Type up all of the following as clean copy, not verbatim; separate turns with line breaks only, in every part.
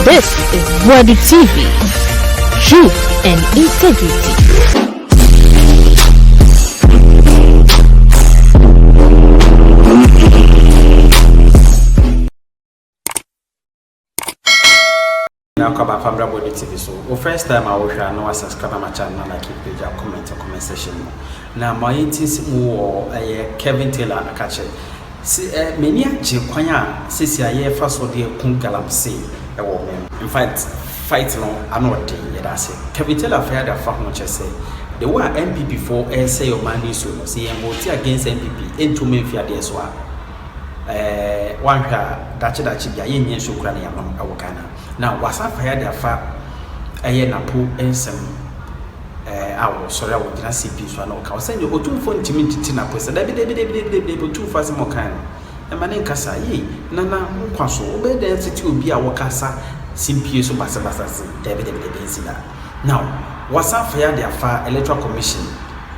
This is Wadi TV. Truth and integrity.
Now come back from Wadi TV. So, first time I will share no subscribe to my channel and keep page and comment section. Now my intis more Kevin Taylor catch it. See many kwanya sisi aye first of the kungalam say in fact fight no anode yedase Kevin Taylor fair da fa ho chese the one NPP for say your money so no say vote against NPP into memfia de so one dachi bia yenye so kura na yamam awokana now wasa fair da fa Napo ensem awo sorry awo dina CP so na o ka send you otumfo ntimi ntiti na pesa da bi otumfo asem o kan e ma ne nkasa yi na nkwa so o be da ntiti obi a wo kasa CP so basa da bi nsida now wasa fair da fa electoral commission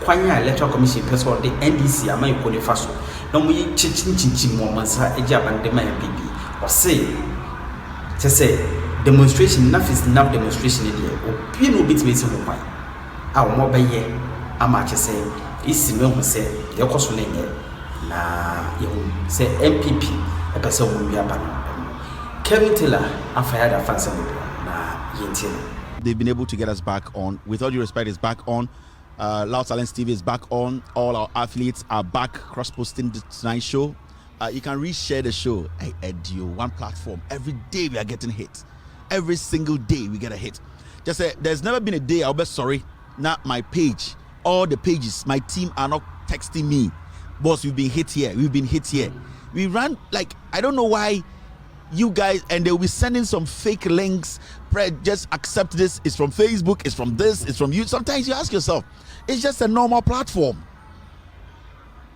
kwanya electoral commission person the NDC ama ikole fa so na mo yi chinchinchi mo mansa eji abande ma MPP o say demonstration enough demonstration there obi no bit me se ho kwan a wo beye amache say isi me hu say ye koso na nye na ye hu say MPP e pese wo wi aba no Kevin Taylor afaya da fansa na yentie.
They've been able to get us back on. With all due respect, it's back on. Loud Silence TV is back on. All our athletes are back cross-posting tonight's show. You can reshare the show. I Edio, one platform. Every day we are getting hit. Every single day we get a hit. Just say there's never been a day I'll be sorry. Not my page. All the pages, my team are not texting me. Boss, we've been hit here. We've been hit here. We ran like I don't know why you guys, and they'll be sending some fake links. Just accept this. It's from Facebook. It's from this. It's from you. Sometimes you ask yourself, it's just a normal platform.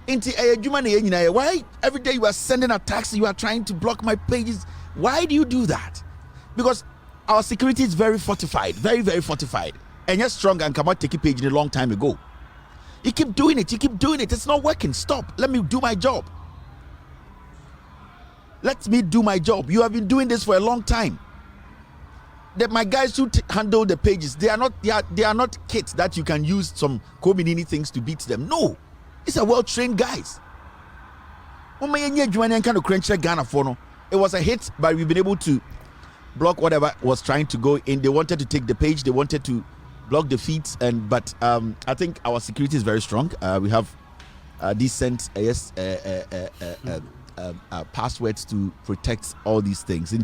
Why every day you are sending attacks? You are trying to block my pages. Why do you do that? Because our security is very fortified, very, very fortified, and you're strong and cannot take a page in a long time ago. You keep doing it. You keep doing it. It's not working. Stop. Let me do my job. Let me do my job. You have been doing this for a long time. My guys who handle the pages, they are not kids that you can use some community things to beat them. No, it's a well-trained guys. It was a hit, but we've been able to block whatever was trying to go in. They wanted to take the page. They wanted to block the feeds, but I think our security is very strong. We have decent passwords to protect all these things.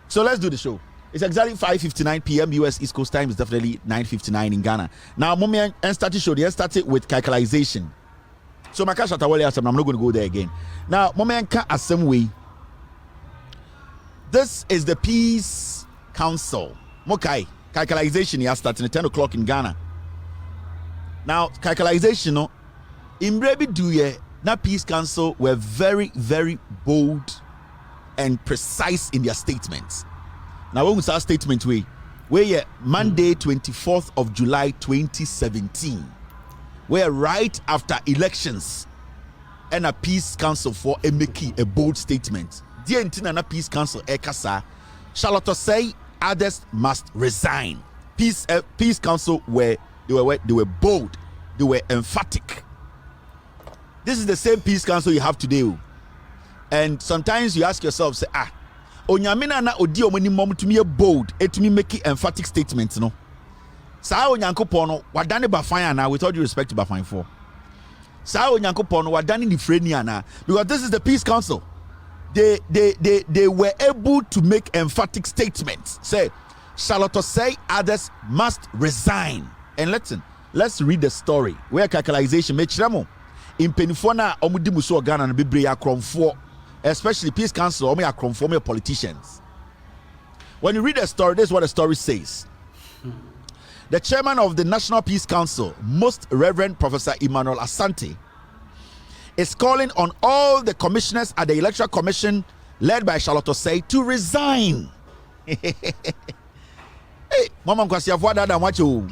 So let's do the show. It's exactly 5:59 p.m. US East Coast time. It's definitely 9:59 in Ghana. Now, moment and start the show. They started with calculation. So my cash at I'm not going to go there again. Now, moment can assem way. This is the Peace Council. Mokai calculation here starting at 10 o'clock in Ghana. Now, calculation no in Brebi Duye. Now, Peace Council were very, very bold and precise in their statements. Now, when we start statement, we're Monday, 24th of July, 2017. We're right after elections, and a Peace Council for a bold statement. Dear Intina Peace Council, Ekasa, Charlotte say others must resign. Peace Council they were bold, they were emphatic. This is the same Peace Council you have today. And sometimes you ask yourself, say, Onyamina na odi omani mom to me bold, to me make emphatic statements, no. Sa Onyankopono, wadane bafanya na with all due respect to Bafanya for. Sa Onyankopono, wadane ni frenia na, because this is the Peace Council. They were able to make emphatic statements. Say, Charlotte say others must resign. And let's read the story. Where calculation make shremo. In Penifona, Omudimuso Ghana and Bibria Cronfo, especially Peace Council, Omia Cronfo politicians. When you read the story, this is what the story says. The chairman of the National Peace Council, Most Reverend Professor Emmanuel Asante, is calling on all the commissioners at the Electoral Commission, led by Charlotte Osei, to resign. Hey, Mama Kwasi Avoda da wacho.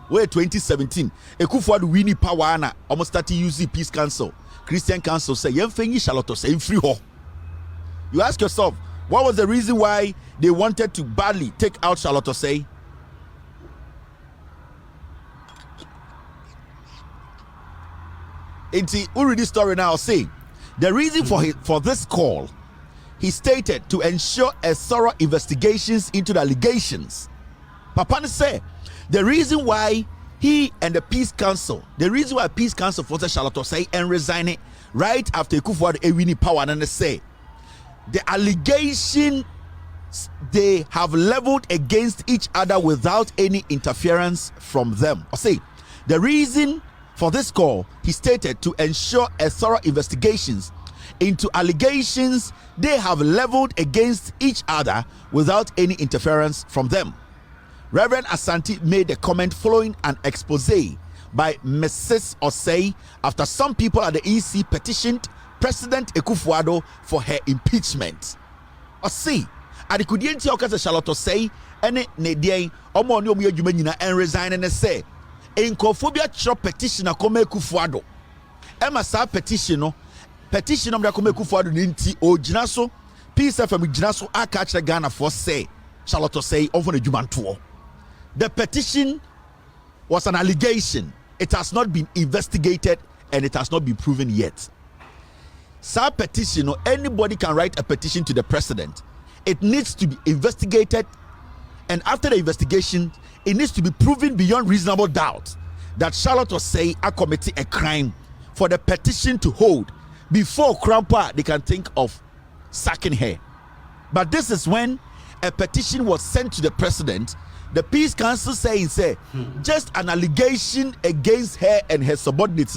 Where 2017, Ekufuadu Winnie Pawana almost started using Peace Council, Christian Council say, "Yemfengi Charlotte say free ho." You ask yourself, What was the reason why they wanted to badly take out Charlotte Osei? We read this story now. Say the reason for this call, he stated, to ensure a thorough investigations into the allegations. Papa say the reason why he and the Peace Council, forced Charlotte Osei and resigning right after Akufo-Addo winning power, and they say the allegation they have leveled against each other without any interference from them. I say the reason for this call, he stated, to ensure a thorough investigations into allegations they have leveled against each other without any interference from them. Reverend Asante made the comment following an expose by Mrs. Osei after some people at the EC petitioned President Akufo-Addo for her impeachment. Osei, adikudienti okase Charlotte Osei ene ne dien omo ne omo adwuma nyina en resign ne say enkophobia chro petition akoma Akufo-Addo. Emma sa petition no mra akoma Akufo-Addo ne nti ogina so Peace FM gina so aka kire Ghana for say Charlotte Osei over the adwuma nto. The petition was an allegation. It has not been investigated and it has not been proven yet. Sa petition, anybody can write a petition to the president. It needs to be investigated, and after the investigation, it needs to be proven beyond reasonable doubt that Charlotte Osei committed a crime for the petition to hold. Before Krampa, they can think of sacking her. But this is when a petition was sent to the president. The Peace Council say just an allegation against her and her subordinates,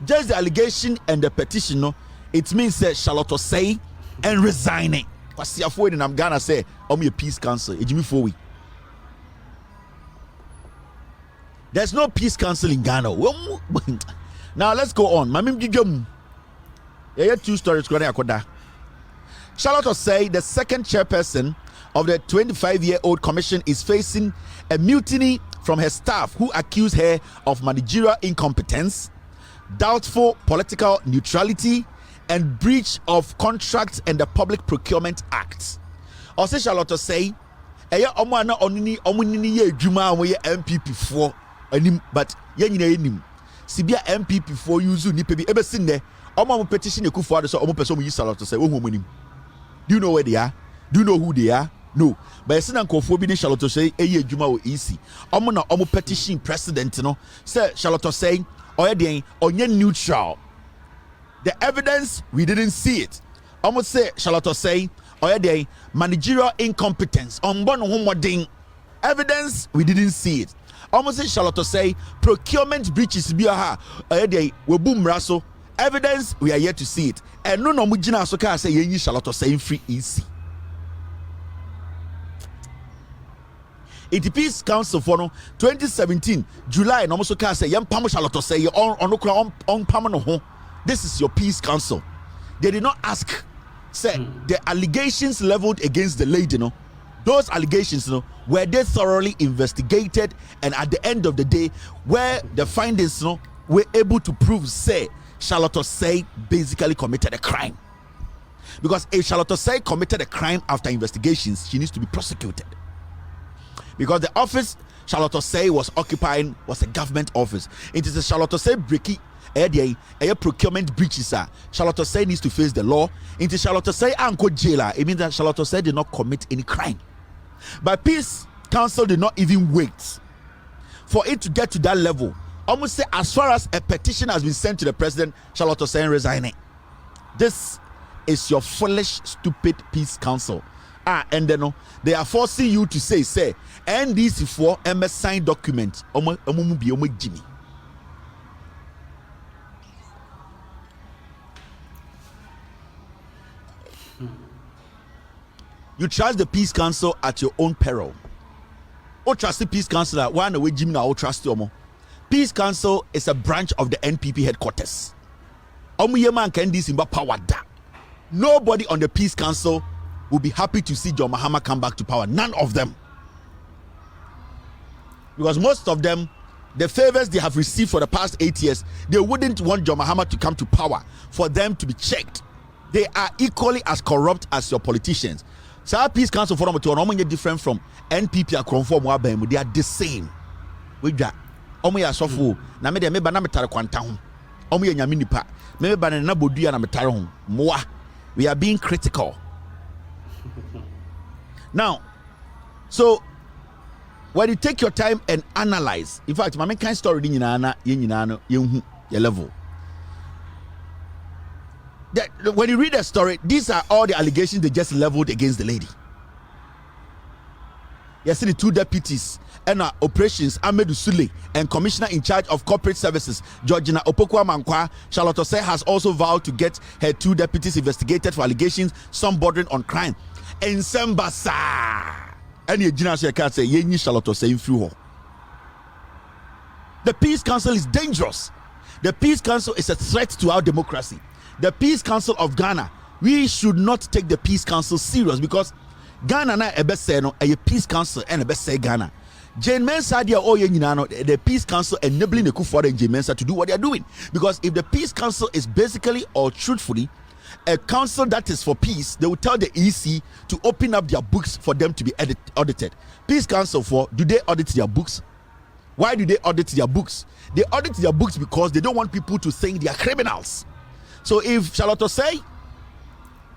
just the allegation and the petition, it means that Charlotte Osei and resigning. What's your forward in Ghana say, a Peace Council, there's no Peace Council in Ghana. Now let's go on. Two stories. Charlotte Osei, the second chairperson of the 25-year-old commission, is facing a mutiny from her staff who accuse her of managerial incompetence, doubtful political neutrality, and breach of contracts and the Public Procurement Act. Also, Charlotte Osei, MPP for but Sibia MPP for use nipebi ever seen there. Petition Akufo-Addo so person use Charlotte Osei. Do you know where they are? Do you know who they are? No. But it's not conforming Charlotte Osei juma o easy. Omo petition president say Charlotte Osei onye neutral. The evidence, we didn't see it. Almost say Charlotte Osei managerial incompetence. Evidence, we didn't see it. Almost say Charlotte Osei procurement breaches we boom raso. Evidence, we are yet to see it. And no mujina so ka say yenyi Charlotte Osei free easy. It Peace Council for 2017 July no so ka say yem pam Charlotte Osei on pam no ho. This is your Peace Council. They did not ask, say, the allegations leveled against the lady, those allegations, were they thoroughly investigated, and at the end of the day, where the findings, were able to prove, say, Charlotte Osei basically committed a crime. Because if Charlotte Osei committed a crime after investigations, she needs to be prosecuted. Because the office Charlotte Osei was occupying was a government office. It is a Charlotte Osei breaking a procurement breaches. Charlotte Osei needs to face the law. Into Charlotte Osei anko jailer. It means that Charlotte Osei did not commit any crime. But Peace Council did not even wait for it to get to that level. Almost say as far as a petition has been sent to the president, Charlotte Osei resigning. This is your foolish, stupid Peace Council. And then they are forcing you to say, NDC for MS signed document. Jimmy. You trust the Peace Council at your own peril. O trust the Peace Council at one away Jimmy now trust you. Peace Council is a branch of the NPP headquarters. Nobody on the Peace Council will be happy to see John Mahama come back to power. None of them. Because most of them, the favors they have received for the past 8 years, they wouldn't want John Mahama to come to power for them to be checked. They are equally as corrupt as your politicians. So Peace Council for them different from NPP conform wabem. They are the same. We got omo so fu na me de me ba na metare kwanta ho. Omo ya nyame nipa. Me ba na bodua na metare ho. Moa. We are being critical. Now, so when you take your time and analyze, in fact, my kind story ni nyina no yehu your level. When you read the story, these are all the allegations they just leveled against the lady. You see the two deputies and operations, Ahmed Sule and commissioner in charge of corporate services, Georgina Opoku-Amankwa. Charlotte Osei has also vowed to get her two deputies investigated for allegations, some bordering on crime. And Sambasa, and you can't say Yenyi Charlotte Osei through her. The Peace Council is dangerous. The Peace Council is a threat to our democracy. The Peace Council of Ghana, we should not take the Peace Council serious because Ghana na ebe say no a Peace Council and ebe say Ghana. Jean Mensah dia the Peace Council enabling the Kufuor and Jean Mensah to do what they are doing, because if the Peace Council is basically or truthfully a council that is for peace, they will tell the EC to open up their books for them to be audited. Peace Council do they audit their books? Why do they audit their books? They audit their books because they don't want people to think they are criminals. So if Charlotte Osei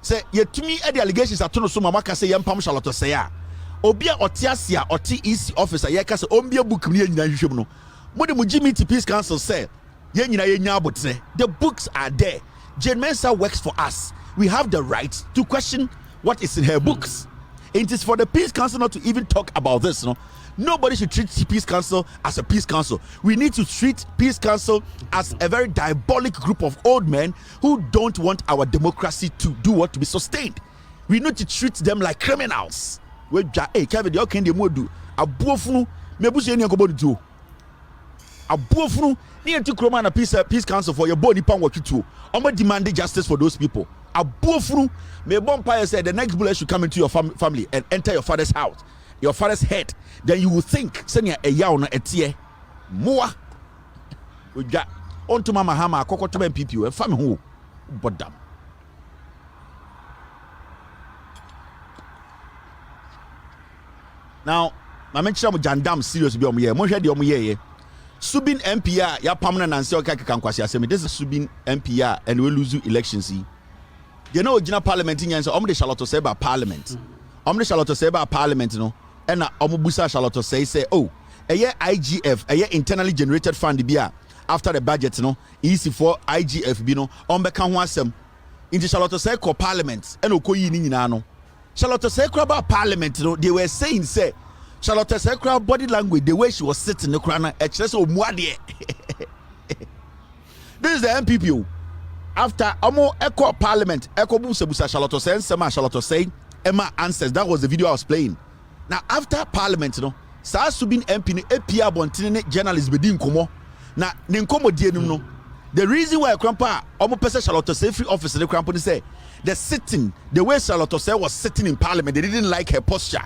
say to me the allegations are to no so mama ka say yempam Charlotte Osei a obia otiasia oti EC officer ye ka say ombia book ni nyina hwehwem no mo de mo Jimmy Peace Council say ye nyina ye nya abotre. The books are there. Jean Mensah works for us. We have the right to question what is in her books. It is for the Peace Council not to even talk about this. No, nobody should treat Peace Council as a Peace Council. We need to treat Peace Council as a very diabolic group of old men who don't want our democracy to do what, to be sustained. We need to treat them like criminals. Hey, Kevin, you can do a buofunu, mebusi any ankobo do. A buofunu, near to Kroma and Peace Council for your body pound what you do. I'm demanding justice for those people. A buofunu, me bonfire said the next bullet should come into your family and enter your father's house, your father's head. Then you will think, senior a yauna etie, moa. We got on to Mama Hama, Coco to NPP, and family who, but damn. Now, I mentioned Jandam serious be on me. Mo hwede om ye. Subin MPR ya pamna nanse o kaka kankwasi asemi. This is Subin MPR and we lose elections. You know original parliament in so the Charlotte Osei ba parliament. The Charlotte Osei ba parliament no. And busa Charlotte Osei say oh, a year IGF, a year internally generated fund bia after the budget no. Easy for IGF bi no. Beka ho asem. In the Charlotte Osei ko parliament and okoyi ni nyina no. Charlotte Osei ba parliament no, they were saying say Charlotte Osei body language, the way she was sitting, the crana, this is the NPP. After Amo Echo Parliament, Echo Busa Charlotte Osei, Sema Charlotte Osei, Emma answers. That was the video I was playing. Now after Parliament, you know, Sa Subin MP, APR Bontine journalist Bedin Komo. Now Ninkomo Dienum no. The reason why Grandpa Omo Pesa Charlotte Osei free office the Grandpa say the sitting, the way Charlotte Osei was sitting in Parliament, they didn't like her posture.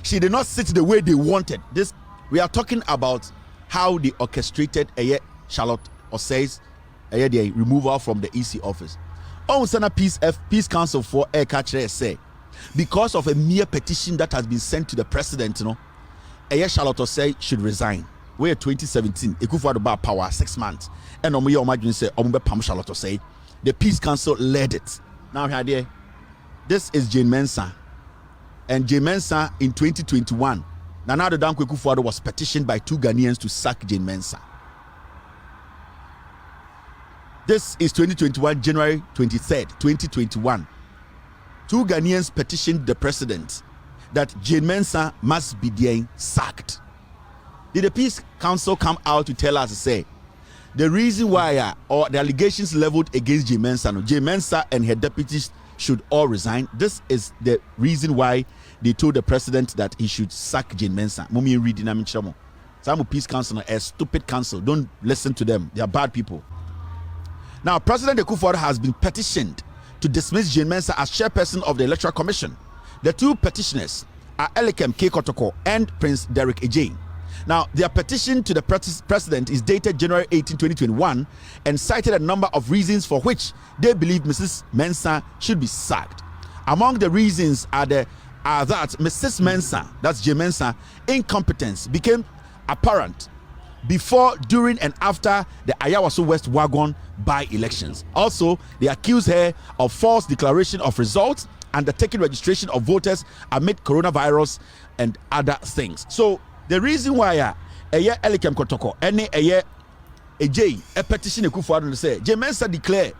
She did not sit the way they wanted. This we are talking about how they orchestrated Charlotte Osei's the removal from the EC office. On Sana Peace Council for Air Catcher say because of a mere petition that has been sent to the president, you know, Charlotte Osei should resign. We're 2017, Ekufuor about power 6 months, and Omoye Omajun say Ombe Pam Charlotte Osei. The Peace Council led it. Now here, this is Jean Mensah, and Jean Mensah in 2021. Nana Addo Dankwa Ekufuor was petitioned by 2 Ghanaians to sack Jean Mensah. This is 2021, January 23rd, 2021. 2 Ghanaians petitioned the president that Jean Mensah must be then sacked. Did the Peace Council come out to tell us to say the reason why or the allegations leveled against Jean Mensah and her deputies should all resign? This is the reason why they told the president that he should sack Jean Mensah. Mummy reading Amichamo. Some Peace Council a stupid council. Don't listen to them. They are bad people. Now, President Ekufuor has been petitioned to dismiss Jean Mensah as chairperson of the Electoral Commission. The 2 petitioners are Elikem K. Kotoko and Prince Derek Ejay. Now, their petition to the president is dated January 18, 2021 and cited a number of reasons for which they believe Mrs. Mensah should be sacked. Among the reasons are the are that Mrs. Mensah, that's Jean Mensah, incompetence became apparent before, during, and after the Ayawaso West Wagon by-elections. Also, they accuse her of false declaration of results, undertaking registration of voters amid coronavirus and other things. So, the reason why Elikem Kotoko, a petition to say, Jean Mensah declare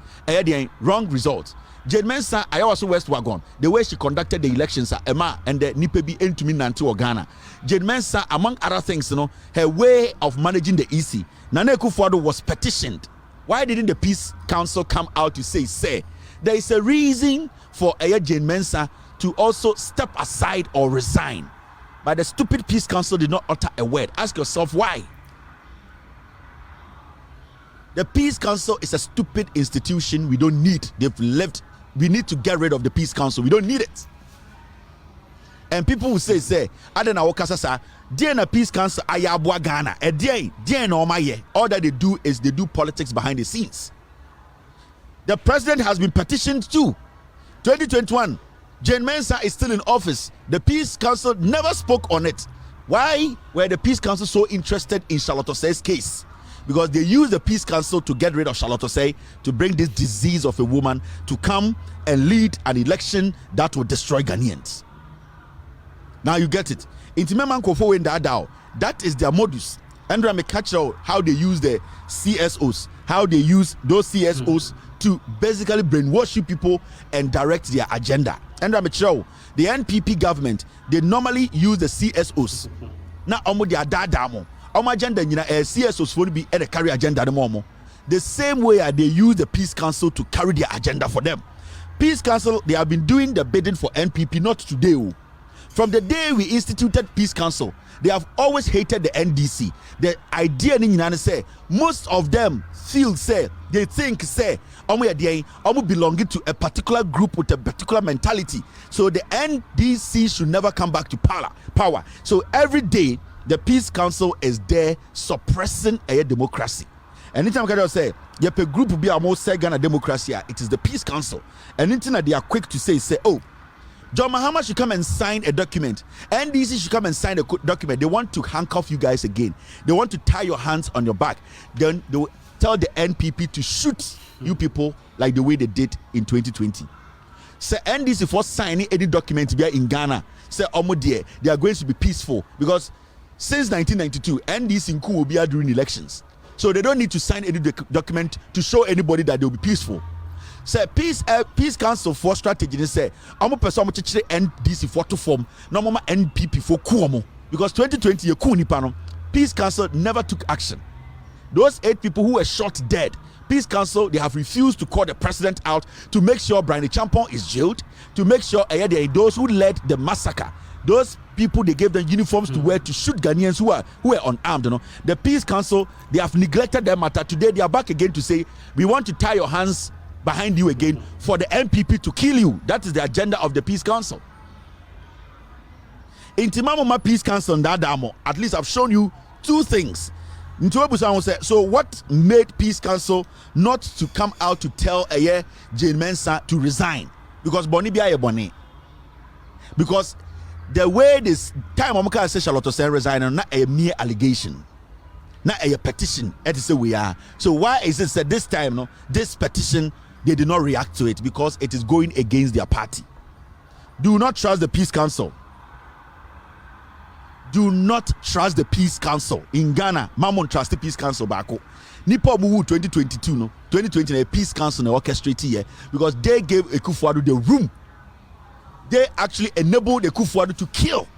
wrong results. Jean Mensah, Ayawaso West Wagon, the way she conducted the elections at Emma and the NPP Wontumi Nanti Ghana. Jean Mensah, among other things, her way of managing the EC. Nana Akufo-Addo was petitioned. Why didn't the Peace Council come out to say there is a reason for Jean Mensah to also step aside or resign? But the stupid Peace Council did not utter a word. Ask yourself why. The Peace Council is a stupid institution we don't need. They've left. We need to get rid of the Peace Council. We don't need it. And people will say, I don't know, Diana Peace Council, Ayabwa Ghana, all that they do is they do politics behind the scenes. The president has been petitioned too. 2021, Jean Mensah is still in office. The Peace Council never spoke on it. Why were the Peace Council so interested in Charlotte Osei's case? Because they use the Peace Council to get rid of Charlotte Osei, to bring this disease of a woman to come and lead an election that will destroy Ghanaians. Now you get it. That is their modus. And I'm catch out how they use the CSOs, how they use those CSOs to basically brainwash you people and direct their agenda. And I'm sure the NPP government, they normally use the CSOs. Now, their dadamo. Agenda, CSOs will be at a carry agenda. The same way they use the Peace Council to carry their agenda for them. Peace Council, they have been doing the bidding for NPP, not today. From the day we instituted Peace Council, they have always hated the NDC. The idea in say most of them feel they think belonging to a particular group with a particular mentality. So the NDC should never come back to power. So every day the Peace Council is there suppressing a democracy. Anytime I say, a group will be almost Ghana democracy, it is the Peace Council. And anything that they are quick to say, oh, John Mahama should come and sign a document. NDC should come and sign a document. They want to handcuff you guys again. They want to tie your hands on your back. Then they will tell the NPP to shoot you people like the way they did in 2020. Say NDC for signing any document in Ghana. Say they are going to be peaceful because since 1992, NDC Nku will be out during elections. So they don't need to sign any document to show anybody that they will be peaceful. Say Peace Council for strategy say person NDC for to form no mama NPP for kuomo because 2020 ye ku nipa no Peace Council never took action. Those 8 people who were shot dead, Peace Council, they have refused to call the president out to make sure Brian Champon is jailed, to make sure those who led the massacre, those people they gave them uniforms to wear to shoot Ghanaians who were unarmed. The Peace Council, they have neglected their matter. Today they are back again to say we want to tie your hands behind you again for the NPP to kill you. That is the agenda of the Peace Council. In Timamoma Peace Council, at least I've shown you 2 things. So what made Peace Council not to come out to tell Jean Mensah to resign? Because Boni Bia Boni. Because the way this time Omuka says Charlotte Osei resign, not a mere allegation, not a petition. It is we are. So why is it that this time, this petition, they did not react to it? Because it is going against their party. Do not trust the Peace Council. Do not trust the Peace Council. In Ghana, Mammon trust the Peace Council back. Nipo Muwu 2022, 2020, the Peace Council orchestrated here because they gave Akufo-Addo the room. They actually enabled Akufo-Addo to kill.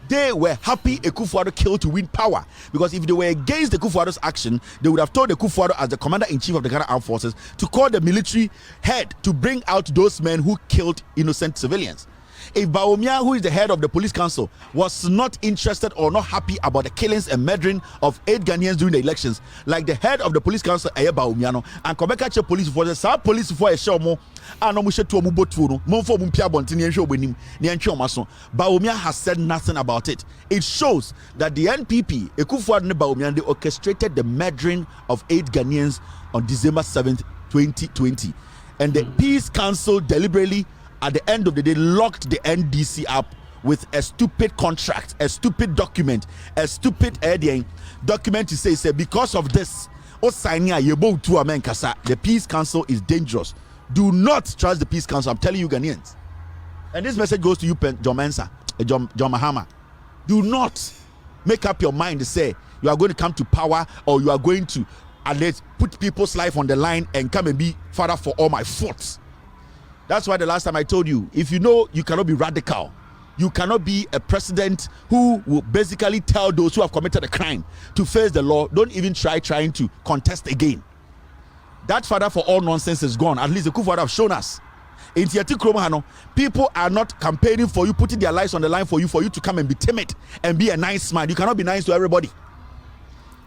They were happy Akufo-Addo killed to win power, because if they were against Akufo-Addo's action, they would have told Akufo-Addo as the commander-in-chief of the Ghana Armed Forces to call the military head to bring out those men who killed innocent civilians. If Bawumia, who is the head of the police council, was not interested or not happy about the killings and murdering of 8 Ghanaians during the elections, like the head of the police council, Bawumia, and Kobeka police forces, South police for a show more, and Bawumia has said nothing about it. It shows that the NPP, Akufo-Addo and Bawumia, they orchestrated the murdering of 8 Ghanaians on December 7th, 2020. And the Peace Council deliberately, at the end of the day, locked the NDC up with a stupid contract, a stupid document, a stupid document to say because of this, the Peace Council is dangerous. Do not trust the Peace Council. I'm telling you, Ghanaians. And this message goes to you, Jean Mensah, John Mahama. Do not make up your mind to say you are going to come to power, or you are going to at least put people's life on the line and come and be father for all my faults. That's why the last time I told you, if you know you cannot be radical, you cannot be a president who will basically tell those who have committed a crime to face the law. Don't even trying to contest again. That father for all nonsense is gone. At least the Kufuor have shown us. In Tiati Kromahano, people are not campaigning for you, putting their lives on the line for you to come and be timid and be a nice man. You cannot be nice to everybody.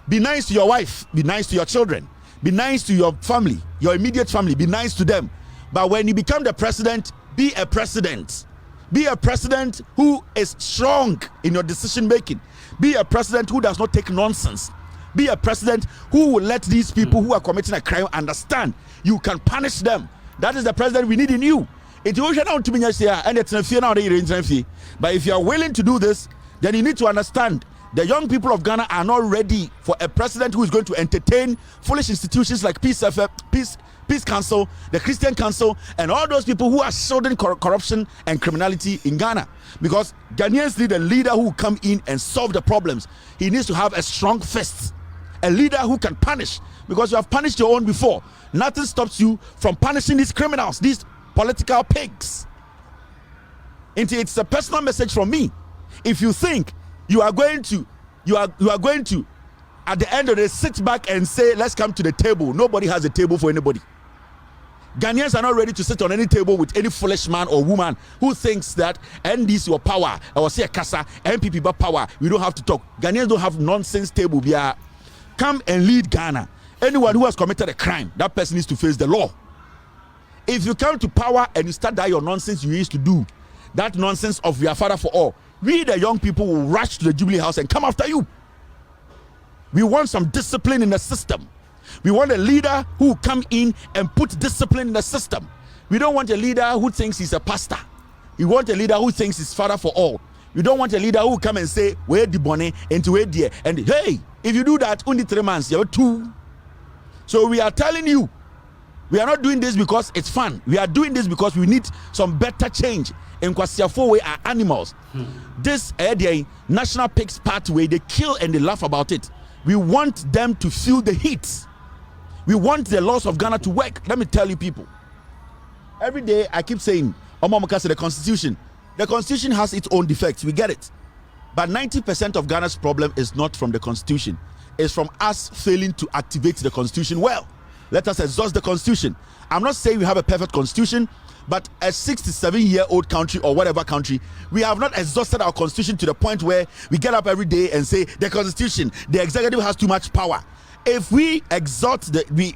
Be nice to your wife. Be nice to your children. Be nice to your family, your immediate family. Be nice to them. But when you become the president, be a president. Be a president who is strong in your decision making. Be a president who does not take nonsense. Be a president who will let these people who are committing a crime understand you can punish them. That is the president we need in you. But if you are willing to do this, then you need to understand the young people of Ghana are not ready for a president who is going to entertain foolish institutions like Peace Council, the Christian Council, and all those people who are shielding corruption and criminality in Ghana. Because Ghanaians need a leader who will come in and solve the problems. He needs to have a strong fist, a leader who can punish. Because you have punished your own before. Nothing stops you from punishing these criminals, these political pigs. And it's a personal message from me. If you think you are going to at the end of the day sit back and say let's come to the table, nobody has a table for anybody. Ghanaians are not ready to sit on any table with any foolish man or woman who thinks that NDC or power, or say a Kasa, NPP but power, we don't have to talk. Ghanaians don't have nonsense table. Come and lead Ghana. Anyone who has committed a crime, that person needs to face the law. If you come to power and you start that your nonsense you used to do, that nonsense of your father for all, we the young people will rush to the Jubilee House and come after you. We want some discipline in the system. We want a leader who will come in and put discipline in the system. We don't want a leader who thinks he's a pastor. We want a leader who thinks he's father for all. We don't want a leader who will come and say, where the money and to where the and hey, if you do that, only 3 months, you're 2. So we are telling you, we are not doing this because it's fun. We are doing this because we need some better change. In Kwasiafo, we are animals. This National Pigs Pathway, they kill and they laugh about it. We want them to feel the heat. We want the laws of Ghana to work. Let me tell you people. Every day I keep saying, the Constitution has its own defects. We get it. But 90% of Ghana's problem is not from the Constitution. It's from us failing to activate the Constitution well. Let us exhaust the Constitution. I'm not saying we have a perfect Constitution, but a 67-year-old country or whatever country, we have not exhausted our Constitution to the point where we get up every day and say the Constitution, the executive has too much power. If we exhaust we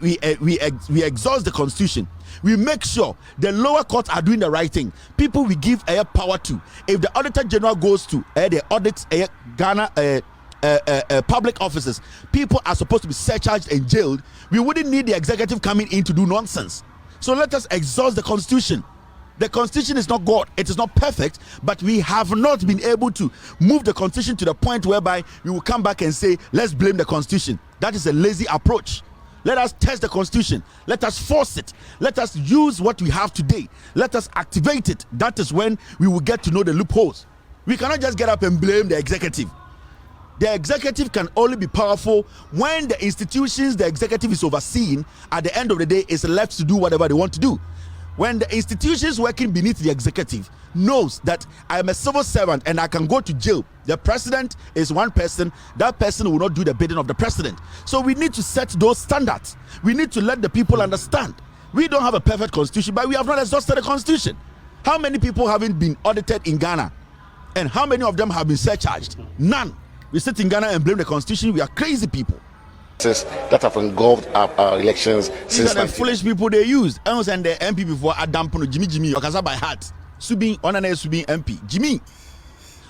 exhaust the Constitution, we make sure the lower courts are doing the right thing. People we give power to. If the Auditor General goes to the audit Ghana public offices, people are supposed to be surcharged and jailed. We wouldn't need the executive coming in to do nonsense. So let us exhaust the Constitution. The Constitution is not God. It is not perfect, but we have not been able to move the Constitution to the point whereby we will come back and say, let's blame the Constitution. That is a lazy approach. Let us test the Constitution. Let us force it. Let us use what we have today. Let us activate it. That is when we will get to know the loopholes. We cannot just get up and blame the executive. The executive can only be powerful when the institutions the executive is overseeing at the end of the day is left to do whatever they want to do. When the institutions working beneath the executive knows that I am a civil servant and I can go to jail, the president is one person, that person will not do the bidding of the president. So we need to set those standards. We need to let the people understand. We don't have a perfect constitution, but we have not exhausted the Constitution. How many people haven't been audited in Ghana? And how many of them have been surcharged? None. We sit in Ghana and blame the Constitution. We are crazy people.
That have engulfed our elections since.
These are the foolish people they used. I was and the MP before Adampono Jimmy Okaza by heart. Subin Onane Subin MP Jimmy.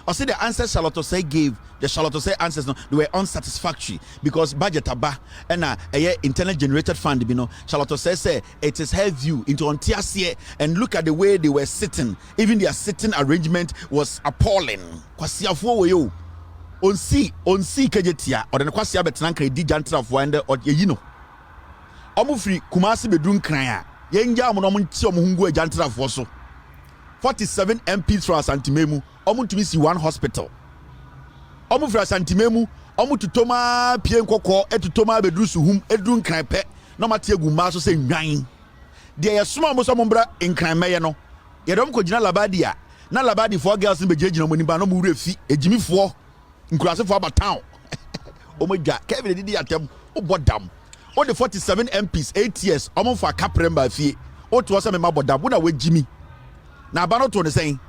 I say the answer Charlotte say gave the Charlotte say answers no, they were unsatisfactory because budget aba and internal generated fund, you know. Charlotte say it is her view into Ontiasie and look at the way they were sitting. Even their sitting arrangement was appalling. Kwasiafo yo on see kejetia or the kwasia betanka di jantra for and or you know. Omo free Kumasi bedun kran yenja mo no nti omo hungu e jantra for so 47 MPs from Asantimemu omo to see one hospital. Omo fra Asantimemu omo tutoma pie nkokọ etutoma bedru suhum edru nkran pe no mate egu ma so se nwan de ye soma mo so mo bra nkran meye no ye dom ko gina labadi a na labadi for girls be gina mo ni ba no mo wura fi ejimifo nkurasefo aba town omo gya Kevin didi atem obodam o the 47 MPs 8 years omo for kapremba fie o to so me mabodam na we jimi na ba no to ne saying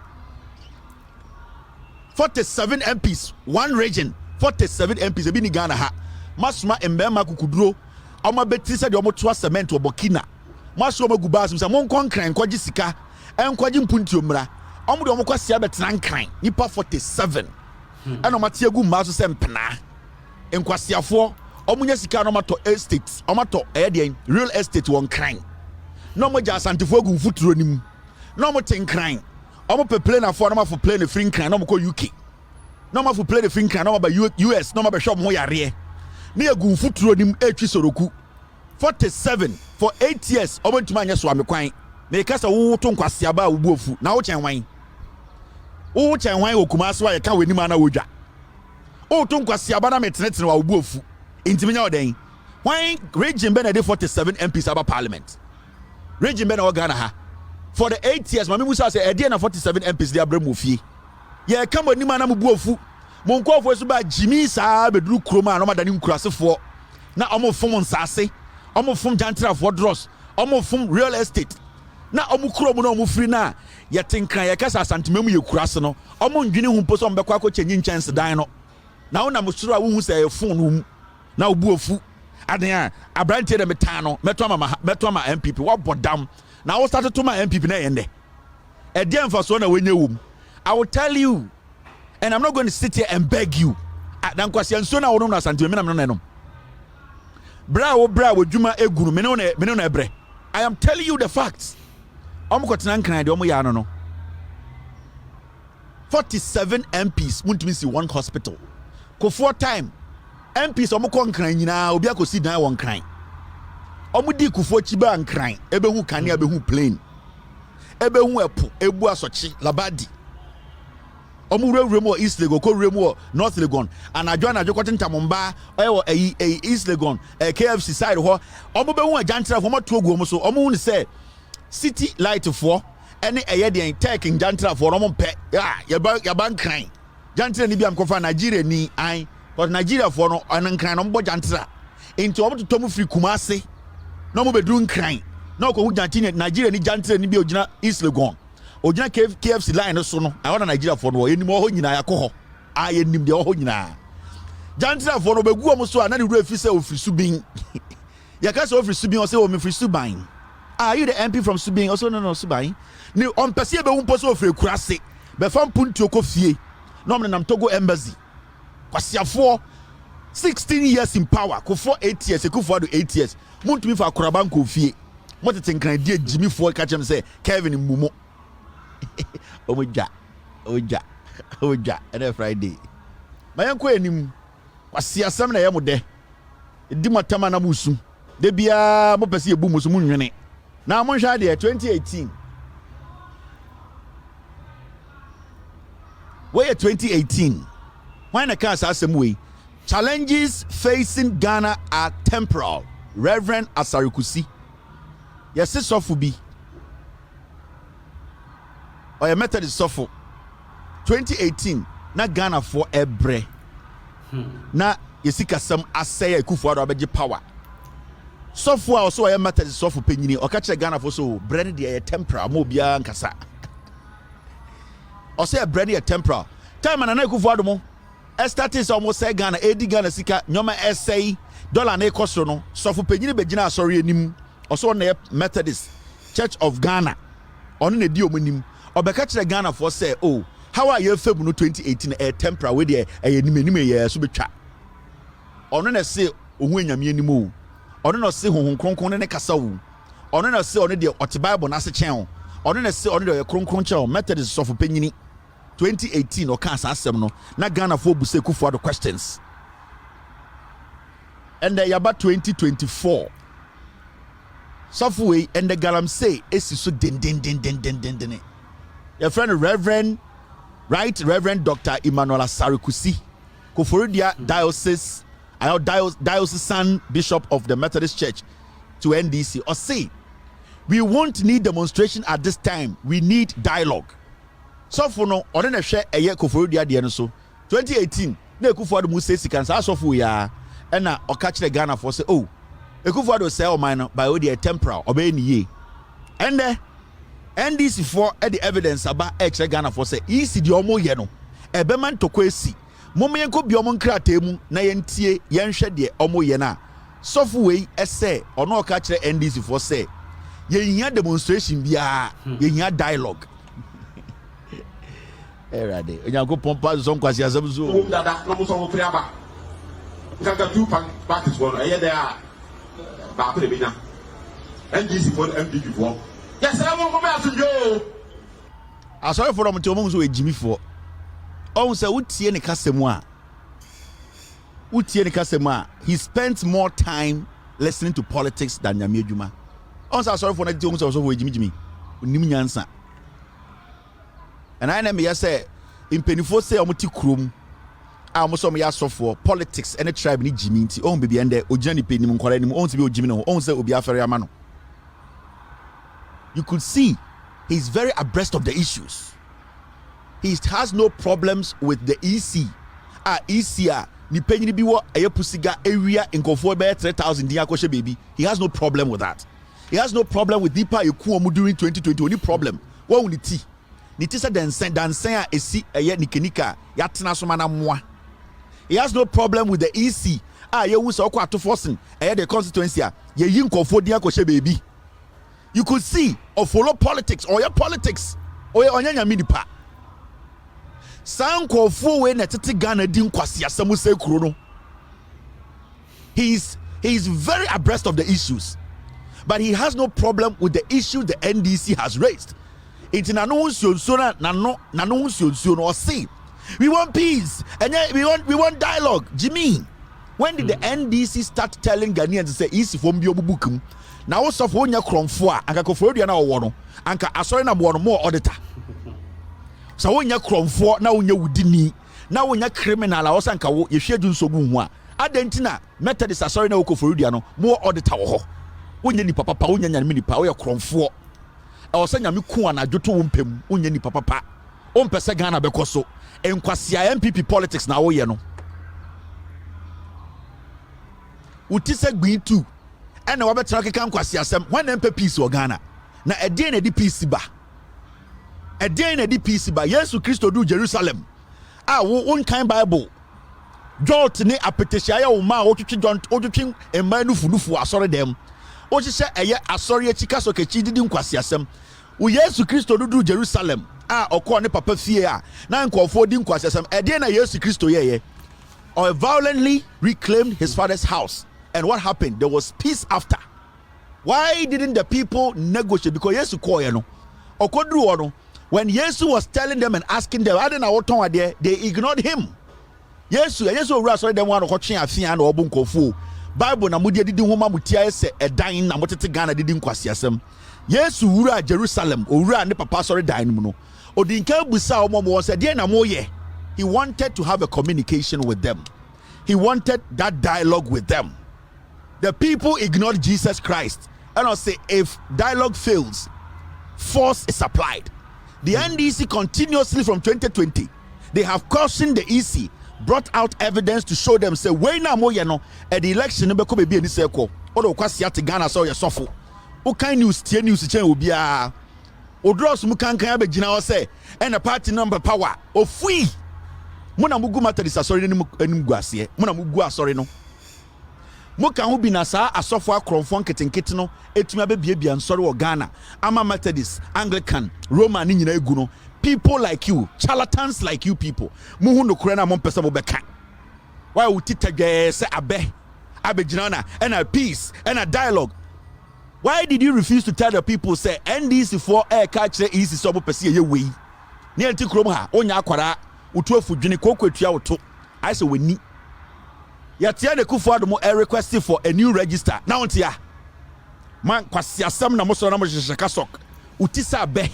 47 MPs one region 47 MPs ebi ni Ghana ha masuma embema kukuduro oma betri se de omo to cement obokina maso omo gubas msa mon konkran kwaji sika enkwaji mpunti omra omo de omo kwasia betran kran nipa 47 eno matie gu maso se mpena enkwasiafo omo nya sika no mato estate omo to de real estate won kran no mo ja santifo gu futuro nim no mo tin kran omo pe plane afo no ma for plane free kran no mo ko UK no ma for plane free kran no ma ba US no ma be shop mo yare na egu futuro nim etwi soroku 47 for 8 years omo ntuma anya so amekwan na ikasa wo to nkwase ba wo buofu na wo chen wan okuma so ya ka weni ma na wodwa wo to nkwase ba na metenetene wa wo buofu intimenya oden wan region be na de 47 MPs aba parliament region be na wo Ghana ha for the 8 years mami musa say e na 47 MPs dey abremu fie ye ka mo ni ma na mo buofu mo nkofo so ba jimi saa beduru kroma no madani nkurasefo na omo fom nsase omo fom jantra for dross omo fom real estate na omo kromo na omo free na ye tinkan ye kasa santimemu ye kurase no omo ndwene hu poso omo bekwa akochenyi nchance dan no na wona mo suru a wo hu say phone no na obuofu adan abrante de metan no meto ama MPP wo bodam na wo start to ma MPP na yende e dey emfaso na wenye wom I will tell you and I'm not going to sit here and beg you dan kwase nso na wono na santimemu na me no bra wo djuma eguru me no ebre I am telling you the facts omukotena nkran de omo ya no 47 MPs muntumi si one hospital for time MPs omukọ nkran nyina obi akosi dan won nkran omudi kufo chiba nkran ebehu kane ebehu plane ebehu epo ebu asochi labadi omurewure mo East Legon ko remo North Legon anajo kotentamomba ewo East Legon KFC side ho omobehu ajantra fo moto ogu omo so omo hu say city light fo ene den tech jantra fo omo pe ya ban kran jantra ni biam kofa Nigeria ni an but Nigeria fo no ankran no mbo jantra into omo to mu free Kumasi no mo bedru nkran na ko hu jantra Nigeria ni jantra ni bi ogina East Legon ojina KFC line so no I want Nigeria for no enim ho nyina yakọ ho ayenim de ho nyina jantra for no begu omo so na ne ru afise ofiri subin yakase ofiri subin o say o me free suban are you the MP from subin also no suban ni on pese be hu poso ofiri kurase be fam punti okofie no me nam Togo embassy kwasiafo 16 years in power ko for 8 years ko for 8 years muntumi fa akoraba nko fie motete nkran die jimi fo ka chem say Kevin Mumo oja every Friday mayanko enim kwasi asem na ye mode di matama na musu de bia mo pese ebu musu munwene na mo hwa de 2018 where 2018 when the case asem we challenges facing Ghana are temporal Reverend Asarikusi yes sofubi or your method is suffer 2018 na Ghana for ebre na yesika sam asaya ekufu ado abeje power suffer also your method is suffer penyini o ka kire Ghana for so brand de temporal mo bia nkasa o say brand de temporal time na ekufu ado mo estatis almost say Ghana edi Ghana sika nyoma essay dollar na ekosro no suffer penyini begina asori enim o so na Methodist Church of Ghana on na di omonim obeka kire Ghana for say oh how are you fam no 2018 temporary we dey enime ye so betwa ono na se ohu anyame animu ono na se honhon kronkron ne kasa wo ono na se ono de ote bible na se chen ono na se ono de kronkron chen Methodist of panyini 2018 o kan asem no na Ghana for buse kufu ado questions and the yaba 2024 software and the galam say esi so den your friend Reverend Dr. Emmanuel Sarikusi Koforidia Diocese Diocesan Bishop of the Methodist Church to NDC or say we won't need demonstration at this time, we need dialogue. So for no on na share a year Koforidia de so 2018 na Ekufuado mu say sikan sa so for ya and na okachire Ghana for say oh Ekufuado say o man by o the temporal obey ni ye and NDC for the evidence about extra Ghana for say isi di omo ye no ebe man tokwa esi momo yenko bi omo nkrata mu na yentie yenhwe de omo ye na software ese ono oka kire NDC for say ye demonstration bia ye dialogue erade onyanko pompa zo nkwasi asem zo
dada no mo so mo pre aba nka two parties one eye there ba ko de bina NDC for MPP for yes I mo be asunjo
aso for mo te mo so ejimi for on say utie ne kasemu a he spent more time listening to politics than nyame adwuma on say sorry for na te mo so ejimi onim nyansa and I know me say impenifo say omuti krom a mo so me yasofo politics and tribe ni jimi nti on bibia nde ogina ni penim nkwara ni on se be ogimi no on say obi afere ama no. You could see he's very abreast of the issues. He has no problems with the EC. EC ni penny bi wo ayepusiga area nkofo be 3,000 dia kwhye baby. He has no problem with that. He has no problem with Deepa Ekuomu during 2020. Only problem what will it Niti said dansen a esi eye nikenika yatena so mana moa. He has no problem with the EC. Ye wu so kwa to forcing the constituency ye yin nkofo dia kwhye baby. You could see or follow politics or your politics or your onyanya minipa. Sanko fu we na tete Ghana din kwasi asemu se kuro no. He's very abreast of the issues, but he has no problem with the issue the NDC has raised. It's na no or see. We want peace and we want dialogue. Jimmy, when did the NDC start telling Ghanaians to say easy from biobukum? Now also for nya kromfo a anka Koforidia na wo no anka asori na bo no more auditor. So wonya kromfo na wonya wudini na wonya criminal a wosanka wo yehwe adwunsogu hu a adentina Methodist asori na wo Koforidia no more auditor wo ho wonya ni papa wonya nyame ni pa wo ye kromfo e wo sanya me ku ana dwoto wo mpem wonya ni papa o mpese Ghana bekoso enkwasea MPP politics na wo ye no utise gbin tu ena wa betra keka nkwasea asem when MPP is Ghana na edin na di peace ba Yesu Kristo du Jerusalem wo unkan Bible jot ne apetehia ya wo ma wo twetwe John odwetwe emma nufu asore dem o hye eye asore akika so kechi didi nkwasea asem wo Yesu Kristo du Jerusalem okọ ne papa fie na nkofo di nkwasea asem edin na Yesu Kristo ye or violently reclaimed his father's house. And what happened? There was peace after. Why didn't the people negotiate? Because Yesu called you know. When Jesus was telling them and asking them, I don't know what time they ignored him. Yesu ras them one watching a thing and obunkofu. Bible na mudia didi homa mutia se a dying na motete Ghana didi nkwasiasem. Yesu ura Jerusalem ura ne papa sorry dying no. Odinka busa omo said na moye. He wanted to have a communication with them. He wanted that dialogue with them. The people ignored Jesus Christ. And I'll say, if dialogue fails, force is applied. The NDC continuously from 2020, they have cautioned the EC, brought out evidence to show them, say, when na mo yeno, at the election, no be be any circle. Odo kwasi ati Ghana so ye sofo. O kind news tie news chen obi a. Odros mu kan be gina o say, and a party number power. O free. Muna mugu Methodist asori nim guase. Muna mugu asori no. Moka hu bi na saa asofo akromfo nketenkete no etuma be bia nsori wo Ghana ama Methodist Anglican Roman ni nyina egu no people like you, charlatans like you people, muhu no kura na mo pesa mo beka. Why utita say abe jinana and a peace and a dialogue. Why did you refuse to tell the people say NDC for air catch the easy so pesi ye we? Ni anti krom ha onya akwara utu afudwini kokwetua woto. I say we ni. Yatia de Kufuor mo request for a new register. Now ntia. Man kwasi asam na mo so na mo hyehyeka sok. Utisa abe.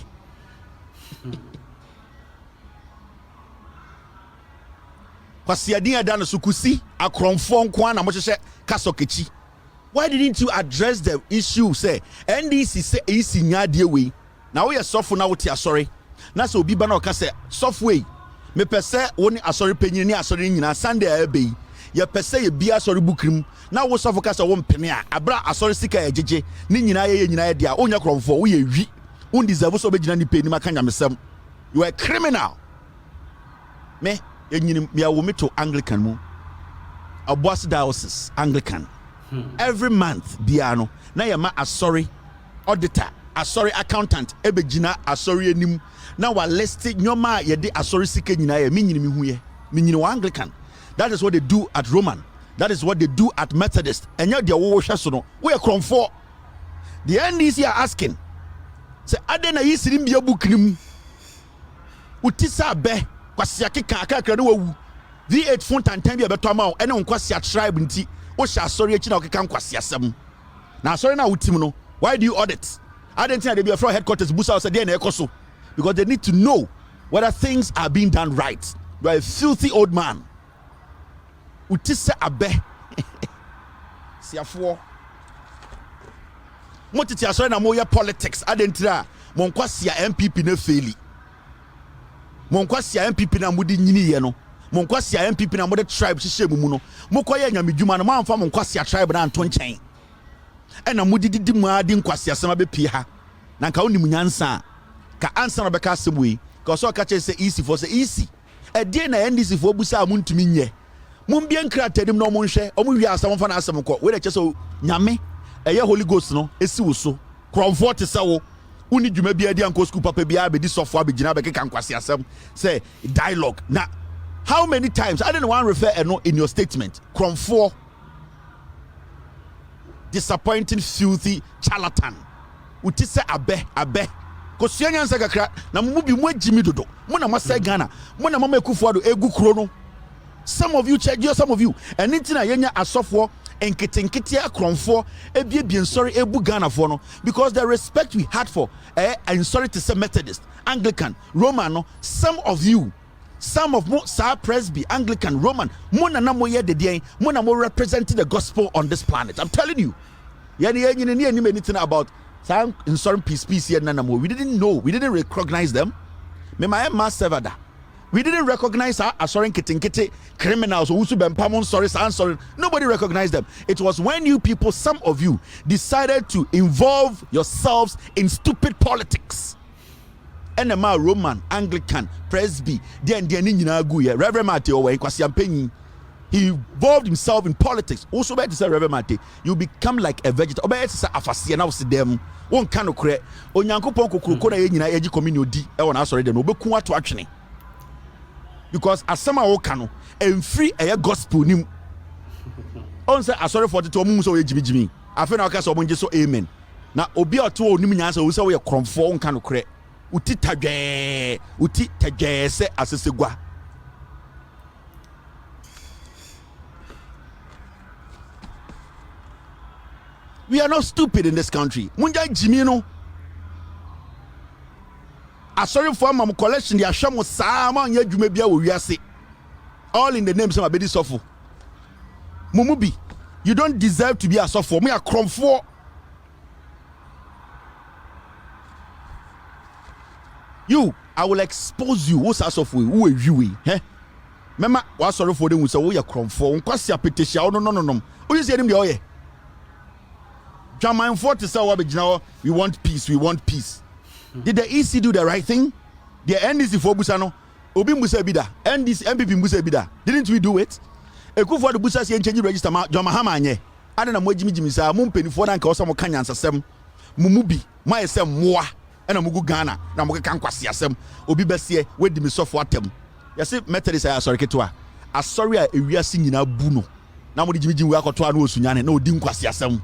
Kwasi adin ada no sukusi akromfo nko na mo hyehyeka kasokechi. Why didn't you address the issue? Say NDC say isi nyade we. Na wo ye sofo na wo ti asori. Na se obi ba na o ka say software. Me pese woni asori panyin ni asori nyina Sunday ebe. Ye pese ye bia asori bukrim. Na wo sofo ka say wo mpene a abra asori sika ejeje. Ni nyina ye nyina ye dia. Onya kromfo wo ye wi. Un deserve so be nyina ni pe ni maka nyamesem. You are a criminal. Me ye nyini me awo me to Anglican mu. Aboas diocese Anglican. Every month biano na yama asori auditor asori accountant ebegina asori enim na wa list nyoma ye de asori sika nyina ye menyini me huye menyini wa Anglican. That is what they do at Roman, that is what they do at Methodist. Enya de wo hwe so no we kromfo. The NDC are asking say ade na yisiri mbia bukrim utisa be kwasia keka akakra no wawu V8 phone tantan bia beto ama ene nkwasia tribe nti o sha sorry echi na okeka nkwase asem na sorry na utim no. Why do you audit? I didn't think they be from headquarters busa say dey na ekoso because they need to know whether things are being done right. You are a filthy old man. Utise abe siafo motiti asori na mo ya politics. I didn't try mo nkwase MPP na faili mo nkwase MPP na mudi nyini ye no mo nkwase MPP na mo de tribe hihye mu no mo koye nyamedwuma no mo amfa mo nkwase tribe na anto nchen ena mo didi mu adi nkwase asema be pie ha na nka onim nyansa ka ansa na beka asebui ka so ka che say easy for say easy e die na NDC for busa mo ntumi nye mo mbie nkra tadim no mo nhwe o mo wi asam fa na asem ko we de che so nyame eye Holy Ghost no esi wo so comfort se wo uni dwuma bia di anko school papa bia be di sofo abegina be keka nkwase asem say dialogue na. How many times? I didn't want to refer in your statement. Cromfo, disappointing, filthy charlatan. Utise abe. Kosianya nsakakra na mubi mwe Jimmy dodo. Muna masai Ghana. Muna mama Kufuor egu krono. Some of you check you, some of you. And intina yenya asofo enketenketia cromfo ebie sorry ebu Ghana for no because the respect we had for I'm sorry to say Methodist, Anglican, Roman no. Some of mo sa Presby, Anglican, Roman, mona na mo ye de dey, mona mo representing the gospel on this planet. I'm telling you. Anything about some insurance peace here na mo. We didn't know, we didn't recognize them. Me my master da. We didn't recognize our assuring kitinkiti criminals who sorry. Nobody recognized them. It was when you people, some of you, decided to involve yourselves in stupid politics. NMA, Roman, Anglican, Presby, Reverend Mate, he involved himself in politics. Also, better to say, Reverend Mate, you become like a vegetable. Better to say, Afasiana was them. One kind of create. Onyanko Poko Kukuna Yina Eji Community. I want to answer them. Obekua to action. Because as some are cano and free a gospel nim. On say, I'm sorry for the two so Jimmy. I feel like I saw one so amen. Now, Obi or two Nimians who say we are conform kind of create. Uti taje se asesegwa. We are not stupid in this country. Munja Jimmy no. Sorry for my collection. The ashamo sama nye jume bia wo wiase. All in the name of Abedi Sofo. Mumubi, you don't deserve to be a Sofo. Me a cromfo. You, I will expose you. What's as of we? Who are you? Eh? Remember, what sorry for them? We say we are cromfo. Unkwasi apetesha. No. Who you say them the oye? Jean Mensah to say what we want peace. We want peace. Did the EC do the right thing? The NDC for Busano, Obi Musa Bida, NDC MPP Musa Bida. Didn't we do it? Ekufuor the Busa say change register John Mahama. I don't know Jimmy sa mumpeni for na nka osamo kanya ansasem mumubi ma esem moa ɛna mugu Ghana na mugu kan kwasi asem obi besie we di me sofo atem yesi Methodist asɔre ketewa asɔre a ewiase nyina bu no na mo di jimiji we akoto anu osunyane na odi nkwasi asem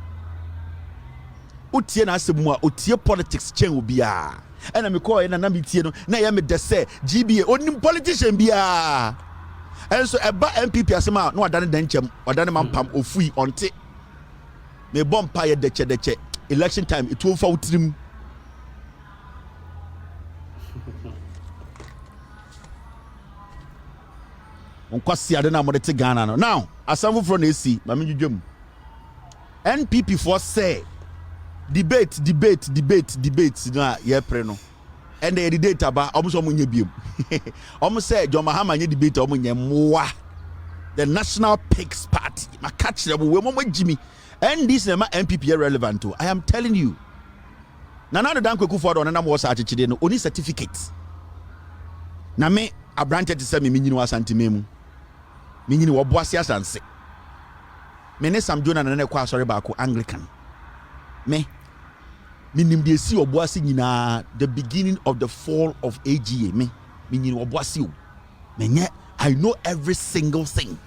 otie na asem mu a otie politics chen obi a ɛna me call na metie no na ye me de se GBA onim politician bia enso eba NPP asem a no wadane danchem wadane mampam ofui onte me bompa ye deche election time it will fall trim on kwasi ade na mo de te Ghana no now asam foforo na esi ma me dwedwam NPP for say debate na ye pre no and the debate aba omuso mo nya biem omo say John Mahama nya debate omo nya moa the National Pigs Party ma catch them we mo jimi and this na NPP irrelevant to I am telling you na na dan kweku for do na mo sa achechide no oni certificate na me abrante te say me nyini wasante memu me nyini wo boase asanse me ne Sam Jonah na ne kwa asori ba ko Anglican me nim de si oboase nyina the beginning of the fall of AGA me nyini oboase o me I know every single thing.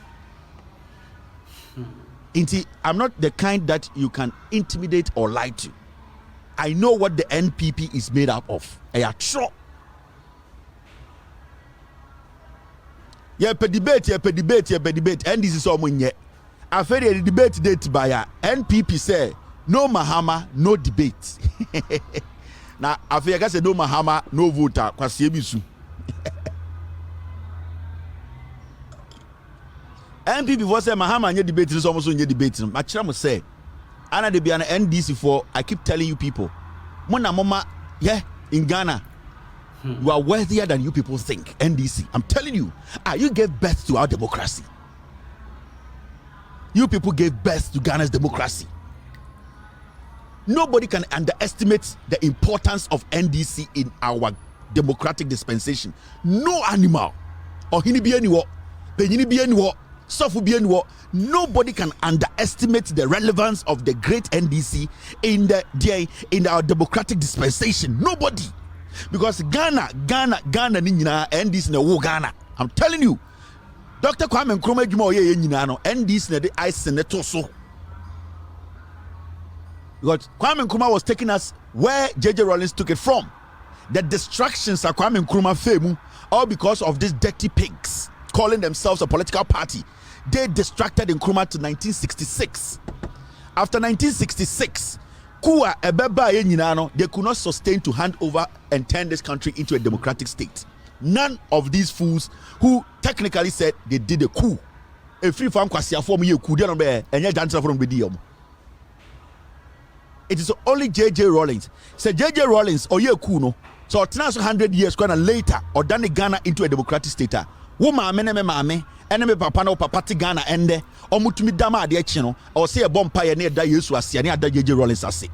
I'm not the kind that you can intimidate or lie to. I know what the NPP is made up of. I are sure. Yeah, per debate. And this is all money. I feel the debate date by NPP say no Mahama, no debate. Now I feel I say no Mahama, no voter. Kwasi ebisu. NPP before say Mahama nye debate is almost nye debate. Machira mo say ana de bia na NDC for I keep telling you people. Mona mama yeah in Ghana. You are worthier than you people think. NDC. I'm telling you. You gave birth to our democracy. You people gave birth to Ghana's democracy. Nobody can underestimate the importance of NDC in our democratic dispensation. No animal. Or hini bi aniwo. Penyini bi aniwo. Nobody can underestimate the relevance of the great NDC in our democratic dispensation. Nobody, because Ghana ninyina NDC na wo Ghana. I'm telling you, Dr. Kwame Nkrumah adwuma oye nyina no NDC na de ice ne to so. Because Kwame Nkrumah was taking us where JJ Rawlings took it from. The distractions that Kwame Nkrumah fame all because of these dirty pigs calling themselves a political party. They distracted Nkrumah to 1966. After 1966, Kua Ebeba Yenyinano, they could not sustain to hand over and turn this country into a democratic state. None of these fools who technically said they did a coup. A free farm kwasia form ye coup dey no be enye dancer from bedium. It is only JJ Rawlings. Say JJ Rawlings or ye coup no. So 100 years later or done Ghana into a democratic state. Wo maame ne me maame ene me papa na papa ti Ghana ende omutumi dama ade echi no o se e bompa ye na da Yesu asia ne ada JJ Rawlings ase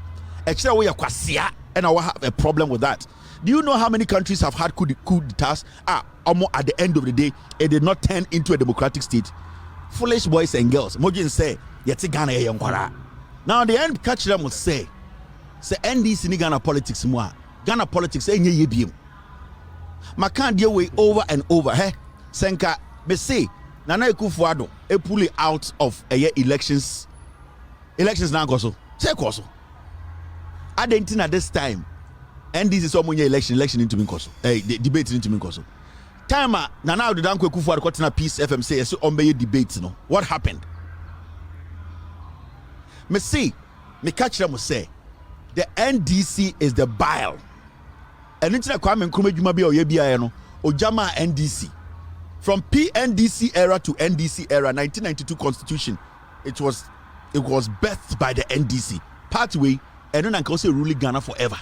e kire wo ye kwasea and I will have a problem with that. Do you know how many countries have had coup d'etats almost at the end of the day it did not turn into a democratic state? Foolish boys and girls mojin say yeti Ghana ye nkwara. Now the end catch them will say NDC ni Ghana politics mu a Ghana politics enye ye biem makan deal way over and over Senka me say Nana Akufo-Addo e pull it out of elections now koso say koso adentina this time and this is omunye election into me koso the debate into me koso time Nana Akufo-Addo kwatena Peace FM say so onbeye debate no what happened me say me catch them say the NDC is the bile and into Kwame Nkrumah adwuma bia oye bia no ojama NDC. From PNDC era to NDC era, 1992 constitution, it was birthed by the NDC. Pathway, and then I say ruling Ghana forever.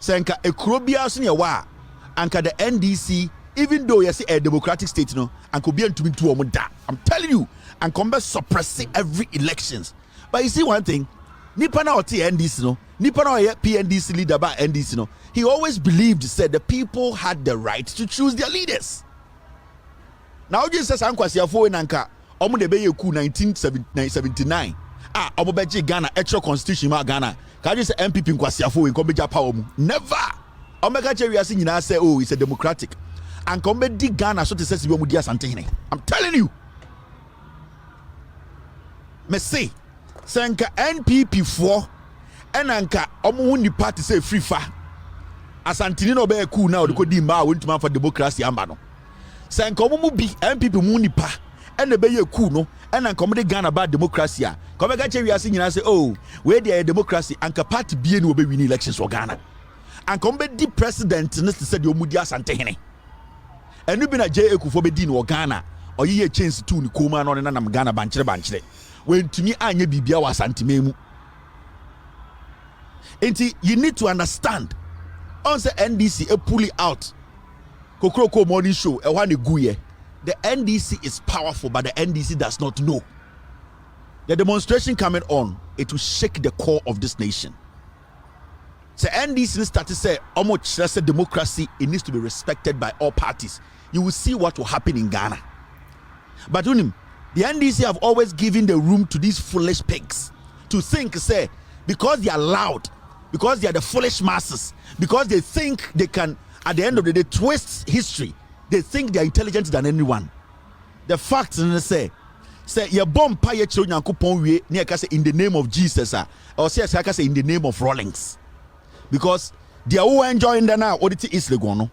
Senka ekrobia senior wa, anka the NDC, even though you say a democratic state, and could be to me to I'm telling you, and come back suppressing every elections. But you see one thing, Nipa na oti NDC Nipa na PNDC leader by NDC he always said the people had the right to choose their leaders. Now just says Ankwasi Afo Nanka omo de be ye coup 1979 omobeji Ghana actual constitution ma Ghana can you say MPP nkwasiafo we come power mu never omega che wiase nyina say oh it's a democratic and come di Ghana so to say we di asante. I'm telling you me say senka NPP for enanka omo ni party say free fa asantini no be cool now de di ma won't man for democracy amba no senka omo bi MPP mu nipa ene be ye cool no enanka omo de Ghana ba democracy a come ga che wiase nyina say oh we dey democracy anka party bie ni obe win elections for Ghana and come be di president ne say de omu di asante hene enu bi na je ekufo be di no Ghana oyiye chance tu ni koma no na nam Ghana banchire when to me anya bibia wa asante memu enti you need to understand on say NDC pull it out kokroko morning show e wa ne guye the NDC is powerful but the NDC does not know the demonstration coming on it will shake the core of this nation. So NDC started to say almost democracy it needs to be respected by all parties. You will see what will happen in Ghana. But the NDC have always given the room to these foolish pigs to think say because they are loud, because they are the foolish masses, because they think they can at the end of the day twist history, they think they are intelligent than anyone. The facts say your bomb pay chiro nyankopon wie na say in the name of Jesus or say in the name of Rawlings. Because they are all enjoying the now oditi islegono.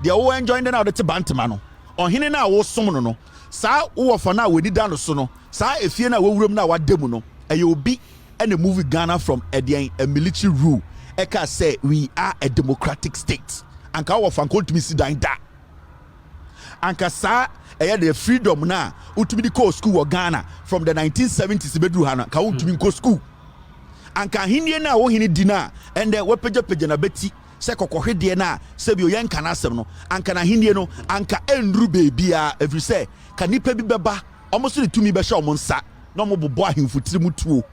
They are all enjoying the now the bantamano. On hine na wo som no. Sa wo for na we di dan so no. Sa efie na wo wuram na wa demu no. E you be and the movie Ghana from a military rule. Eka say we are a democratic state. Anka wo fan kontumi si dan da. Anka sa the freedom na utumi di ko school wo Ghana from the 1970s bedru hana ka utumi ko school. Anka hinie na wo hini dina ende we peje na beti se kokohwede na se bi oyen kana asem no anka na hinie no anka enru bebia every say ka nipa bi beba almost the tumi be sha omonsa no mo bobo ahemfutiri mutuo.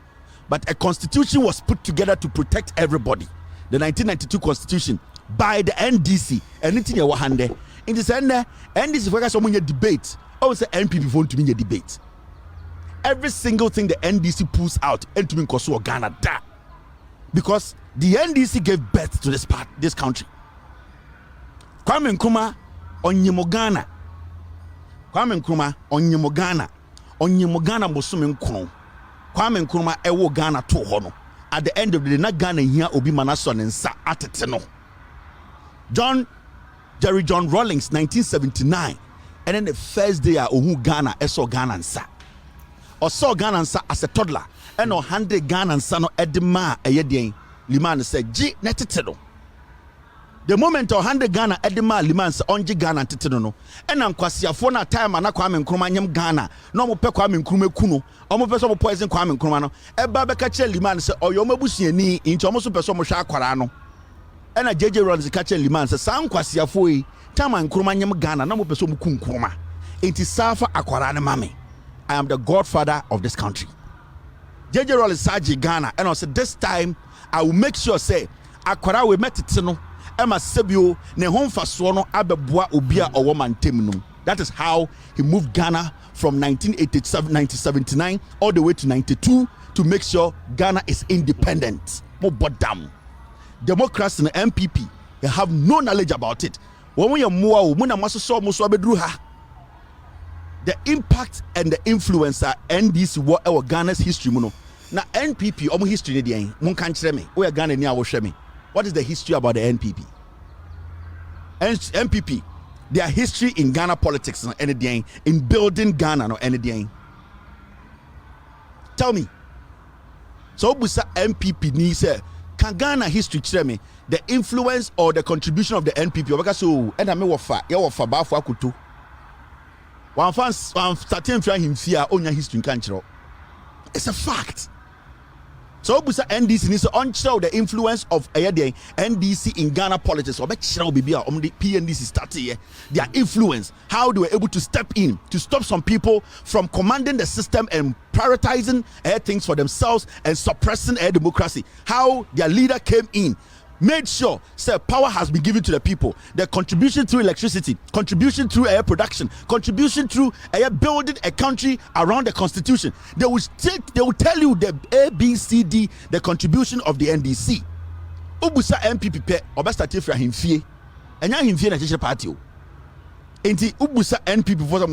But a constitution was put together to protect everybody, the 1992 constitution by the NDC. Anything you want in this end NDC for someone debate or say NPP want to be a debate. Every single thing the NDC pulls out into me Koso Ghana da. Because the NDC gave birth to this country. Kwame Nkrumah onyemo Ghana. Kwame Nkrumah onyemo Ghana. Onyemo Ghana bosume nkron. Kwame Nkrumah ewo Ghana to hono. At the end of the day na Ghana here obi manaso ne nsa atete no. John Rawlings 1979 and then the first day ohu Ghana eso Ghana nsa. Or saw Ghana nsa as a toddler and or handed Ghana nsa no edema eyedien liman said G netete. The moment or handed Ghana edema liman nsa onji Ghana teteno no and ankwasiafo na time na Kwame Nkrumah nyem Ghana no mo pe Kwame Nkrumah kuno omo pe so mo poison Kwame Nkrumah no eba be ka che liman se oyo mabusuani nti omo so pe so mo hwa akwara no and a JJ Rawlings ka che liman se san kwasiafo yi time Nkrumah nyem Ghana no mo pe so mo ku Nkrumah nti safa akwara ne mame. I am the godfather of this country. JJ Rawlings Saji Ghana and I said this time I will make sure say akwara we met no Emma Sebio ne homfa so no abeboa obia owo mantem no. That is how he moved Ghana from 1979 all the way to 92 to make sure Ghana is independent. Mo bodam. Democrats and MPP they have no knowledge about it. When we are more mo na maso so mo so abedru ha. The impact and the influence NDC what our Ghana's history muno. Na NPP omo history ne dey mon kan kire me. We are Ghana ni awohwe me. What is the history about the NPP? NPP, their history in Ghana politics no anything in building Ghana no anything. Tell me. So busa NPP ni say can Ghana history kire me the influence or the contribution of the NPP obeka so and me wofa ye wofa ba afo akoto. One fans starting from him fear onya history kan kire. It's a fact. So busa NDC ni so unchiro the influence of NDC in Ghana politics or chiro bibia the PNDC start here their influence how they were able to step in to stop some people from commanding the system and prioritizing things for themselves and suppressing democracy, how their leader came in made sure power has been given to the people. The contribution through electricity, contribution through air production, contribution through building a country around the constitution. They will tell you the A, B, C, D, the contribution of the NDC. Ubusa NPP pe obestati fra himfie. Enya himfie na chechire party o. Enti ubusa NPP for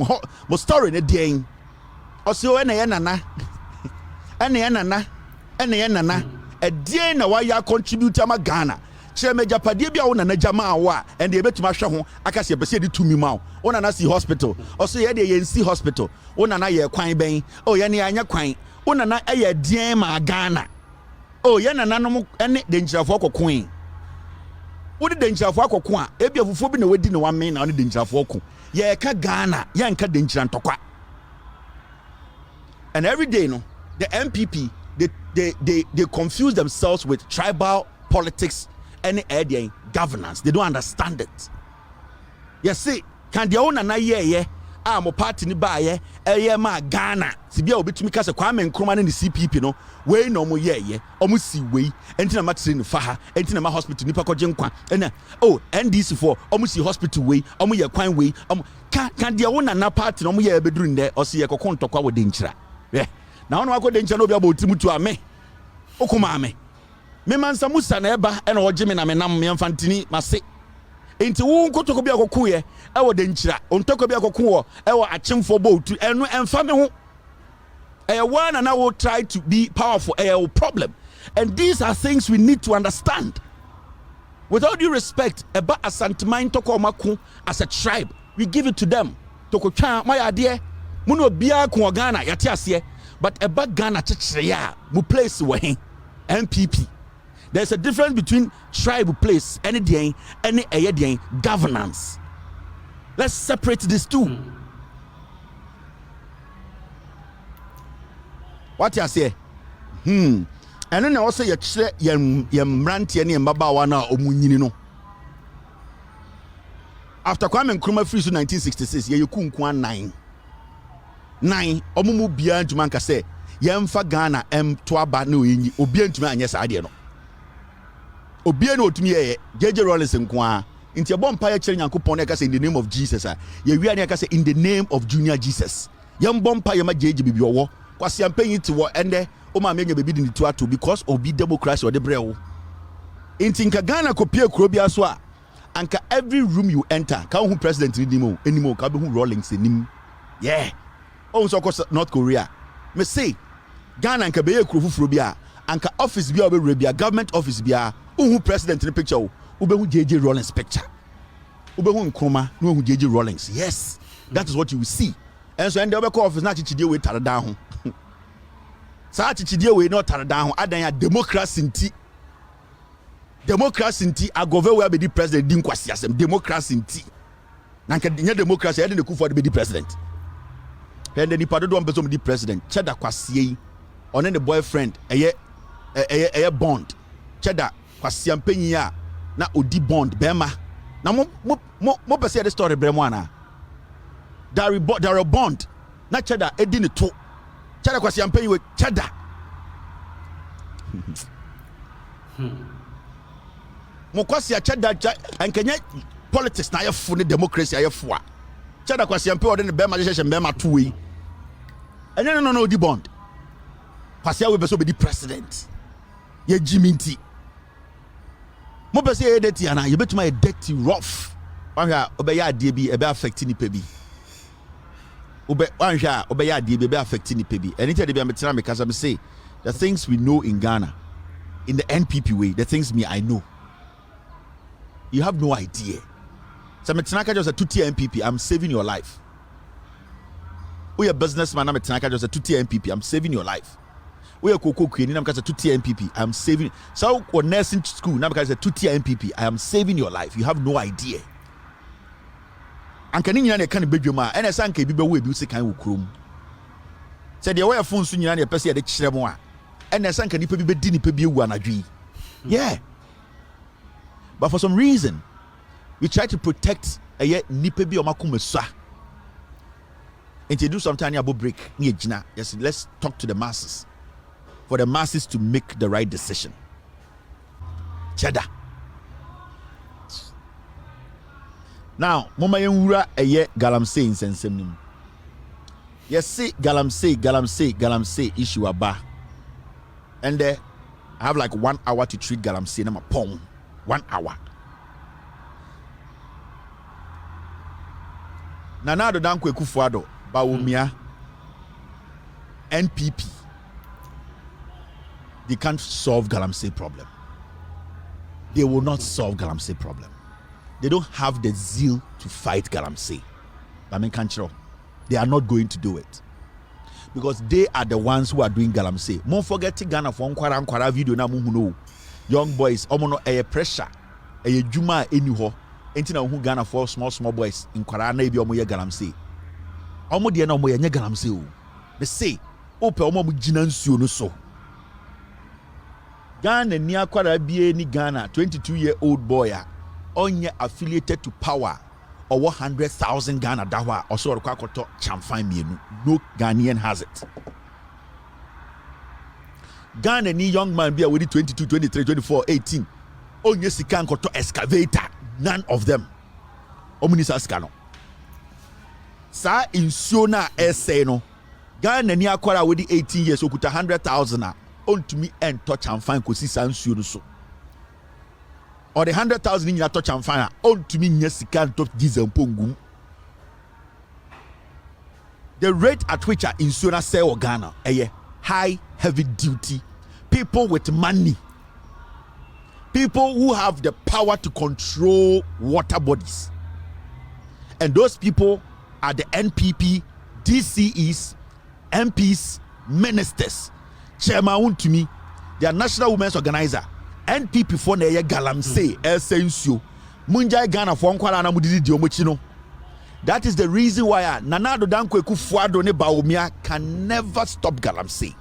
mo story ne den. Osio ene ye nana. Ene ye nana. Ene ye nana. Edie na wa ya contribute ama Ghana. Chere mejapadie bia wona na jama wa and e betuma hwe ho akase bese de tumi ma wona na si hospital. Oso ye de ye nsi hospital. Wona na ye kwan ben. O ye ne anya kwan. Wona na ye den ma Ghana. Oh, yana nanom ene denjirafo akokon. Wo de denjirafo akokon a ebia fufo bi na wadi na wamen na one denjirafo akokon. Ye ka Ghana, ye nka denjira ntokwa. And every day no, the MPP they confuse themselves with tribal politics and governance. They don't understand it. You see, can the owner na ye mo party ni ba ye ma Ghana sibia obetumi kase Kwame Nkrumah ne CPP no we no mo ye omo si we enti na matire ni fa ha enti na ma hospital nipa koje nkwa ena NDC for omo si hospital we omo ye kwan we omo kan de wo na party no mo ye beduru nde o se ye kokon tokwa wo de nkyira na ono akọ de nkyira no bia ba otimutu ame okuma ame me mansa musa na eba ena oje me na me nam me mfantini mase enti wo nkotoko bia kokoye ewo de nkyira ontoko bia kokowo ewo achemfo botu enu emfa me ho one and I will try to be powerful problem, and these are things we need to understand. With all due respect, eba asantimain toko maku as a tribe, we give it to them. Toko cha my idea muno bia ku Ghana yati ase, but eba Ghana chichreya mu place we NPP. There's a difference between tribe place any governance. Let's separate these two. What you say? And then also you say mrantie ne mbabawa na omunyini no. After Kwame Nkrumah free to 1966, ye kunku 9 omumu bia ntuma nka say yemfa Ghana to aba na oyenyi obi ntuma anye sa ade no. Obi na otumi ye JJ Rollins nko a nti ebo mpa ya kire Nyankopon na ka say in the name of Jesus a ye wi na ka say in the name of Junior Jesus. Yem bompa ye ma JJ bibi owo kwasi ampanyi ti wo ende o ma menye bebi di to ato because obi democracy or the brew. Nti nka Ghana kopie kuro bia so a anka every room you enter ka who president anymore ka be who Rollins enim. Yeah. Oh so North Korea. Me say Ghana anka be kuro fufuro bia anka office bia obe bia government office bia who president in the picture ube who JJ Rollins picture. Ube who Nkrumah no who JJ Rollins. Yes. That is what you will see. And so and the other office na chichide we tare down. Sa chichide we no tare down adan ya democracy nti agove we be the president din kwasi asem democracy nti na nka nya democracy ya de Kufuor be the president and the nipa do mbezo the president cheda kwasi yi one the boyfriend eye bond cheda kwasi ampanyi a na odi bond bema na mo pese the story bremo ana Dari bond na cheda edi ne to cheda kwasi ampanyi we cheda mo kwasi a cheda ankanya politics na yefu ne democracy ayefu a cheda kwasi ampanyi ode ne bema hyehyɛ bema to we enya no odi bond kwasi a we beso be di president ye jiminti mo pese ye dirty ana ye betuma ye dirty rough wanhwa obeya ade bi ebe affect ni pe bi wanhwa obeya ade bi ebe affect ni pe bi anything dey be am me kasa me say the things we know in Ghana in the NPP way, the things I know, you have no idea. So me tinaka just a 2-tier NPP, I'm saving your life. We a businessman, I'm a tinaka just a 2-tier NPP, I'm saving your life. We a koko queen, I'm a 2-tier NPP, I'm saving. So or nursing school, now because a 2-tier NPP, I am saving your life. You have no idea. And can you can be your man? And I sank a bibe we be kind of chrome. Said the way phone soon you and your person at the chremoa. And I sank a nipa be dini pe be one agree. Yeah. But for some reason, we try to protect a yet nipa be omakumesa. And to do something about break near Gina. Yes, let's talk to the masses. For the masses to make the right decision. Cheddar. Now, mama yenwura eye galamsey insensem nim. Yes, say galamsey issue aba. And I have like 1 hour to treat galamsey na pong. 1 hour. Nanado Dankwe Kufuado, Bawumia, NPP. They can't solve galamsey problem. They will not solve galamsey problem. They don't have the zeal to fight galamsey. They are not going to do it. Because they are the ones who are doing galamsey. Don't forget Ghana for Nkwara video na muhuno. Young boys, omono a pressure. A juma anyho. Entina who Ghana for small boys in Nkwara na ebi omo ye galamsey. Omo de na omo ye galamsey o. They say, ope omo mu gina nsuo no so. Ghana ni akwara bie ni Ghana 22-year-old boy onye affiliated to power or 100,000 Ghana dawa or so kwakoto chamfan mienu. No Ghanaian has it. Ghana ni young man be already 22, 23, 24, 18. Onye sikan koto excavator. None of them. Omunisa skano. Sa insiona essay no. Ghana ni akwara already 18 years okuta 100,000 on to me and touch and find kosi sansuo so. Or the 100,000 in your touch and find on to me nyesikan top diesel pongum. The rate at which our insurance sell Ghana, high, heavy duty, people with money, people who have the power to control water bodies. And those people are the NPP, DCEs, MPs, ministers. Chairman Wontumi, their national women's organizer, NPP for Neye Galamsey, Essensio, Munjai Ghana for Nkwara na mudidi diomochino. That is the reason why Nanado Dankwe Kufuado ne Bawumia can never stop galamsey.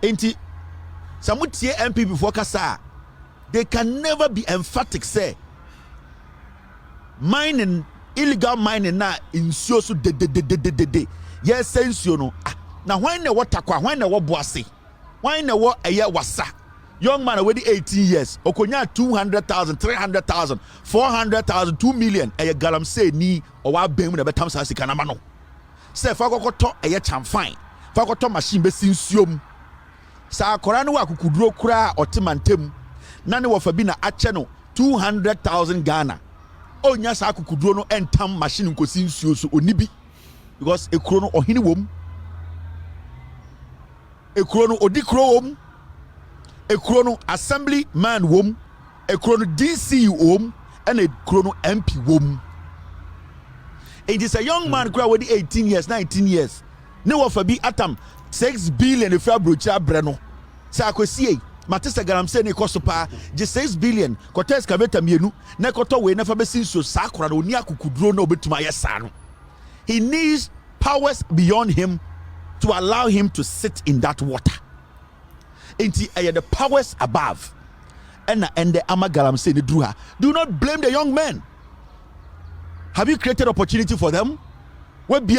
Enti Samutie MP before Kasa, they can never be emphatic say mining, illegal mining na insure so de. Yes, sense you know. Now when the water kwa, when the what bossy, when the what a year wasa. Young man already 18 years. Okonya 200,000, 300,000, 400,000, 2 million. A galamsey ni or wa bem na betam sa sika na mano. Say fakoto a ye chamfine. Fakoto machine be sinsium. Sa akora no wa kukuduro kura otimantem. Nane wo fabi na ache no 200,000 Ghana. Onya sa kukuduro no entam machine nko sinsuo so onibi. Because ekuro no ohini wom. Ekuro no odikro wom. A chrono assembly man wom, a chrono DC wom, and a chrono MP wom. It is a young man crowd with 18 years, 19 years. No for be atom 6 billion if you brocha breno. Sakosie, Matista Galamsey ne kosopa, just 6 billion, Cortes Caveta Mienu, Nekoto we never be seen so sacred or Niaku could draw no bit to my son. He needs powers beyond him to allow him to sit in that water. Inti the powers above and the Galamsey the druha. Do not blame the young men. Have you created opportunity for them? Have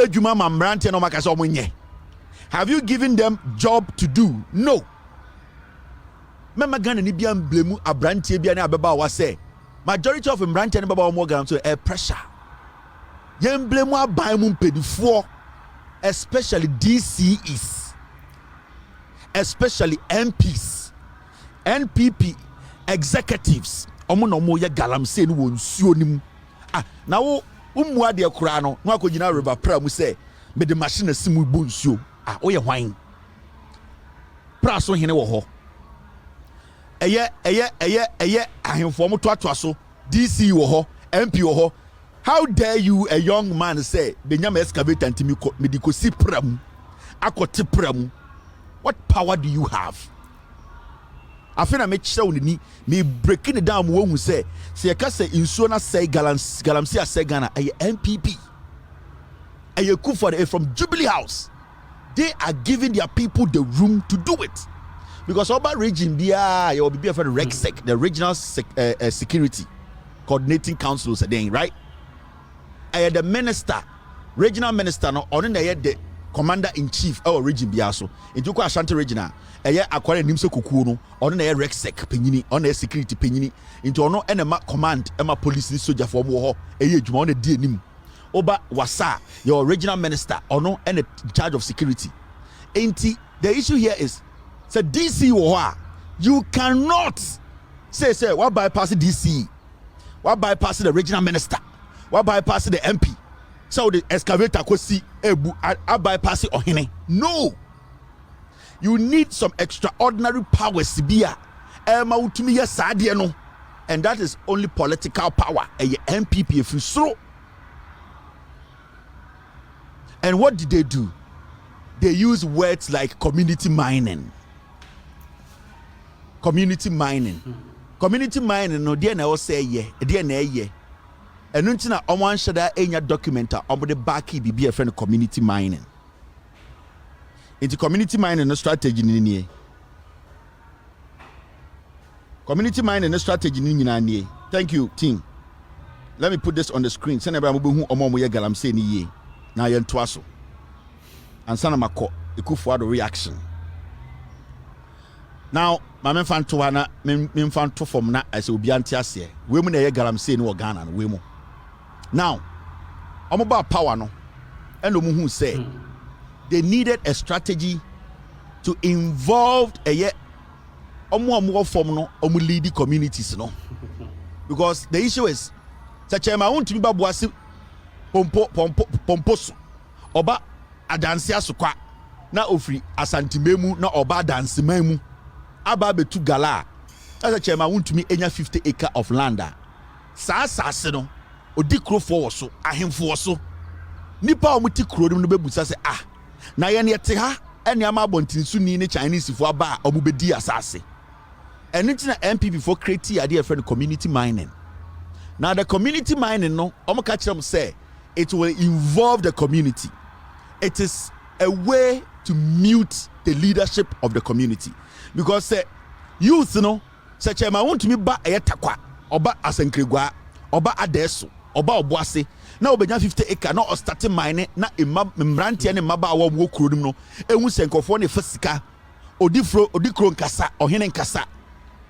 you given them job to do? No. Majority of them pressure. Especially DCEs. Especially MPs, NPP executives. Omo ya galamsey no wonsuo nim. Na wo umwa de kura no no akogina river pra mu say me de machine asimu bonsuo. Wo ye hwan. Pra so hene wo ho. Eye ahemfo mo toatoa so. DC wo ho, MP wo ho. How dare you, a young man, say benyama excavator ntimi me di kosi pra mu. Akoti pra mu. What power do you have? I feel I make sure me breaking it down who say you can say insona say galamsey say Ghana a NPP. A you cook for from Jubilee House. They are giving their people the room to do it. Because over region you will be for the RegSec, the regional security coordinating councils again, right? The minister, regional minister no on the commander in chief our region biaso into ko Ashanti region eye akware nimse kokuo no ono na rexec penyini ono security penyini into ono enema command ema police ni soldier for mo ho eye adwuma ono di anim oba wasa your regional minister ono and in charge of security. Enti the issue here is say DC wo you cannot say what bypass DC, what bypass the regional minister, what bypass the MP. So the excavator could see a bypass it or hine. No, you need some extraordinary powers to be and that is only political power. A NPP if you throw. And what did they do? They use words like community mining. Community mining. Community mining no dear na say ye, dear na ye. And until one shada enya documenta on the backy be a friend of community mining. Into community mining no strategy ni. Community mining no strategy ni. Thank you, team. Let me put this on the screen. Send everybody who omo ye galam say ni ye. Na yen twaso. And sana mako ikufu the reaction. Now, my men fan to wana men fan to form na as obi antiase. We mu na ye galam say no Ghana no we mu. Now, about power no, and who say they needed a strategy to involve a ye more form no lead communities no, because the issue is such a want to be babuasi pomposo oba adansi asukwa na ofri asantimemu na oba dansi memu aba betu gala as a chairman want to me enya 50 acre of land sa no odi kro for so ahemfo so nipa omuti kro nim no bebusa se na ye ne yete ha ene ama abontinsu ni ne Chinese fo aba obubedi asase enti na NPP for create a friend community mining. Now the community mining no omo ka kire say it will involve the community. It is a way to mute the leadership of the community because youth no such a want to me ba eyetakwa oba asankregwa oba adeso oba oboase na obenya 50 acre na o start mine na mbrante ne maba awo mo kurodum no ehu senkofo ne fasika odikro nkasa ohene nkasa.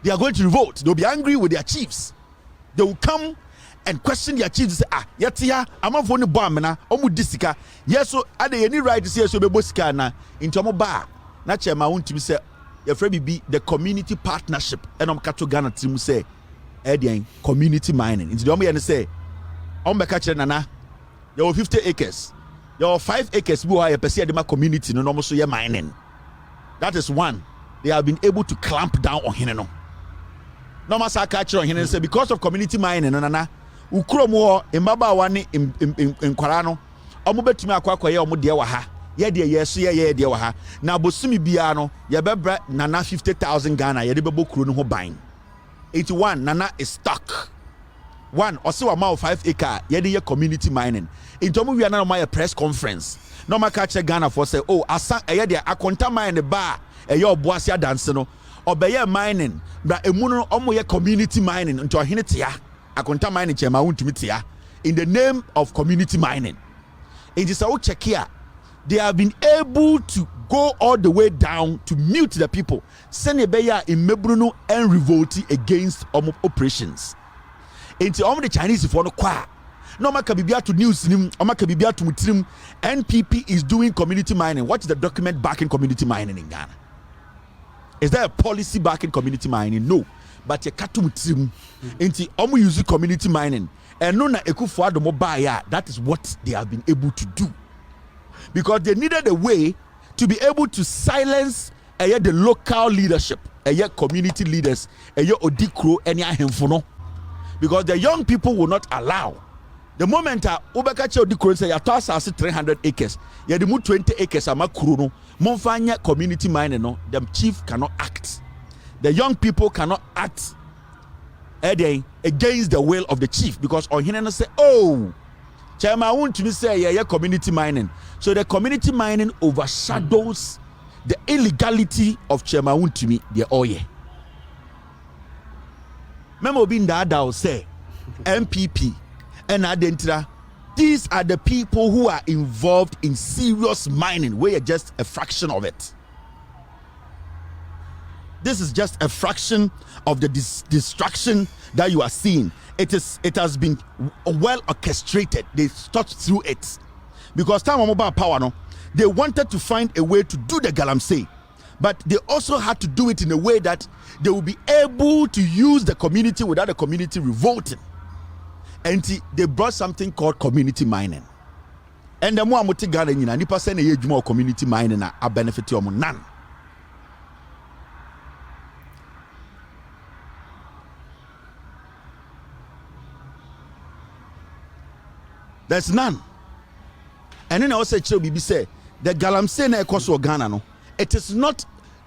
They are going to revolt. They will be angry with their chiefs. They will come and question their chiefs. Say, yetia, I'm on the bomb na omu disika. Yes, so are they any right to say so be bosika na into omo ba. Na chairman want to say your friend be the community partnership. And kato Ghana team say community mining. Into the omo say catch nana. You have 50 acres. You have 5 acres. Who are a community no almost so mining. That is one. They have been able to clamp down on him. No masa catch on him and say because of community mining nana ukromo mbaba wani in kwarano omo betumi akwa ye omo de wa ha ye de yeso ye de wa ha na bosumi bia no ye bebra nana 50,000 Ghana ye de bebo kuro no ho ban 81 nana is stuck one ose wa ma 5 acre ye de ye community mining into omo wi na ma ye press conference no ma catch Ghana for say asa ye de akonta mine ba ye oboase dance no obeye mining bra emu no omo ye community mining into ohene tia akonta mining chema wontumi tia in the name of community mining. It is a check here. They have been able to go all the way down to mute the people. Senebeya in Mebruno and revolting against operations. Into all the Chinese for no kwa. No makabibia to news nim, makabibia to mutrim. NPP is doing community mining. What is the document backing community mining in Ghana? Is there a policy backing community mining? No. But you can't do it. Omu use community mining. And no na ekufu ado mobile. That is what they have been able to do. Because they needed a way to be able to silence the local leadership, community leaders, odikro any ahemfono. Because the young people will not allow. The moment Ubekache odikro say ya 300 acres, ya dimu 20 acres ama kuruno, monfanya community mining no, the chief cannot act. The young people cannot act against the will of the chief because Ohinena say, Chairman Wontumi say community mining. So the community mining overshadows the illegality of Chairman Wontumi the oye. Memo bin da say NPP and Adentra These are the people who are involved in serious mining, where you're just a fraction of it. This is just a fraction of the destruction that you are seeing. It has been well orchestrated. They thought through it. Because time on mobile power, no, they wanted to find a way to do the galamsey, but they also had to do it in a way that they will be able to use the community without the community revolting. And they brought something called community mining. And the more amuti Ghana nyina nipa say na ye dwuma community mining na a benefit omo none. There's none. And then I also say the galamsey na ekoso Ghana no, it is not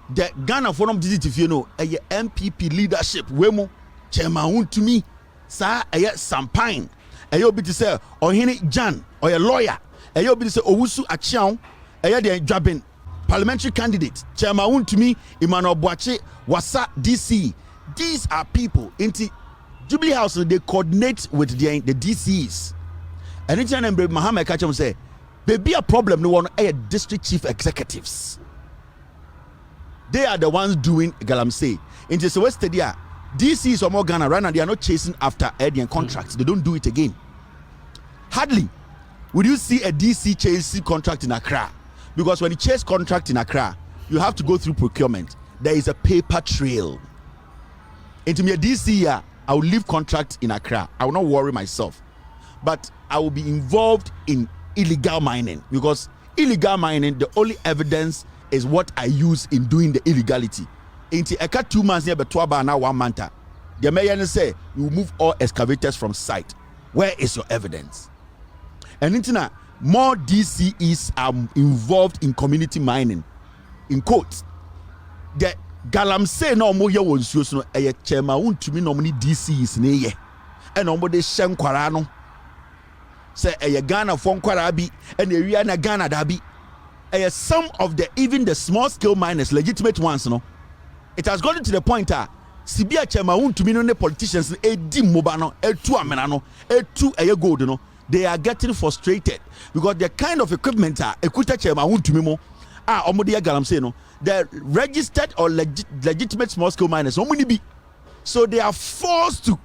the Ghana Forum Digital, you know, a NPP leadership wemo Chairman Wontumi sa Sampine ayo bi to say Ohene Jan or a lawyer ayo bi to say Owusu Achiao ayo the Dwabin parliamentary candidate Chairman Wontumi Emmanuel Boache Wasa DC. These are people into Jubilee House. They coordinate with the DCs. And it's an embrace Muhammad Kacham say be a problem no one district chief executives. They are the ones doing galamsey. In the West Area, DCs or more Ghana right now, they are not chasing after Edian contracts. They don't do it again. Hardly would you see a DC chasing contract in Accra, because when you chase contract in Accra, you have to go through procurement. There is a paper trail. Into me a DC, I will leave contract in Accra. I will not worry myself, but I will be involved in illegal mining, because illegal mining, the only evidence is what I use in doing the illegality. Into eka 2 months here, but 2 now 1 month. The mayor say you move all excavators from site. Where is your evidence? And into more DCEs are involved in community mining. In quotes, the galamsey no mo ye wonsuo no eye Chairman Wontumi no many DCEs ne ye. And nobody shen kwara no. Say eye Ghana fon kwara bi and area na Ghana da bi. Some of the even the small scale miners, legitimate ones, no, it has gotten to the point that Sibia Chairman Wontumi no politicians edi mobano etu amenano etu eye gold no, they are getting frustrated because the kind of equipment ekuta Chairman Wontumi mo omode galamsey no, the registered or legitimate small scale miners omuni bi, so they are forced to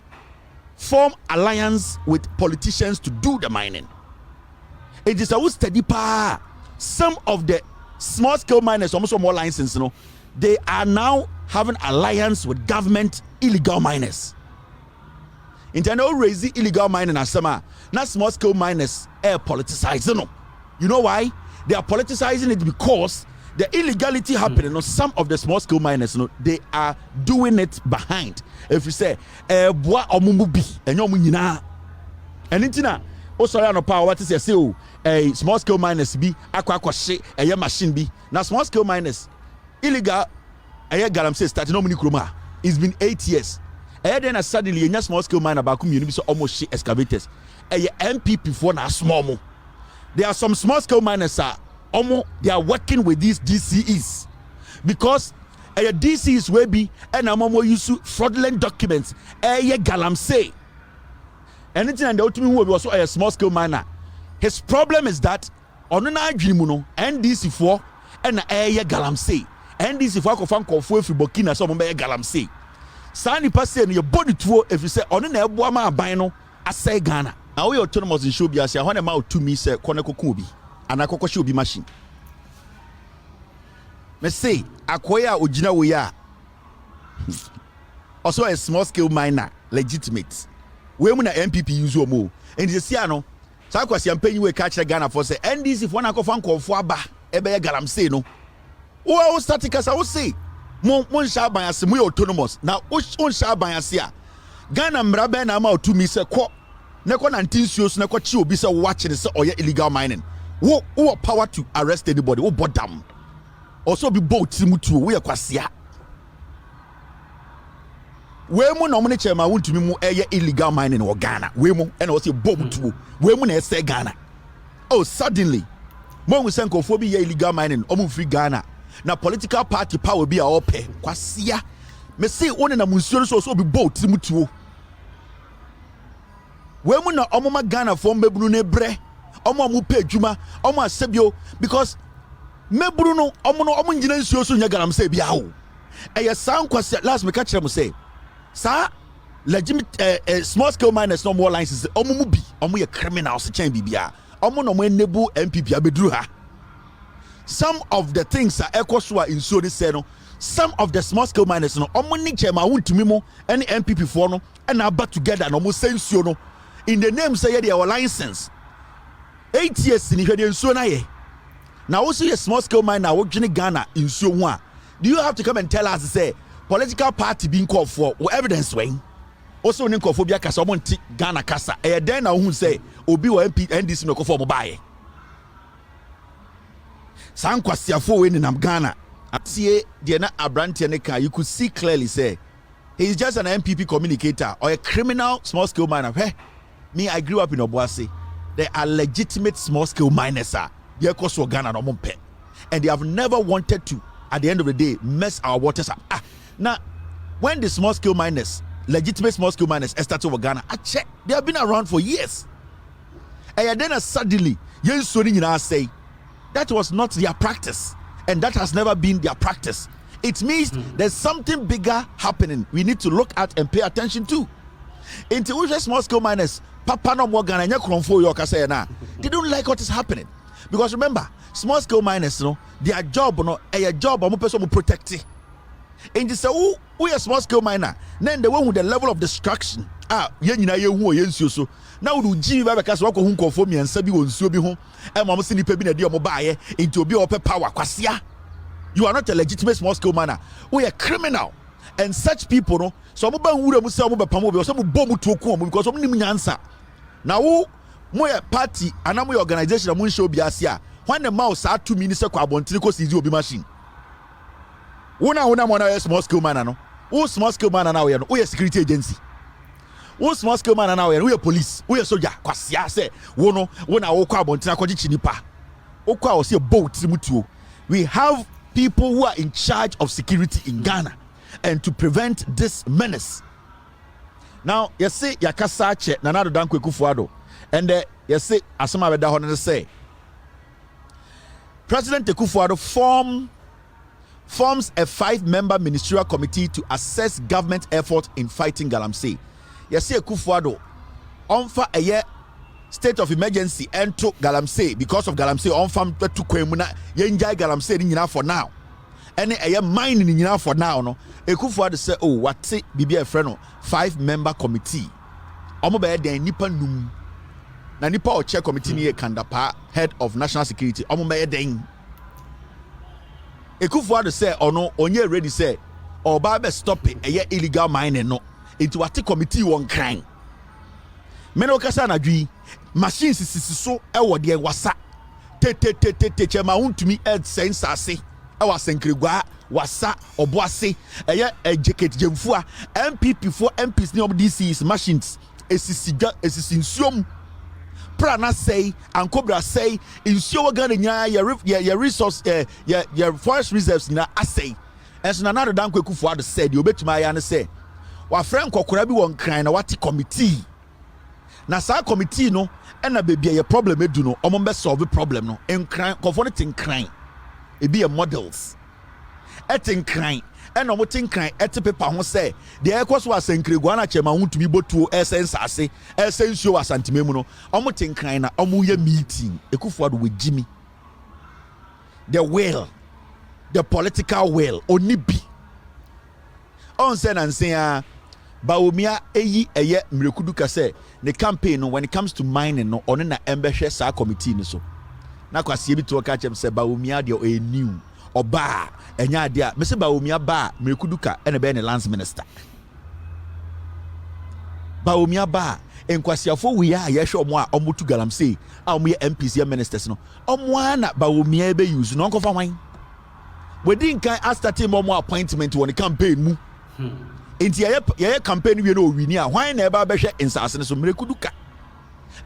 form alliance with politicians to do the mining. It is a steady pa. Some of the small scale miners, almost more license, you know, they are now having alliance with government illegal miners. Internal raising illegal mining as some not small scale miners are politicized. You know why? They are politicizing it because the illegality happening. You know, some of the small scale miners, you know, they are doing it behind. If you say, bois omumubi, and you're munina, and intina. Also, I know power. What is your say? A small scale miners be aqua shit a machine be now small scale miners illegal. A galamsey started no many chroma. It's been 8 years. And then suddenly a small scale miner back community so almost shit excavators. A MPP for now small mo. There are some small scale miners they are working with these DCEs because a DCEs will be and I'm more used to fraudulent documents. A galamsey. Anything and the ultimate will be also a small scale miner. His problem is that on an agreement, NDC4 and a galamsey. NDC4 ko fan ko fu fi Burkina so mo be galamsey. Sani passe no your body to if you say on na ebo ama aban no asay Ghana. Now we autonomous in show biase when ma to me say konekoko bi anakoko show bi machine. Me say akoya ogina we ya. Also a small scale miner legitimate. We mu na MPP use omo. And you see ano so kwasi ampanyi we catch Ghana for say NDC for na ko fan ko fo aba e be galamsey no. Wo staticas I will say mon sha ban ase mu autonomous na on sha ban ase a Ghana mrabe na ma to me say ko ne ko nantinsuo so ne ko chi obi say watch ne say oye illegal mining wo power to arrest anybody wo bodam also be boat mutu we kwasea we mu na omne Chairman Wontumi mu eye illegal mining in Ghana we mu and also bomb to we mu na say Ghana oh suddenly mo we say nkofo bi ye illegal mining omu free Ghana na political party power be a ope kwasea me say one na munsuo so be boat mutuo we mu na omo ma Ghana for mebunu ne bre omo amu pe adwuma omo asebio because mebunu no omo nyina nsuo so nya galamsey bia ho eye san kwase last me catch them say sa legitimate small scale miners no more licenses omo mu bi omo ye criminals chen bibia omo no mo enable NPP abeduru ha. Some of the things are ekoswa in so this no some of the small scale miners no omo ni Jean Wontumi mo and NPP for no and about together no mo sensuo no in the name say they are license 8 years ni hwede nsuo na ye now also a small scale miner wo dwene Ghana nsuo ho a do you have to come and tell us say political party being called for evidence when also ni call for bia kasa omo nti Ghana kasa e den na hu say obi wa MP NDC no call for mo bae san kwasiafo we ni nam Ghana atie de na abrante ne ka you could see clearly say he is just an NPP communicator or a criminal small scale miner. Hey, me I grew up in Obuasi. They are legitimate small scale miners they are for Ghana no mumpe and they have never wanted to at the end of the day mess our waters up. Now when the small scale miners legitimate small scale miners started over Ghana I check they have been around for years and then suddenly say that was not their practice and that has never been their practice. It means there's something bigger happening we need to look at and pay attention to. Into small scale miners papa no more Ghana nya kronfo yo kasa na they don't like what is happening because remember small scale miners no their job no a job omo person mo protect it and say who a small scale miner then the one with the level of destruction ye nyina ye hu o ye nsuo so na wo ji ba kasa wako hu nkofo miensa bi wo nsuo bi ho e mo se nipa bi na de omo baaye into obi o pe power kwasea. You are not a legitimate small scale miner. We are criminal. And such people, no, so I'm about to say, I'm about to say, I'm about to come because I'm not answer. Now, who, my party, and I'm organization, I'm going to show Biasia. When the mouse are 2 minutes, I'm going to go see the machine. One a small scale miner, no. Who small scale miner now? We are security agency. Who small scale miner now? We are police. We are soldier. Kwasia say, one a okwa bontina koji chinipa. Okwa o see a boat mutuo. We have people who are in charge of security in Ghana and to prevent this menace. Now, you see, Yakasache, Nanado Dankwe Kufuado, and you see, Asama Bedahon say, President Kufuado forms a 5-member ministerial committee to assess government effort in fighting galamsey. You see, Kufuado, for a year state of emergency and to galamsey because of galamsey on farm to kwemuna yenjai galamsey ni nyina for now and a mine ni nyina for now no Ekufuado say oh what bibi a friend no 5-member committee omo be den nipa num na nipa o chair committee ni Kandapa head of national security omo be den Ekufuado say ono onye ready say oba be stop it illegal mining no into what committee won crime meno kasa na dwi machines so ewo de wasa Jean Wontumi sense ase e wasenkregwa wasa oboase eye ejeket jemfua MPP for MPs ni DCs machines esisi nsuom prana say and cobra say nsuo Ghana nya ya resource ya forest reserves na asay enso na nado dan kwekufu ado said you betuma ya ne say wa friend kokora bi won kran na wati committee na sa committee no na baby ye problem edu no omo be solve problem no enkran comfort tinkran e be models etinkran and omo tinkran eti paper ho say the ekwoso asenkregwa na chema Wontumi botuo essence ase essence o asantememu no omo tinkran na omo ye meeting Ekufuado we Jimmy the political will onibi on say na nsia Bawumia eye mrekudu kase the campaign no when it comes to mining no ono na embehwe sa committee ni so na kwasie bi to ka chem se Bawumia de o new oba enya ade a me se Bawumia ba mrekudu ka ene be ne lands minister Bawumia ba enkwasiafo wi a ye hwe omo a omo tu galamsey a omo ye MPs ye ministers no omo na Bawumia be use no nkofa wan wedin kan astati mo appointment won campaign mu inti ye campaign we no wini a hwan na eba behwe insase so mrekuduka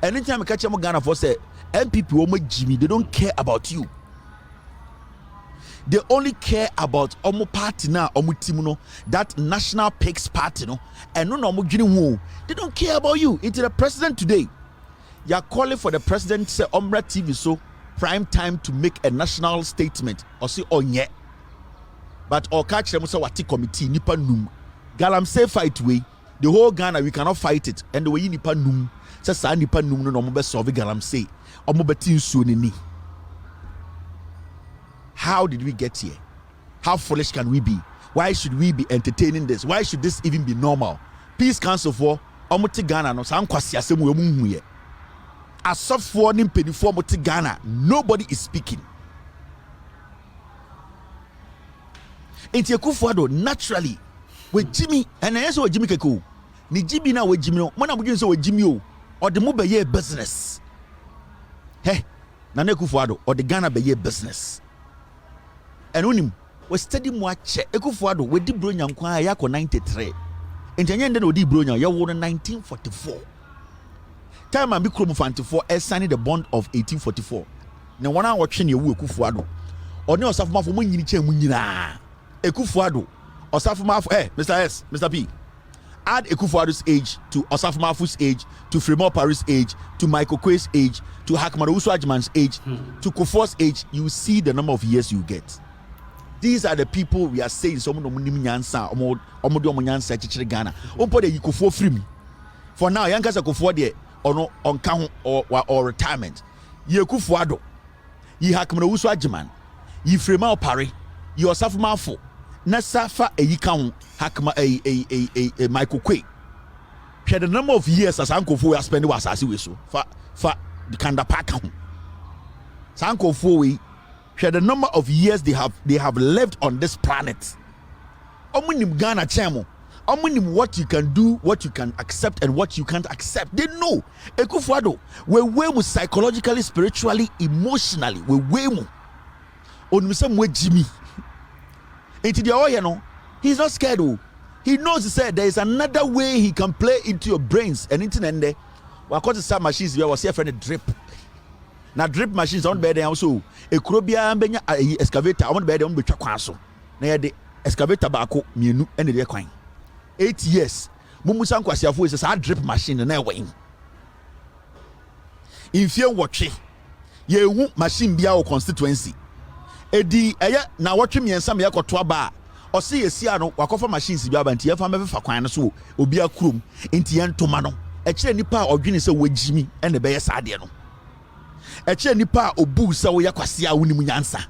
anytime ka chem Ghana for say MPP wo ma Jimmy they don't care about you they only care about omo party na omo team no, that National Pigs Party no, and no omo dwene. They don't care about you. It's the president today. You are calling for the president say Omra TV so prime time to make a national statement or say onye. But or catch them say wati committee nipa num. Galamsey fight way. The whole Ghana we cannot fight it. And the way nipa num say sa nipa num no omo be solve Galamsey. Omo beti nsuo ni. How did we get here? How foolish can we be? Why should we be entertaining this? Why should this even be normal? Peace Council for omote Ghana no sam kwasi asem we mu huye. Asofo ni mpedifo omote Ghana, nobody is speaking. Enti Akufo-Addo naturally we Jimmy and yeso we Jimmy keko. Ni Jimmy na we Jimmy no. Mo na mo so we Jimmy o. Or the mo be ye business. Hey, na Akufo-Addo or the Ghana be ye business. And unim we study mo ache Akufo-Addo we di bro nyankwa ya ko 93. Enti no di bro nyan ya wo 1944. Time and be krom 54 signing the bond of 1844. Na wana watwe ne wu Akufo-Addo. Oni osafomafo mo nyini che mu nyina. Akufo-Addo osafomafo Mr. S, Mr. P. Add Akufo-Addo's age to Osafomafo's age, to Fremont Paris' age, to Michael Kwei's age, to Hakmana Usu-Adjman's age, to Kufuor's age, you see the number of years you get. These are the people we are saying someone omo nyansa omo de omo nyansa chichire Ghana. Ompo de Kufuor free me. For now, young kasa Kufuor de ono onka ho or retirement. Ye Akufo-Addo, ye Hakmana Usu-Adjman, ye Fremont Paris, ye Osafomafo. Na safa eyika ho Hakma Michael Kwei. Share the number of years as Ankofo we spend was asase we so. Fa the kanda pack ho. Sankofo we share the number of years they have lived on this planet. Omunim Ghana chemo. Omunim what you can do, what you can accept and what you can't accept. They know. Akufo-Addo we psychologically, spiritually, emotionally, we mu. Onimsem we Jimmy. Into the oil, you know, he's not scared. He knows, he said, there is another way he can play into your brains and into the end. Well, because some machines, we was here for a drip. Now, drip machines on bed also. A crobia and excavator, I want bed on the Chakwaso. Now, the excavator bako, Mienu, and the coin. 8 years. Mumusan Kwasiafu is a drip machine and airway. If you watch it, you won't machine be our constituency. Edi na watwe miensa me yakoto aba o se yesia no wakofa machines bi aba nti yafa mefa kwan no so obi akrom nti yentoma no e kire nipa odwene se wagimi ene be yesade no e kire nipa obu se wo yakwase a woni munyansa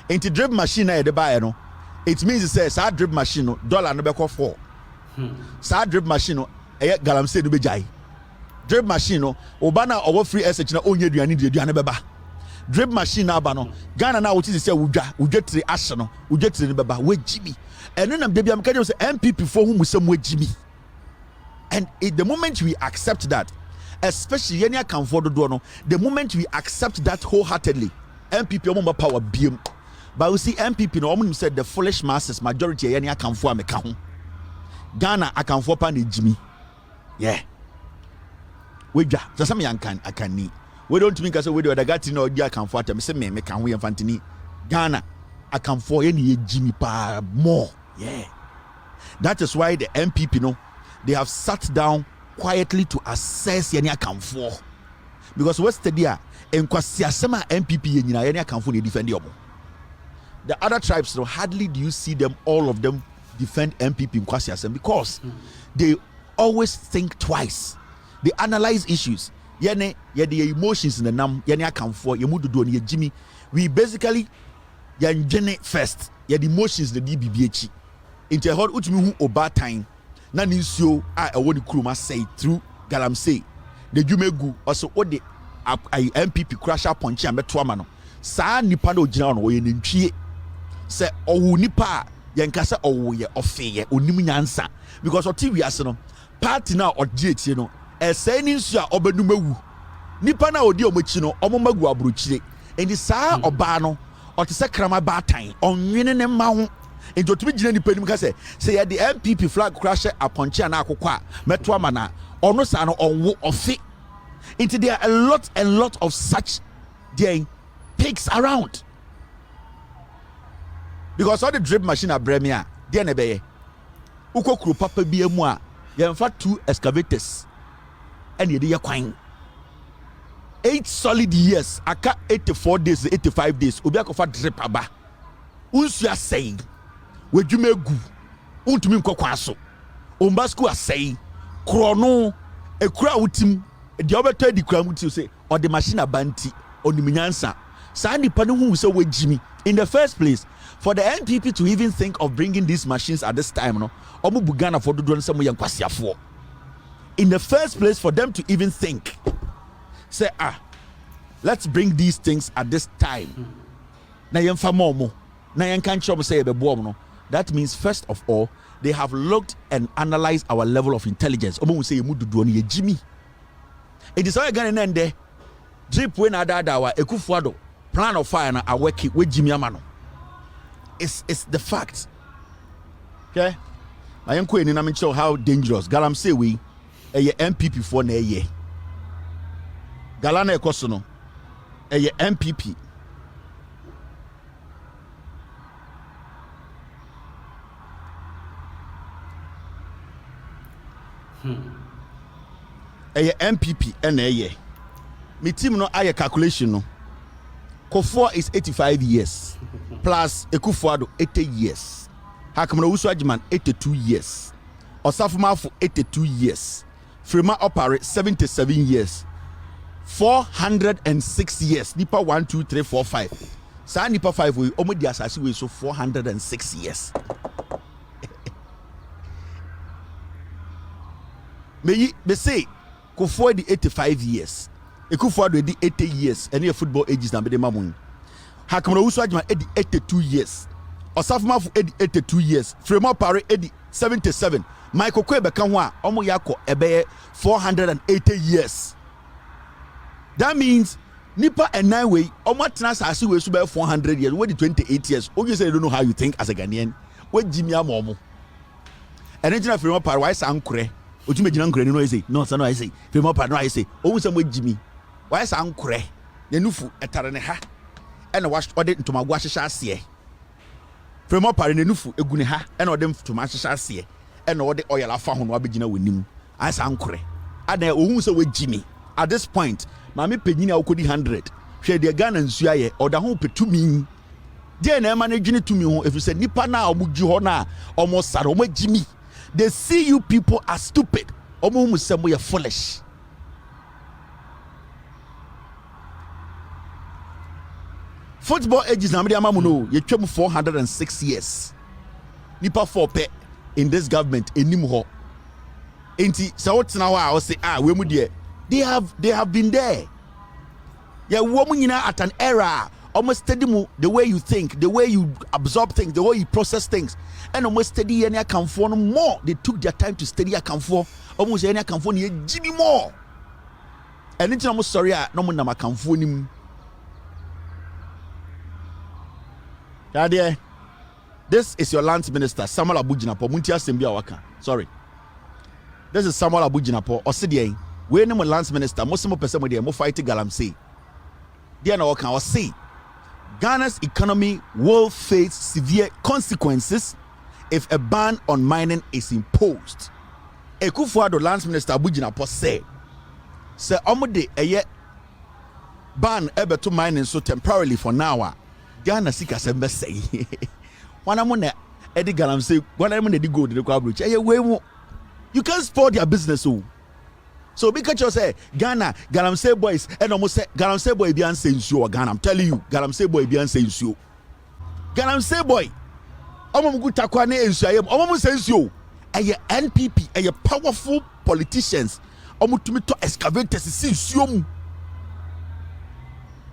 nti drip machine na de bae no it means it says that drip machine no dollar no be ko 4 sa drip machine no galamsey no be jai drip machine no oba na owo free sh na onye duane de duane beba drip machine aba no Ghana na woti se wudwa tire ahye no wudwa tire ne beba we Jimmy eno nam de bia mka say NPP for hu musam we Jimmy. And the moment we accept that, especially any akamfo dodo no, the moment we accept that wholeheartedly, NPP omo power biem. But we see NPP no omo said the foolish masses majority any akamfo ameka ho. Ghana akamfo pa na Jimmy. Yeah. We dwa so some yankan akani. We don't mean because we do the gati no dia can for them say me can we infantini Ghana I can for any Jimmy pa more. Yeah. That is why the NPP no they have sat down quietly to assess any account for. Because what's the dia en kwasi asema NPP nyina any account for they defend them. The other tribes no hardly do you see them all of them defend NPP in kwasi asema because they always think twice. They analyze issues. Yene the emotions in the nam yene account for ye mudu ni Jimmy. We basically yanjene first. Ye the emotions the DBBH. Into hot utumi hu oba time. Na ninsuo a ewo ni kuruma say through galamsey. The jumegu also what the MPP crasher punch and beto ama no. Saa nipa no gina no ye nantwie. Se owu nipa yankasa owu ye ofeye onim nyansa because oti wiase no party na odie no eseni nsu a obenumawu nipa na odi omochi no omomagu abrochire enti saa oba no otese krama batan onwene ne ma ho enti otumi gina nipa nim ka se ye the MPP flag crasher aponche na akokwa a meto ama na ono saa no onwo ofi enti there are a lot of such pigs around because all the drip machine are bremia there na be uko kru papa bi emu a ye mfa 2 excavators and ye dey kwan 8 solid years aka 84 days 85 days obi akofa drip aba unsu asɛn wadwuma gu untumi nkɔkwa so ombasku asɛn krono ekura wutim de obeto di kura muti say or the machine abanti onimunyansa saa nipa no hu say wajimi in the first place for the NPP to even think of bringing these machines at this time no omo bugana for dodo nsem ye nkwasiafo in the first place for them to even think say let's bring these things at this time na yemfa momo na yenka nchom say ebebo no that means first of all they have looked and analyzed our level of intelligence omo say emu dodo no ye jimi it is all again and there drip we na dada wa ekufuado plan of fire na aweki we jimi amano it's the fact okay I am queen and I'm sure how dangerous galam say we a MPP for na ye galana ekoso no a MPP a MPP and a ye me team no aye calculation no Kofo is 85 years plus Ekufuado 80 years Hakamana Uswajiman 82 years Osafumafo 82 years Frema Opare 77 years 406 years Nipa 1 2 3 4 5 Sa Nipa 5 we omo di asasi we so 406 years me say Kofo di 85 years Ekufuado di 80 years and your football ages na be the mamun Hakamana Uswajiman edi 82 years Osafumafo edi 82 years Frema Opare edi 77 Michael Kwebe kan ho a omo yakọ ebeye 480 years that means nipa and nine way omo tena asase we so be 400 years we di 28 years you say you don't know how you think as a Ghanaian we jimi amomo ene jina Frema Opare why sa nkure otume jina nkure ni no say no say no I say Frema Opare no I say owu say mo jimi why sa nkure ne nufu etare ne ha ene wa ode ntomago ahyehya ase Frema Opare ne nufu egu ne ha ene ode ntoma ahyehya ase ene ode oil afa ho no abegina wanim asa nkure ada ohun se wajimi at this point mami penyini akodi 100 hwe de Ghana nsu aye oda ho petumi de na ema na dwene tumi ho efise nipa na omugji ho na omo sare omo jimi they see you people as stupid omo hu se mo ye foolish football ages na me amamu no ye twem 406 years nipa 4 pe in this government enim ho enti se wotena ho a wo say we mu de they have been there yeah wo mu nyina at an era almost steady mu the way you think the way you absorb things the way you process things and almost steady any akamfo no more they took their time to study akamfo almost any akamfo ne jimi more and it's almost sorry no mo na akamfo nim Daddy, this is your land minister Samuel Abujinapo munti asem bia waka sorry this is Samuel Abujinapo osidie we ne mo land minister mo se mo pese mo de mo fight galamsey dia na waka o say Ghana's economy will face severe consequences if a ban on mining is imposed. Ekufuado land minister Abujinapo say omode eye ban ebeto mining so temporarily for now Ghana sika sembe say wana mo na edi galamsey wana mo na di gold de kwa abroach we you can't spoil their business so because you say Ghana galamsey boys and almost say galamsey boy bi anse nsuo Ghana I'm telling you galamsey boy bi anse nsuo galamsey boy omo guta kwa na nsuayem omo se nsuo eye NPP eye powerful politicians omo tumi to excavators si nsuo mu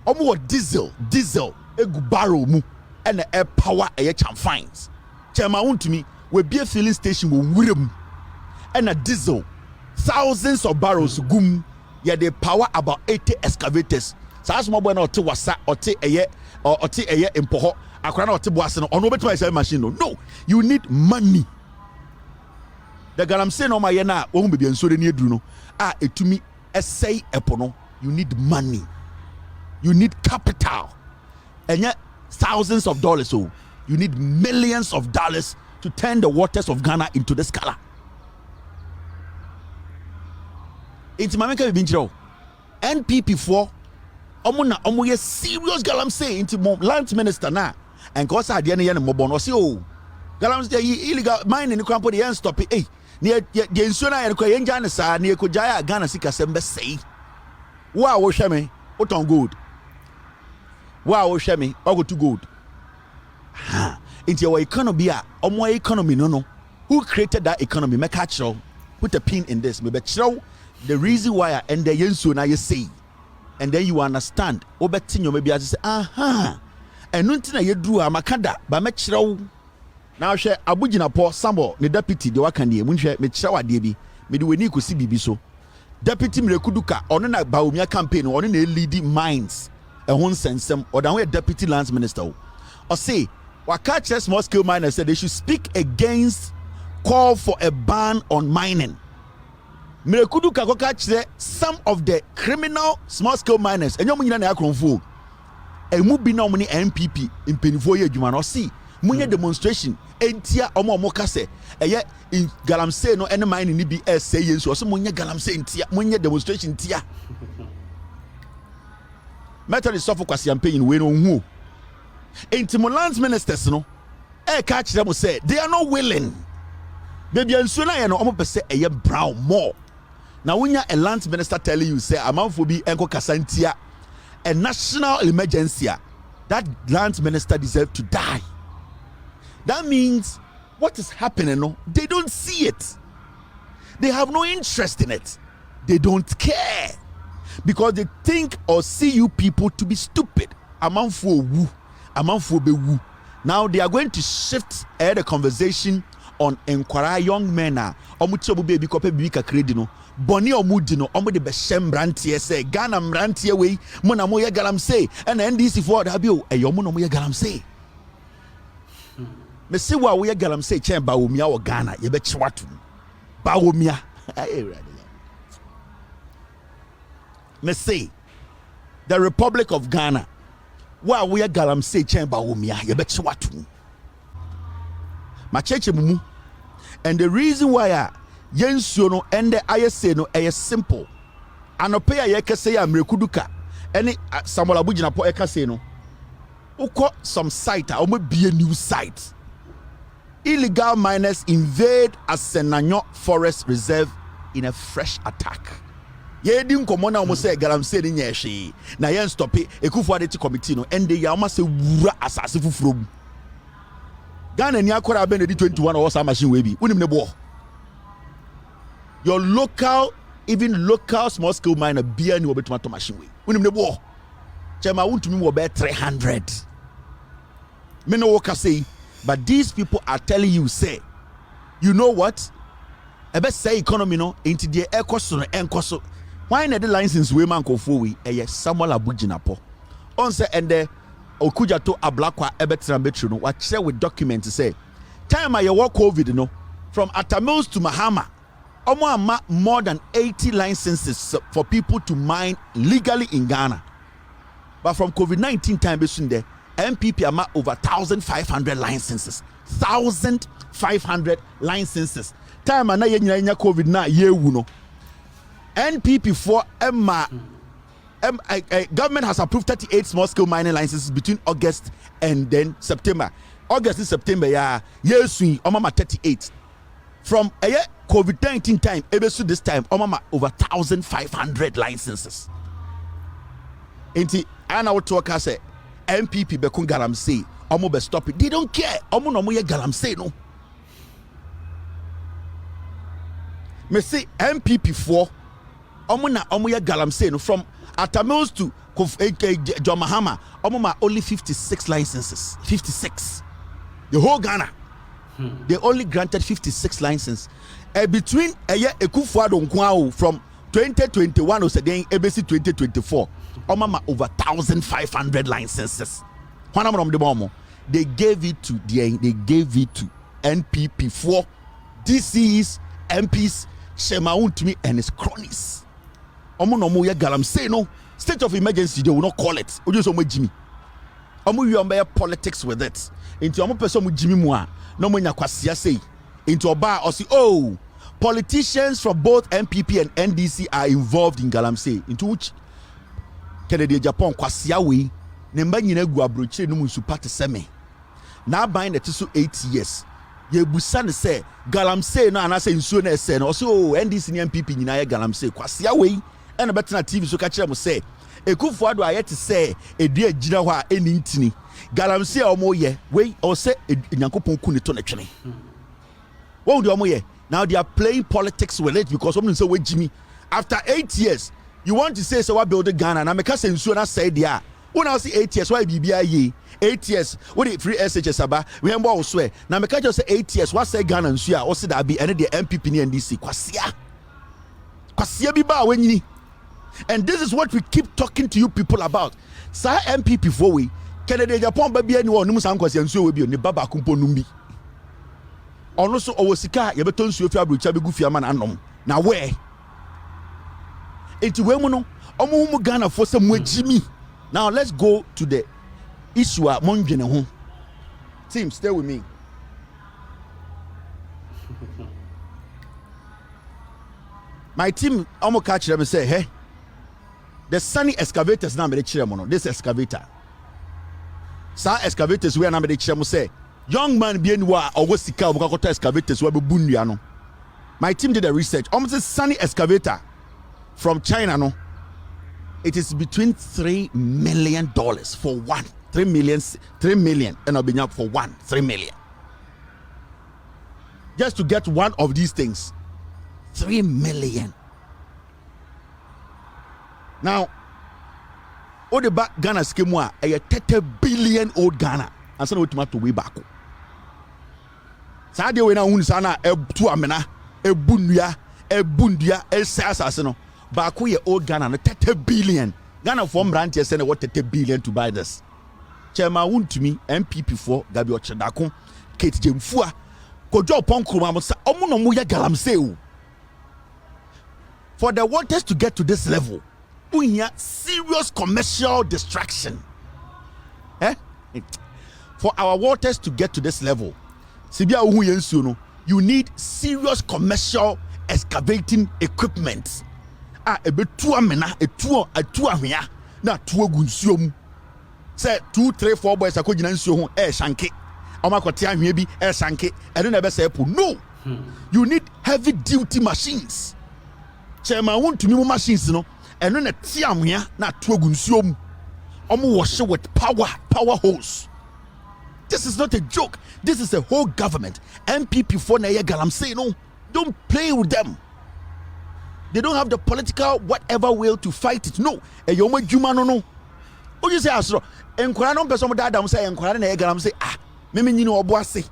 omo diesel egu barrel mu and air power eye chamfines chema Wontumi we be a filling station wo wurem and a diesel thousands of barrels gum yeah they power about 80 excavators so as mo boy na ote wasa ote eye impoho akra na ote boase no ono betima say machine no you need money the galamsey no ma ye na wo hu bebia nsore ni eduru no etumi essay epo no you need money you need capital and yet thousands of dollars You need millions of dollars to turn the waters of Ghana into this color. It's Mameka Binjiro. NPP for omo ye serious galamsey into land minister na and cause I didn't yen mobono si o galamsey illegal mining in the yen stop it. Hey, near Yensuna and Koyenjan sa near Kojaya Ghana Sika Sembe say. Wow, Shemi, what on good? Wow, Shemi, or go to good. Ha, into your economy, omo economy no. Who created that economy? Make catch put a pin in this. Maybe show the reason why I end the Yensuna you say. And then you understand. Obetinyo maybe I say, aha. And nuntina ye drew a makada, but make sure now share Abujina po Sambo, the deputy, the wakandi, munche, me chawa debi, me do we need to see bibi so. Deputy Mrekuduka, on a Bawumia campaign, on a leading minds, a one sense, or down where deputy lands minister. Or say, Wakacha small scale miners said they should speak against call for a ban on mining. Mrekuduka Kokache, some of the criminal small scale miners, and you're na akronfo. E mu bi na omni NPP in penifo ye adwuma no see munye demonstration entia omo kase eye in galamsey no ene mine ni bi say yensu so munye galamsey entia munye demonstration entia method is so for campaign we no hu enti lands ministers no ka kire mo say they are not willing baby ensu na ye no omo pese eye brown more now when a land minister telling you say amanfo bi enko kasa entia a national emergency, that land minister deserves to die. That means what is happening, no, they don't see it. They have no interest in it. They don't care because they think or see you people to be stupid. Amanfo wu, amanfo be wu. Now they are going to shift the conversation on inquire young men. Omucho baby kope bibi kakredi no. Boni omudi no omo de be shembrantie say Ghana mrantie we mo na mo ye galamsey and NDC for that bio e yo mo no mo ye galamsey me se wa we ye galamsey chen Bawumia wo Ghana ye be chiwatu Bawumia me say the Republic of Ghana wa we ye galamsey chen Bawumia ye be chiwatu ma cheche mumu and the reason why yensuo no ende ayese no eye simple anope ya yekese ya Mrekuduka ene Samuel Abujina po ekase no ukọ some site a omo bie new site illegal miners invade Asenanyo Forest Reserve in a fresh attack ye di nkomo na omo say galamsey ni nyehwe na yen stop Ekufuadeti committee no ende ya omo say wura asase fufuro Ghana ni akora be na di 21 or some machine we bi unim ne bo your local, even local small scale miner, beer ni tomato machine way. When you know, Jean Mensah Wontumi will be 300. Me no work say, but these people are telling you, say, you know what? I bet say economy no into the air cost no encoso. Why not the license we man go for we? Samuel Abujina po. On say and the okuja to ablakwa ebetram betru no. What share with documents say? Time I work COVID no from Atamils to Mahama. More than 80 licenses for people to mine legally in Ghana. But from COVID-19 time, there NPP are over 1,500 licenses. 1,500 licenses. Time na yenya COVID na yewu no. NPP for government has approved 38 small scale mining licenses between August and then September. August and September, yesu omama 38. From COVID-19 time, ebesu this time, omama over 1,500 licenses. Enti, ana wotoka say NPP bekun galamsey, omo be stop it. They don't care. Omo no mo ye galamsey no. Me say NPP for omo na omo ye galamsey no from Atamils to John Mahama, omo ma only 56 licenses. 56. The whole Ghana. They only granted 56 licenses. Between Ekufuado from 2021 or then ABC 2024, Omama over 1,500 licenses. They gave it to NPP for DCs, MPs, Jean Mensah Wontumi and his cronies. Omo no mo ya galamsey no. State of emergency they will not call it. Ojo so mo Jimmy. Omo wi ombe politics with it. Into omo person mu jimi mu a no mo nya kwasia sei. Into oba or say oh politicians from both NPP and NDC are involved in Galamsey. Into which Kennedy Japan kwasia we nemba nyina gu abrochire no mu supate seme. Na ban na tiso 8 years. Ye busa ne say Galamsey no anase nsuo na ese no so NDC ne NPP nyina ye Galamsey kwasia we e na betena TV so ka kire mo say Ekufo ado ayete say edu agira ho a eni ntini Galamsey a omo ye we o say Nyankopon ku ne to ne twene. What do omo ye? Now they are playing politics with it because someone say we Jimmy after 8 years you want to say so what build Ghana na make say nsuo na say dia. When I say 8 years why bibia ye 8 years what the free SHS aba we embo wo so na make just say 8 years what say Ghana nsuo a o say that be ene the MPP ne NDC kwasia bi ba wenyini. And this is what we keep talking to you people about. Sa MPP for we Kennedy Japan ba bia ni wo num san kwasia nsuo we bi ni baba kumpo numbi ono so owosika ye beton nsuo fi abrocha be gu fi ama na anom na we enti we mu no omo mu Ghana for some Jimmy. Now let's go to the issue a mondwene ho. Team, stay with me. My team omo catch them say, hey, the sunny excavators na me kire mo no. This excavator. Sa excavators we na me kire mo say, young man bi anwa owo sika obukakota excavators we be bunua no. My team did a research. Omo say sunny excavator from China no. It is between $3 million for one. 3 million and I'll be up for 3 million. Just to get one of these things. 3 million. Now, all the back Ghana scheme a 30 billion old Ghana. And so we to way back. Sa de we na hun sana ebu amena, ebunua, esasa no. Back we old Ghana no 30 billion. Ghana from brand here what 30 billion to buy this. Jean Wontumi MPP for Gabi Ochedako, Kate Jemfua, Kojo Ponkroma mo sa omo no mo ya Galamsey o. For the waters to get to this level, we need serious commercial distraction. For our waters to get to this level, you need serious commercial excavating equipment. Ebetu amena etu ahwea na tu agunsuo mu. Say 2 3 4 boys akogina nsuo ho shanke. Omakote ahwea bi shanke. Eno na be say no. You need heavy duty machines. Chairman Wontumi mu machines no eno na ti amwea na tu agunsuo mu. Omo wash with power hose. This is not a joke. This is a whole government. MPP for na ye Galamsey no. Don't play with them. They don't have the political whatever will to fight it. No. E yomo djuma no. O you say asro. Enkwara no person da dam say enkwara na ye Galamsey me nyini oboase.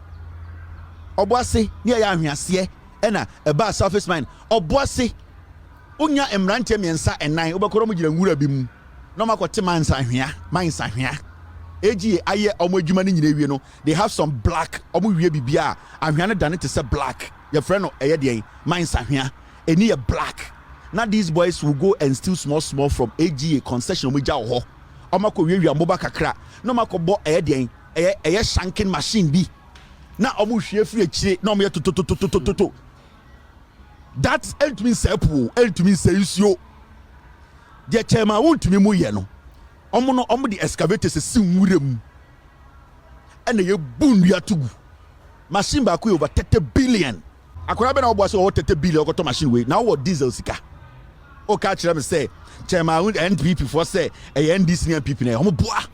Oboase ne ya ahwease e na e ba surface mine. Oboase onya emrante miensa enan obekoro mo gira nwura bi mu. No makote mansa ahwea. Eji aye omo adwuma ni nyina wie no. They have some black omo wie bibia ahwea no dane te say black. Your friend no eye de mansa ahwea. Any a black. Now these boys will go and steal small from AGA concession omoja ho. Omako wiwi amboba kakra. No mako bo eye shanking machine bi. Na omo hwie free akire na omo to. That eltumi sepu, eltumi seyusuo. The chairman Wontumi mu ye no. Omo the excavators si nwurem. And ye bunua tugu. Machine ba ko over 30 billion. Akwara be na obo so 30 billion okoto machine we. Now what diesel sika. O ka kire me say chairman NPP for say NDC NPP na omo boa.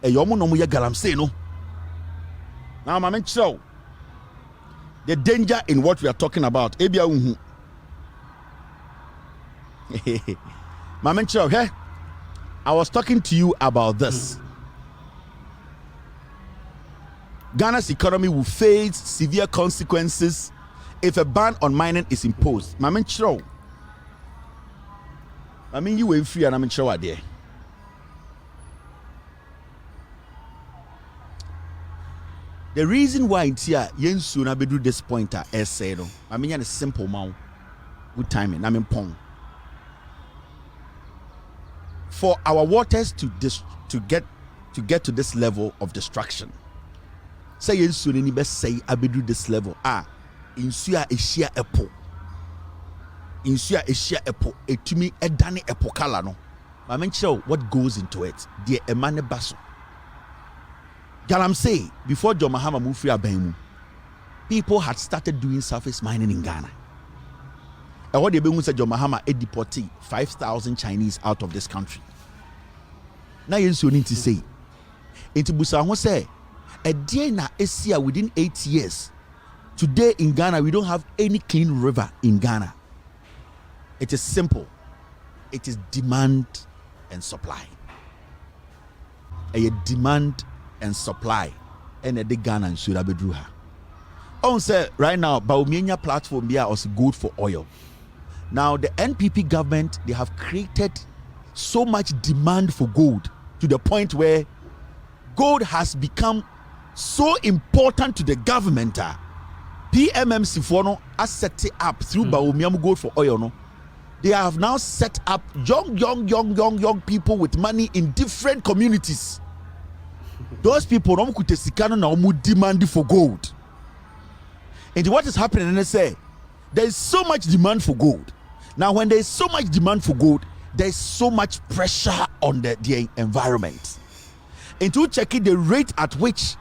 Omo no mo ye Galamsey no. Now ma mention the danger in what we are talking about. Ebia unhu. Ma mention okay? I was talking to you about this. Ghana's economy will face severe consequences if a ban on mining is imposed. I mean, you were free and I'm sure there. The reason why it's here, Yensu na bedu this pointer essay no. I mean, a simple man. Good timing. I mean, pong. For our waters to get to get to this level of destruction. Say yensu ni be say abedu this level. Insu a ehia epo. Insu a ehia epo etumi edane epo kala no. Ma menkyerɛ what goes into it. The emane baso. Galam say before John Mahama moved free aban mu, people had started doing surface mining in Ghana. And what they be said John Mahama deported 5,000 Chinese out of this country. Now you need to say into Busa say a day na Asia within 8 years. Today in Ghana we don't have any clean river in Ghana. It is simple. It is demand and supply. A demand and supply and the Ghana and should have bedruha. On say right now Bawumia platform here was good for oil. Now the NPP government, they have created so much demand for gold to the point where gold has become so important to the government. PMMC for no has set it up through Bawumia Gold for Oil. No, they have now set up young people with money in different communities. Those people don't could demand for gold. And what is happening? And they say there is so much demand for gold. Now, when there is so much demand for gold, there is so much pressure on the environment. And to check it, the rate at which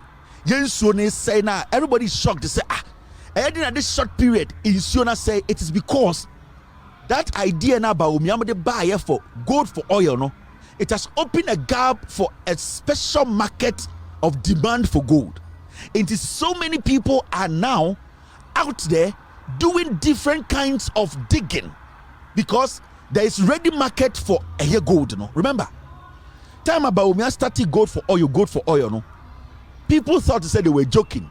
Yensone say now, everybody is shocked. They say, at this short period, Yensone say it is because that idea now about the buyer for gold for oil, no, it has opened a gap for a special market of demand for gold. It is so many people are now out there doing different kinds of digging because there is ready market for a gold. No, remember, time about Bawumia started gold for oil. No, people thought to say they were joking.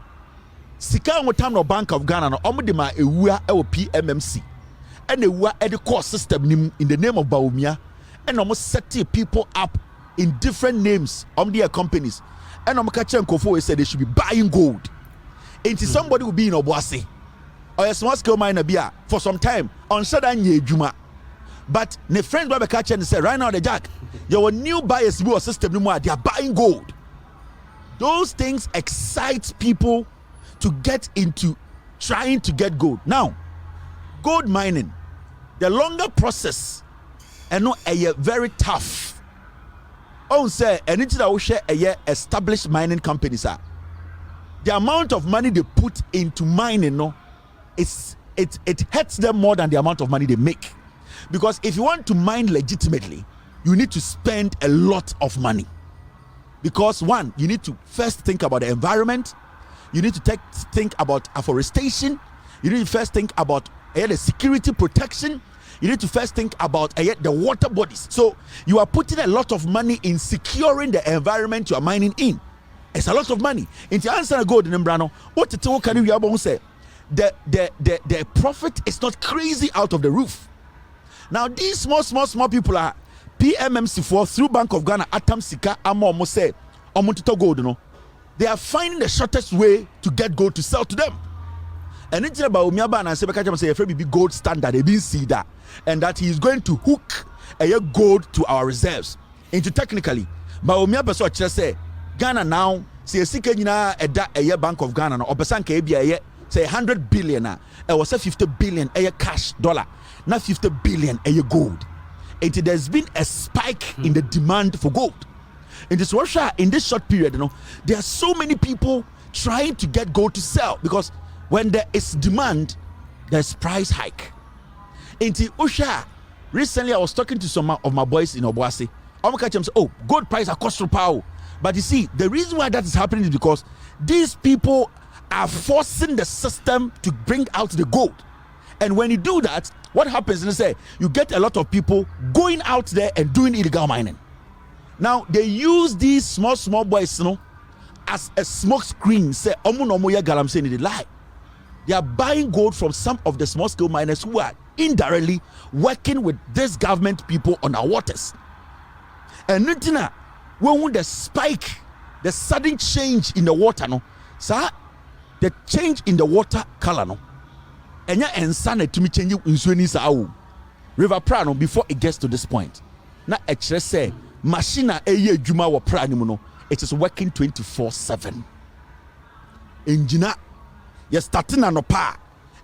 Sika on time no Bank of Ghana no omudema ewua e PMMC and ewua e the core system in the name of Bawumia and almost set people up in different names on their companies and catch Nkofo said they should be buying gold. Until somebody will be in Obuasi or a small scale miner beer for some time on Saturday Juma. But the friend will catch and say right now the Jack, your new buyers will system no more, they are buying gold. Those things excite people to get into trying to get gold. Now, gold mining, the longer process and not a very tough. On say anything that will share a established mining companies are. The amount of money they put into mining, no, it hurts them more than the amount of money they make. Because if you want to mine legitimately, you need to spend a lot of money. Because one, you need to first think about the environment. You need to think about afforestation. You need to first think about the security protection. You need to first think about the water bodies. So you are putting a lot of money in securing the environment you are mining in. It's a lot of money. In the answer to gold in Mbrano, what can you say? The profit is not crazy out of the roof. Now these small people are PMMC4 through Bank of Ghana, Atam Sika, Amo say, Omontito gold, no. They are finding the shortest way to get gold to sell to them. And it's about Bawumia and Sebeka say a big gold standard, they didn't see that. And that he is going to hook a gold to our reserves. Into technically, Bawumia person just say Ghana now, say a Sikena a year Bank of Ghana, or Besanka a say 100 billion, it was a 50 billion a cash dollar, not 50 billion a gold. There's been a spike in the demand for gold. In this Russia, in this short period, there are so many people trying to get gold to sell because when there is demand, there's price hike. In the Usha, recently I was talking to some of my boys in Obuasi. I'm catch them say, "Oh, gold price are cost power." But you see, the reason why that is happening is because these people are forcing the system to bring out the gold. And when you do that, what happens is you get a lot of people going out there and doing illegal mining. Now they use these small boys, as a smoke screen. Say, galam saying they lie. They are buying gold from some of the small scale miners who are indirectly working with this government people on our waters. And Nitina, when the spike, the sudden change in the water, the change in the water color, and ya ensana to me change in Swini River Prano before it gets to this point. Na say machine eye juma wa pranimuno it is working 24/7. Engineer, you're starting an opa.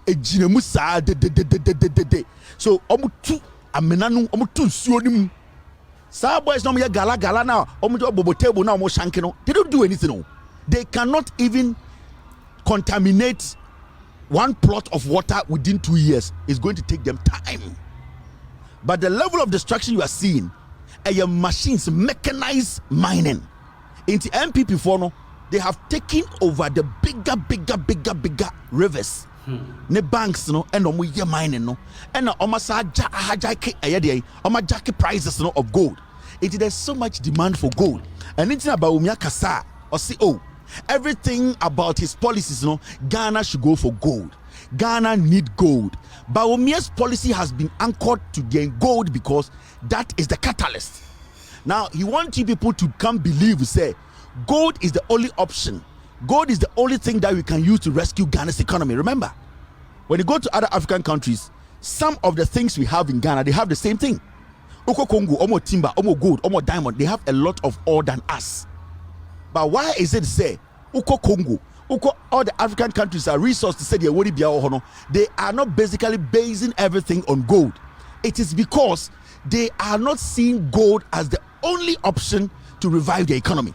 Engineer Musa de. So omutu amenanu omutu nsuonimu. Sa boys no me gala now. Omutu bobo table now omo shanke no. They don't do anything. No. They cannot even contaminate one plot of water within 2 years. It's going to take them time. But the level of destruction you are seeing, your machines, mechanized mining. Into NPP for no, they have taken over the bigger rivers. Ne banks no and omo ye mining no and omasa jackie prices no of gold. There's so much demand for gold. And it's about Bawumia Kasa or see everything about his policies no, Ghana should go for gold. Ghana need gold. Bawumia's policy has been anchored to gain gold because that is the catalyst. Now he wants you people to come believe, say gold is the only option. Gold is the only thing that we can use to rescue Ghana's economy. Remember, when you go to other African countries, some of the things we have in Ghana, they have the same thing. Oko Congo, Omo timber, Omo gold, Omo diamond, they have a lot of ore than us. But why is it say Oko Congo, all the African countries are resources to say they are not basically basing everything on gold? It is because they are not seeing gold as the only option to revive the economy.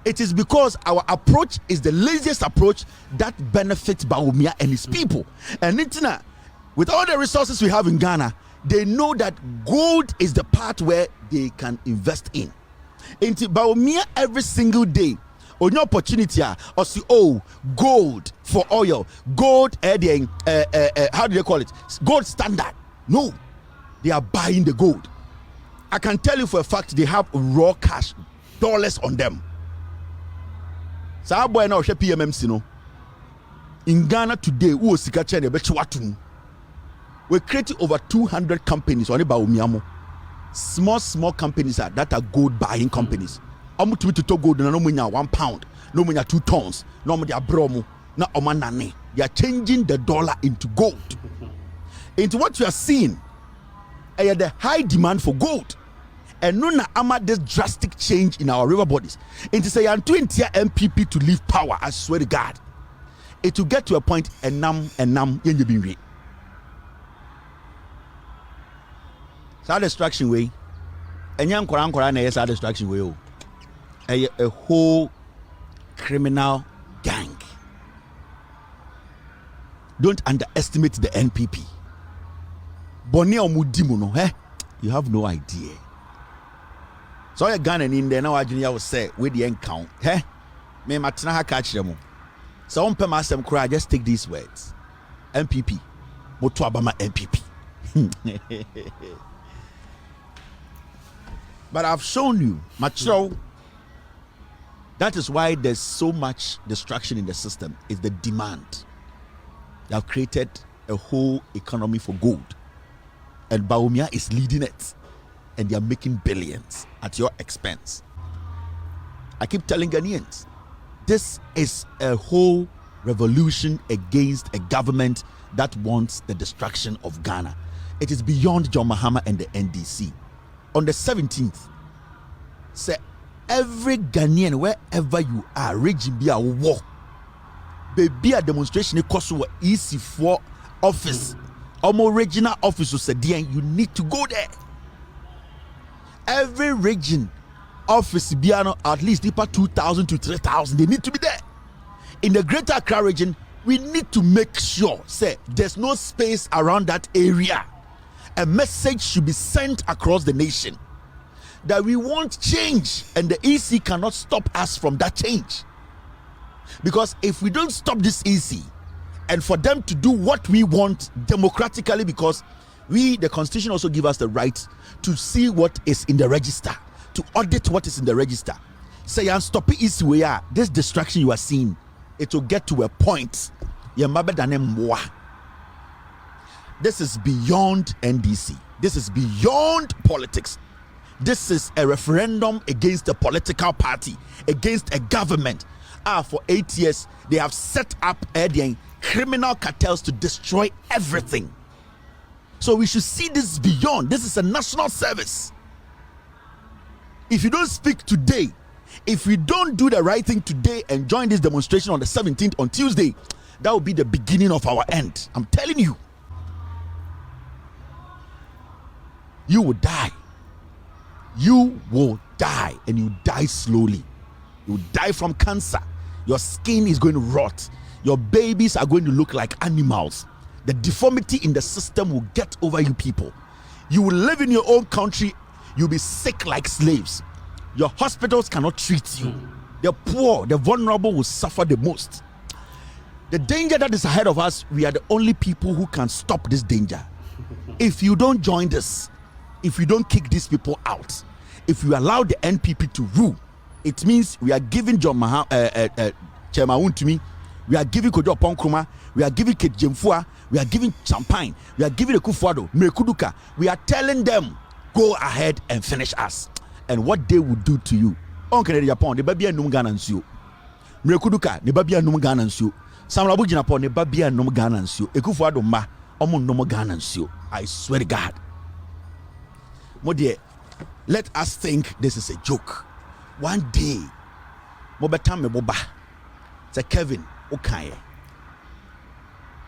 It is because our approach is the laziest approach that benefits Bawumia and his people. And with all the resources we have in Ghana, they know that gold is the part where they can invest in. Into Bawumia every single day, on your opportunity, or see, gold for oil, gold, how do they call it? Gold standard. No, they are buying the gold. I can tell you for a fact they have raw cash, dollars on them. Sa boy na ohwe PMMC no in Ghana today who sika che na be chiwatum. We created over 200 companies on Bawumia mo. Small companies that are gold buying companies. Omo to talk gold na no munya 1 pound, no munya 2 tons, no mo dia bromo na omanane. They are changing the dollar into gold. Into what you are seeing, the high demand for gold. And nuna ama this drastic change in our river bodies. It is a 20 MPP to leave power, I swear to God. It will get to a point and nam yenye binwe. Sa destruction way. Enya nkora na yes destruction way o. A whole criminal gang. Don't underestimate the NPP. Boni omudimu no, you have no idea. So you're Ghana in there now. I will say with the encounter, me matna ha catch them. So on pema some cry. Just take these words: MPP, Motu Abama MPP. But I've shown you, mature. That is why there's so much destruction in the system. Is the demand. They have created a whole economy for gold, and Bawumia is leading it. And they are making billions at your expense. I keep telling Ghanaians, this is a whole revolution against a government that wants the destruction of Ghana. It is beyond John Mahama and the NDC. On the 17th, say every Ghanaian, wherever you are, raging be a war. Baby a demonstration cost you easy for office. Almost regional office said, you need to go there. Every region office biano at least 2,000 to 3,000. They need to be there. In the Greater Accra region, we need to make sure, say, there's no space around that area. A message should be sent across the nation that we want change, and the EC cannot stop us from that change. Because if we don't stop this EC, and for them to do what we want democratically, because the Constitution also gives us the right to see what is in the register, to audit what is in the register. Say and stop it is where this distraction you are seeing, it will get to a point. This is beyond NDC. This is beyond politics. This is a referendum against a political party, against a government. For 8 years, they have set up criminal cartels to destroy everything. So we should see this beyond. This is a national service. If you don't speak today, If we don't do the right thing today and join this demonstration on the 17th on Tuesday, that will be the beginning of our end. I'm telling you. You will die. You will die, and you die slowly. You die from cancer. Your skin is going to rot. Your babies are going to look like animals. The deformity in the system will get over you people. You will live in your own country. You'll be sick like slaves. Your hospitals cannot treat you. The poor, the vulnerable will suffer the most. The danger that is ahead of us, we are the only people who can stop this danger. If you don't join this, if you don't kick these people out, if you allow the NPP to rule, it means we are giving Jean Mensah, Wontumi, we are giving Kojo Ponkruma, we are giving Kejemfua, we are giving Champagne, we are giving Ekufuado, Mekuduka. We are telling them, go ahead and finish us. And what they will do to you. On Canada Japan, the baby and Numgana and Sue. Mekuduka, the baby and Numgana and Sue. Samrabu Japan, the baby and Numgana and Sue. Ekufuado ma, Omun Numgana and Sue. I swear to God. Modie, let us think this is a joke. One day, Mobatame Boba, it's a Kevin Okaye.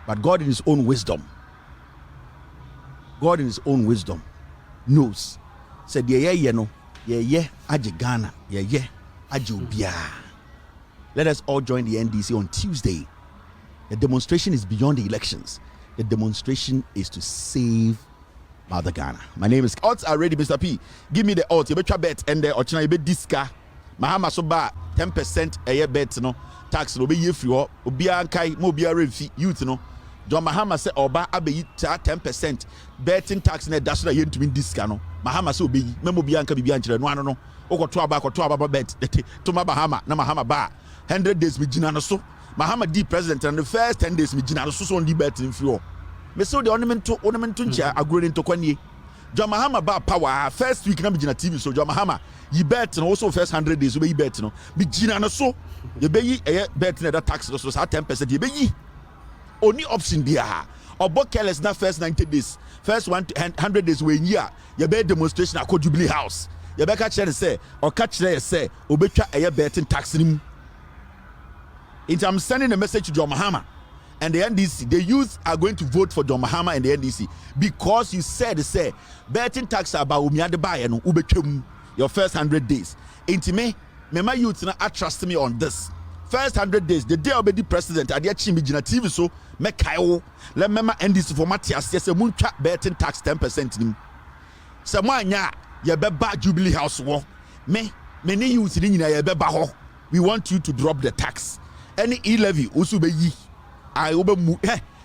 But God in his own wisdom, knows. Said, yeah, aje Ghana, aje Obia. Let us all join the NDC on Tuesday. The demonstration is beyond the elections. The demonstration is to save Mother Ghana. My name is odds are ready, Mr. P. Give me the odds. You better bet and the ochina you bet diska. Mahama soba 10% a year bet no tax no be ye free or obia kai mo bia refi youth no. John Mahama say oba abeyi 10% betting tax na dash na ye ntumi diska no. Mahama say obeyi memo bia nka bibia nkyere no ano no. Okoto aba bet to Mahama na Mahama ba 100 days me gina no so. Mahama di president and the first 10 days me gina no so on di bet in free. Me so the ornament ncha agro into kwani. John Mahama ba power first week na be gina TV so John Mahama yi bet no also first 100 days we bet no be gina no so ye be yi bet na that tax so 10% ye be yi only option dia obo careless na first 90 days first 100 days we year ye be demonstration at Jubilee House ye be ka chere say or catch there say obetwa betting tax nim. I'm sending a message to John Mahama and the NDC. The youth are going to vote for John Mahama and the NDC because you said betting tax about Bawumia no ubetwem your first 100 days. Intime my youth na trust me on this. First 100 days, the day I'll be the president, I get chimbi jina TV so me kayo let me NDC for Matthias yes muncha betting tax 10% nim. Samanya ye beba Jubilee House wo me ni youth ni nyina ye beba ho. We want you to drop the tax. Any e-levy also be yi. I obe mu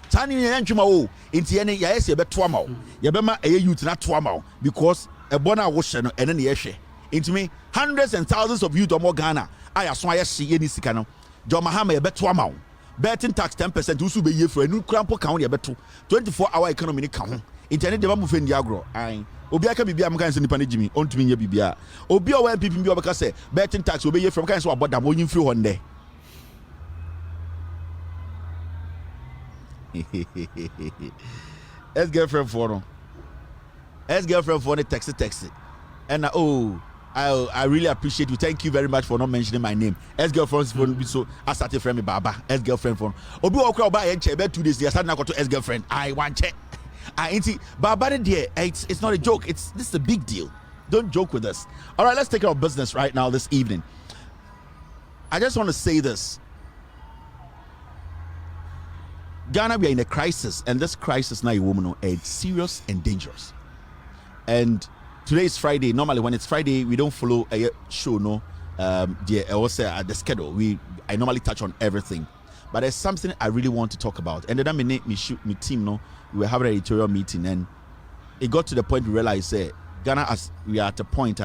tani ye ntwema o enti ye ne ya ese be to ama o ye be ma eye youth na to ama o because e bona wo hye no ene ne ye hwe enti me hundreds and thousands of youth omo Ghana aya so aye hye ni sika no John Mahama ye be to ama o betting tax 10% also be ye for enu krampo kan ye be to 24-hour economy ni kan ho enti ene de ba mu fe ndi agro ai obi aka bibia am kan se nipa ne jimi ontumi nya bibia obi o NPP bi obeka se betting tax obi ye from kan se aboda mo yin free ho nde. Ex-girlfriend for no text it and I really appreciate you. Thank you very much for not mentioning my name. Ex-girlfriend for be so I started friend me baba ex-girlfriend for obi okra oba yen che be 2 days I started to ex-girlfriend I want check I ain't baba there it's not a joke, this is a big deal. Don't joke with us. All right, let's take our business right now this evening. I just want to say this. Ghana, we are in a crisis, and this crisis now, it's serious and dangerous. And today is Friday. Normally, when it's Friday, we don't follow a show, the schedule. I normally touch on everything, but there's something I really want to talk about. And then my team, we were having an editorial meeting, and it got to the point we realized, Ghana, as we are at a point,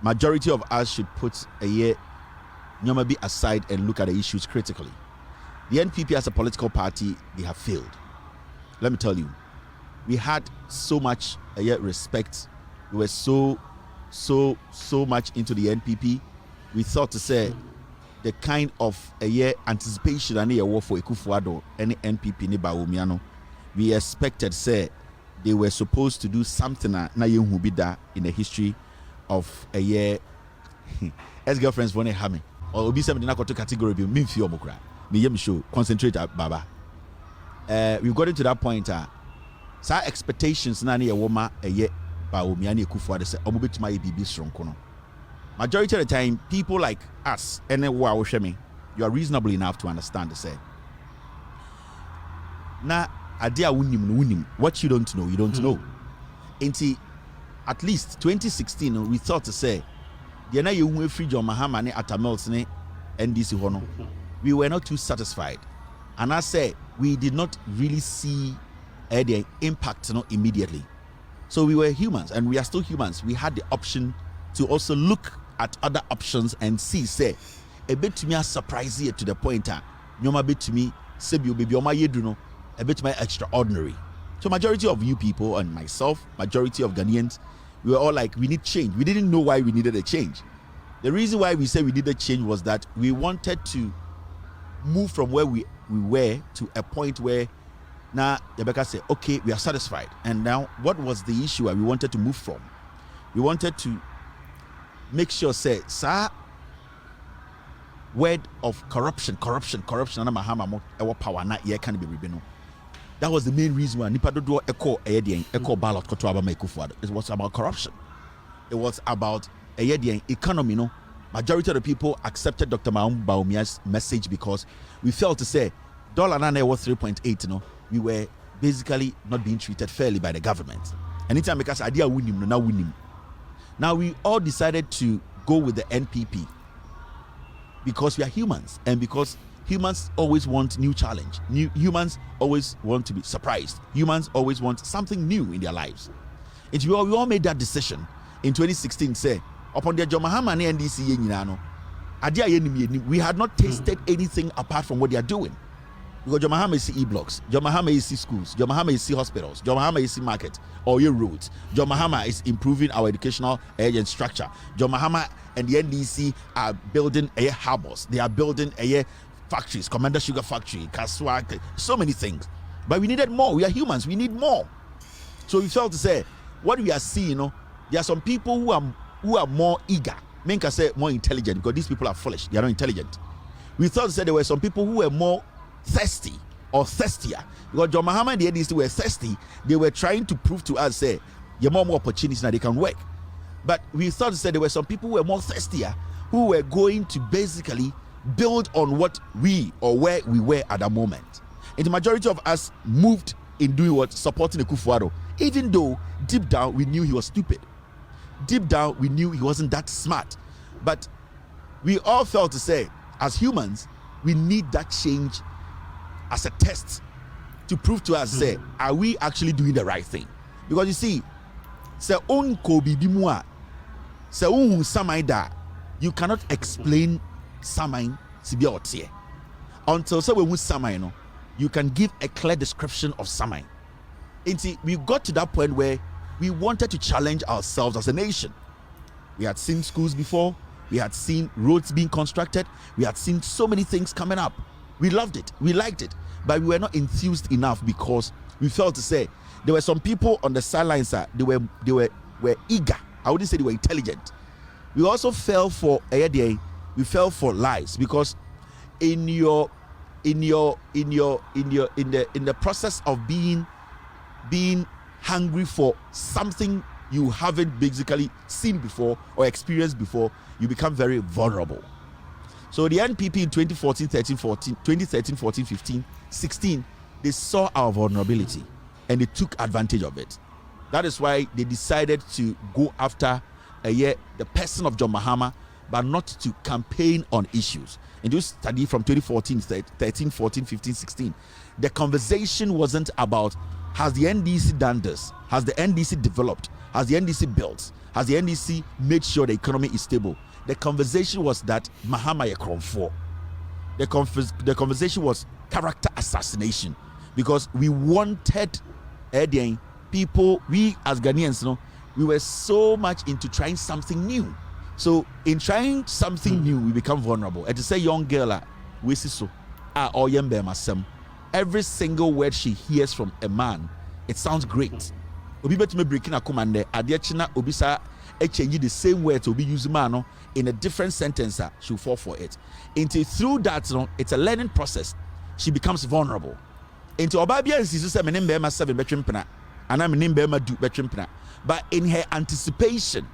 majority of us should put a year, be aside and look at the issues critically. The NPP as a political party, they have failed. Let me tell you, we had so much respect. We were so much into the NPP. We thought to say the kind of anticipation and war for Ekufuado, any NPP ni Bawumia. We expected say they were supposed to do something na in the history of ex-girlfriends for have me. Or obi something to category be me feel mokra. Me yem show concentrate baba. We got into that point sa expectations na na ye woma eye Bawumia ne Kufuor say omo betuma ye bibi stronko no. Majority of the time people like us ene wo a wo hwe me, you are reasonable enough to understand to say na ade a wunim what you don't know know. Enti at least 2016 we thought to say the na ye hu free John Mahama ne Atamels ne NDC ho no, we were not too satisfied, and I say we did not really see the impact immediately. So we were humans and we are still humans. We had the option to also look at other options and see, say, a bit to me a surprise here to the point nyoma bit to me sebi baby oma yeduno a bit my extraordinary. So majority of you people and myself, majority of Ghanaians, we were all like, we need change. We didn't know why we needed a change. The reason why we said we needed change was that we wanted to move from where we were to a point where now Rebecca said, okay, we are satisfied. And now what was the issue we wanted to move from? We wanted to make sure, sir, word of corruption, and Mahama power not yet can be rebino. That was the main reason why Nipa do echo ballot koto aba Kufuor. It was about corruption. It was about economy. No, majority of the people accepted Dr. Bawumia's message because we felt to say dollar nine was 3.8. No, we were basically not being treated fairly by the government. Anytime because idea win him, now win him. Now we all decided to go with the NPP because we are humans and because humans always want new challenge. Humans always want to be surprised. Humans always want something new in their lives. And we all made that decision in 2016. Say upon the John Mahama and NDC, we had not tasted anything apart from what they are doing. Because John Mahama is e-blocks, John Mahama is schools, John Mahama is hospitals, John Mahama is market or your roads. John Mahama is improving our educational agent structure. John Mahama and the NDC are building a harbors. They are building a factories, Commander Sugar Factory, Kaswa, so many things. But we needed more. We are humans. We need more. So we felt to say what we are seeing. There are some people who are more eager. Men can say more intelligent because these people are foolish. They are not intelligent. We thought to say there were some people who were more thirsty or thirstier because John Mahama and the NDC were thirsty. They were trying to prove to us say you have more opportunities now they can work. But we thought to say there were some people who were more thirstier who were going to basically build on what we or where we were at that moment. And the majority of us moved in doing what? Supporting the Kufuor, even though deep down we knew he was stupid. Deep down we knew he wasn't that smart. But we all felt to say as humans we need that change as a test to prove to us say are we actually doing the right thing. Because you see say on Kobe Bimua say un Samaida you cannot explain Samine Sibia Otie until so when Samine you can give a clear description of Samine. And see, we got to that point where we wanted to challenge ourselves as a nation. We had seen schools before, we had seen roads being constructed, we had seen so many things coming up. We loved it, we liked it, but we were not enthused enough because we felt to say there were some people on the sidelines that they were eager. I wouldn't say they were intelligent. We also fell for we fell for lies because in the process of being hungry for something you haven't basically seen before or experienced before, you become very vulnerable. So the NPP in 2013, 14, 15, 16, they saw our vulnerability and they took advantage of it. That is why they decided to go after the person of John Mahama, but not to campaign on issues. And you study from 2014, 13, 14, 15, 16. The conversation wasn't about has the NDC done this? Has the NDC developed? Has the NDC built? Has the NDC made sure the economy is stable? The conversation was that Mahama Yekromfo. The conversation was character assassination because we wanted people, we as Ghanaians, we were so much into trying something new. So in trying something new, we become vulnerable. And to say young girl, we see so, every single word she hears from a man, it sounds great. obi betime breaking a command ade china obi sa change the same words obi use man in a different sentence she'll fall for it. Into through that it's a learning process. She becomes vulnerable. Into obabia is say me nimbe 7 between pena and I'm nimbe do between pena, but in her anticipation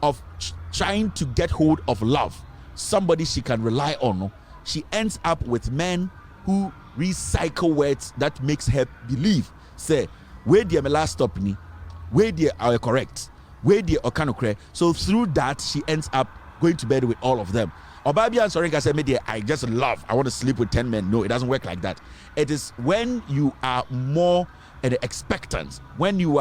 of trying to get hold of love, somebody she can rely on, she ends up with men who recycle words that makes her believe say where the last stop ni, where they are correct, where they are kind of correct. So through that she ends up going to bed with all of them. Obabia and Sorinka said, I just love, I want to sleep with 10 men. No, it doesn't work like that. It is when you are more expectant, when you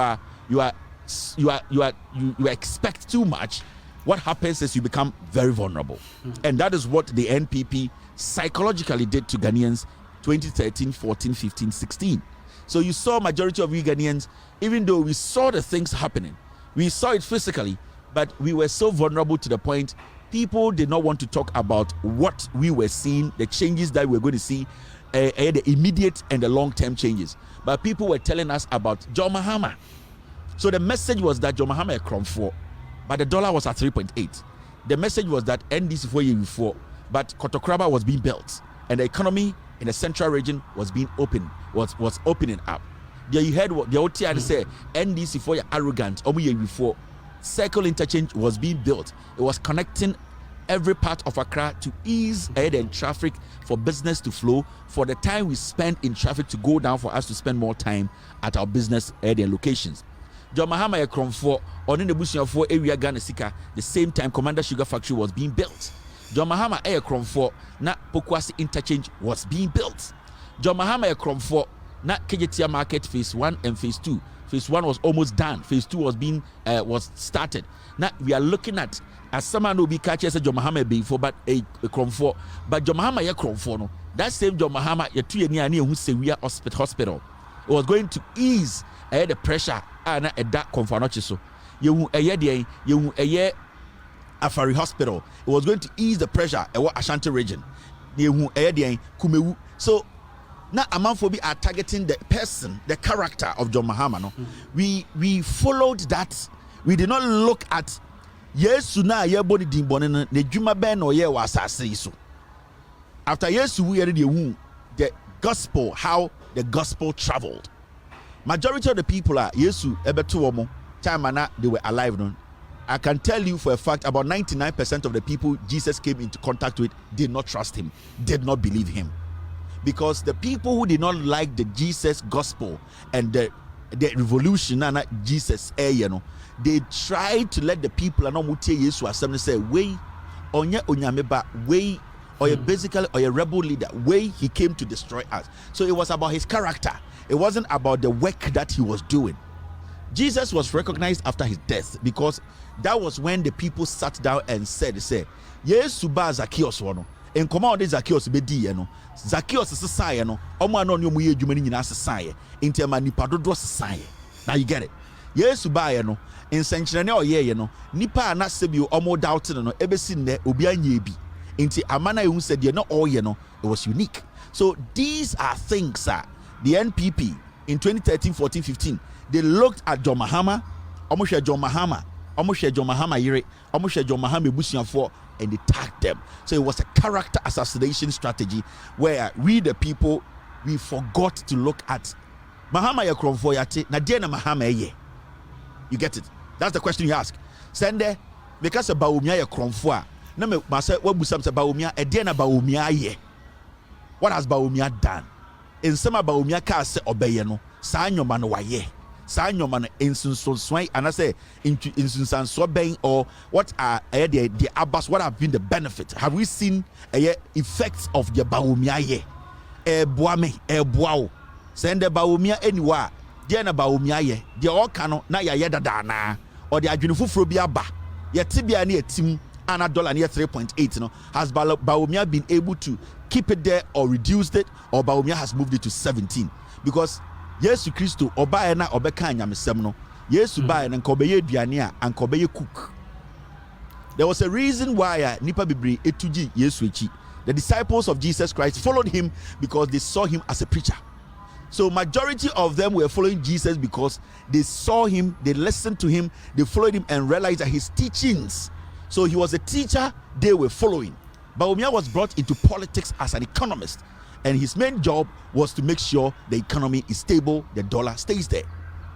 expect too much, what happens is you become very vulnerable. And that is what the NPP psychologically did to Ghanaians 2013, 14, 15, 16. So you saw majority of we Ghanaians, even though we saw the things happening, we saw it physically, but we were so vulnerable to the point people did not want to talk about what we were seeing, the changes that we were going to see, the immediate and the long-term changes. But people were telling us about Jean Mensah. So the message was that Jean Mensah crumb 4, but the dollar was at 3.8. The message was that NDC 4 years before, but Kotokraba was being built, and the economy in the central region was being was opening up. There you heard what the OTI say, NDC 4 year arrogant, year before. Circle interchange was being built. It was connecting every part of Accra to ease ahead and traffic for business to flow, for the time we spend in traffic to go down, for us to spend more time at our business ahead and locations. John Mahama Ekronfo on in the bush of 4 area Ghana Sika, the same time Commander Sugar Factory was being built. John Mahama Ekronfo na Pokwasi interchange was being built. John Mahama Ekronfo na Kejetia Market phase 1 and phase 2. Phase 1 was almost done. Phase 2 was started. Now we are looking at, as someone will be catching John Mahama before, but a Kromfo. But John Mahama ya Kromfo no. That same John Mahama ya 2 years near who say we are hospital. It was going to ease the pressure and that conference. So you a year Afari Hospital. It was going to ease the pressure at Ashanti region. You a year Kumewu. So now Amanfobi are targeting the person, the character of John Mahama. No? We followed that. We did not look at Yesu na ye body dimbone na juma ben or ye was so. After Yesu we already the gospel, how the gospel traveled. Majority of the people are Yesu ebetuomo time and they were alive. No? I can tell you for a fact about 99% of the people Jesus came into contact with did not trust him, did not believe him. Because the people who did not like the Jesus gospel and the revolution and Jesus they tried to let the people and Jesus assembly say way onye onyameba way or basically or a rebel leader way he came to destroy us. So it was about his character. It wasn't about the work that he was doing. Jesus was recognized after his death because that was when the people sat down and said Yesu ba Zacchaeus wono in command Zacchaeus be di Zacchaeus society no omo ano ne omo ye adwuma ni nyina society intema nipa dodo society. Now you get it. Yesu ba ye no in senkyerene oyeye no nipa na sebio omo doubt no ebesi ne obi anya bi inti amana ehun said ye no oye no it was unique. So these are things that the NPP in 2013 14 15 they looked at John Mahama, omo hwe John Mahama, omo hwe John Mahama yire, omo hwe John Mahama ebusuafo, and they tagged them. So it was a character assassination strategy where we the people we forgot to look at Mahama ya kromfo yate na de na Mahama ye. You get it? That's the question you ask. Sende because Bawumia ya kromfo a na me say wabusam say Bawumia e de na Bawumia ye. What has Bawumia done? In some Bawumia ka say obeye no sa nyoma no waye. Sa nyoma no ensunsonswan and I say insunsanso ben or what are the abas, what have been the benefits? Have we seen effects of the Bawumia ye? Boame boao. Send the Bawumia anywhere. Dear na Bawumia ye. The all cano na ya dada na or the adjunifufro bi aba. Ye tibia ni team and $1 near 3.8 no has Bawumia been able to keep it there or reduced it, or Bawumia has moved it to 17 because Yesu Christo obaye na obeka nyamesem no Yesu baye na nkobeye aduane a ankobeye cook. There was a reason why nipa bebre etuji Yesu echi. The disciples of Jesus Christ followed him because they saw him as a preacher. So majority of them were following Jesus because they saw him, they listened to him, they followed him and realized that his teachings. So he was a teacher they were following. Bawumia was brought into politics as an economist, and his main job was to make sure the economy is stable, the dollar stays there.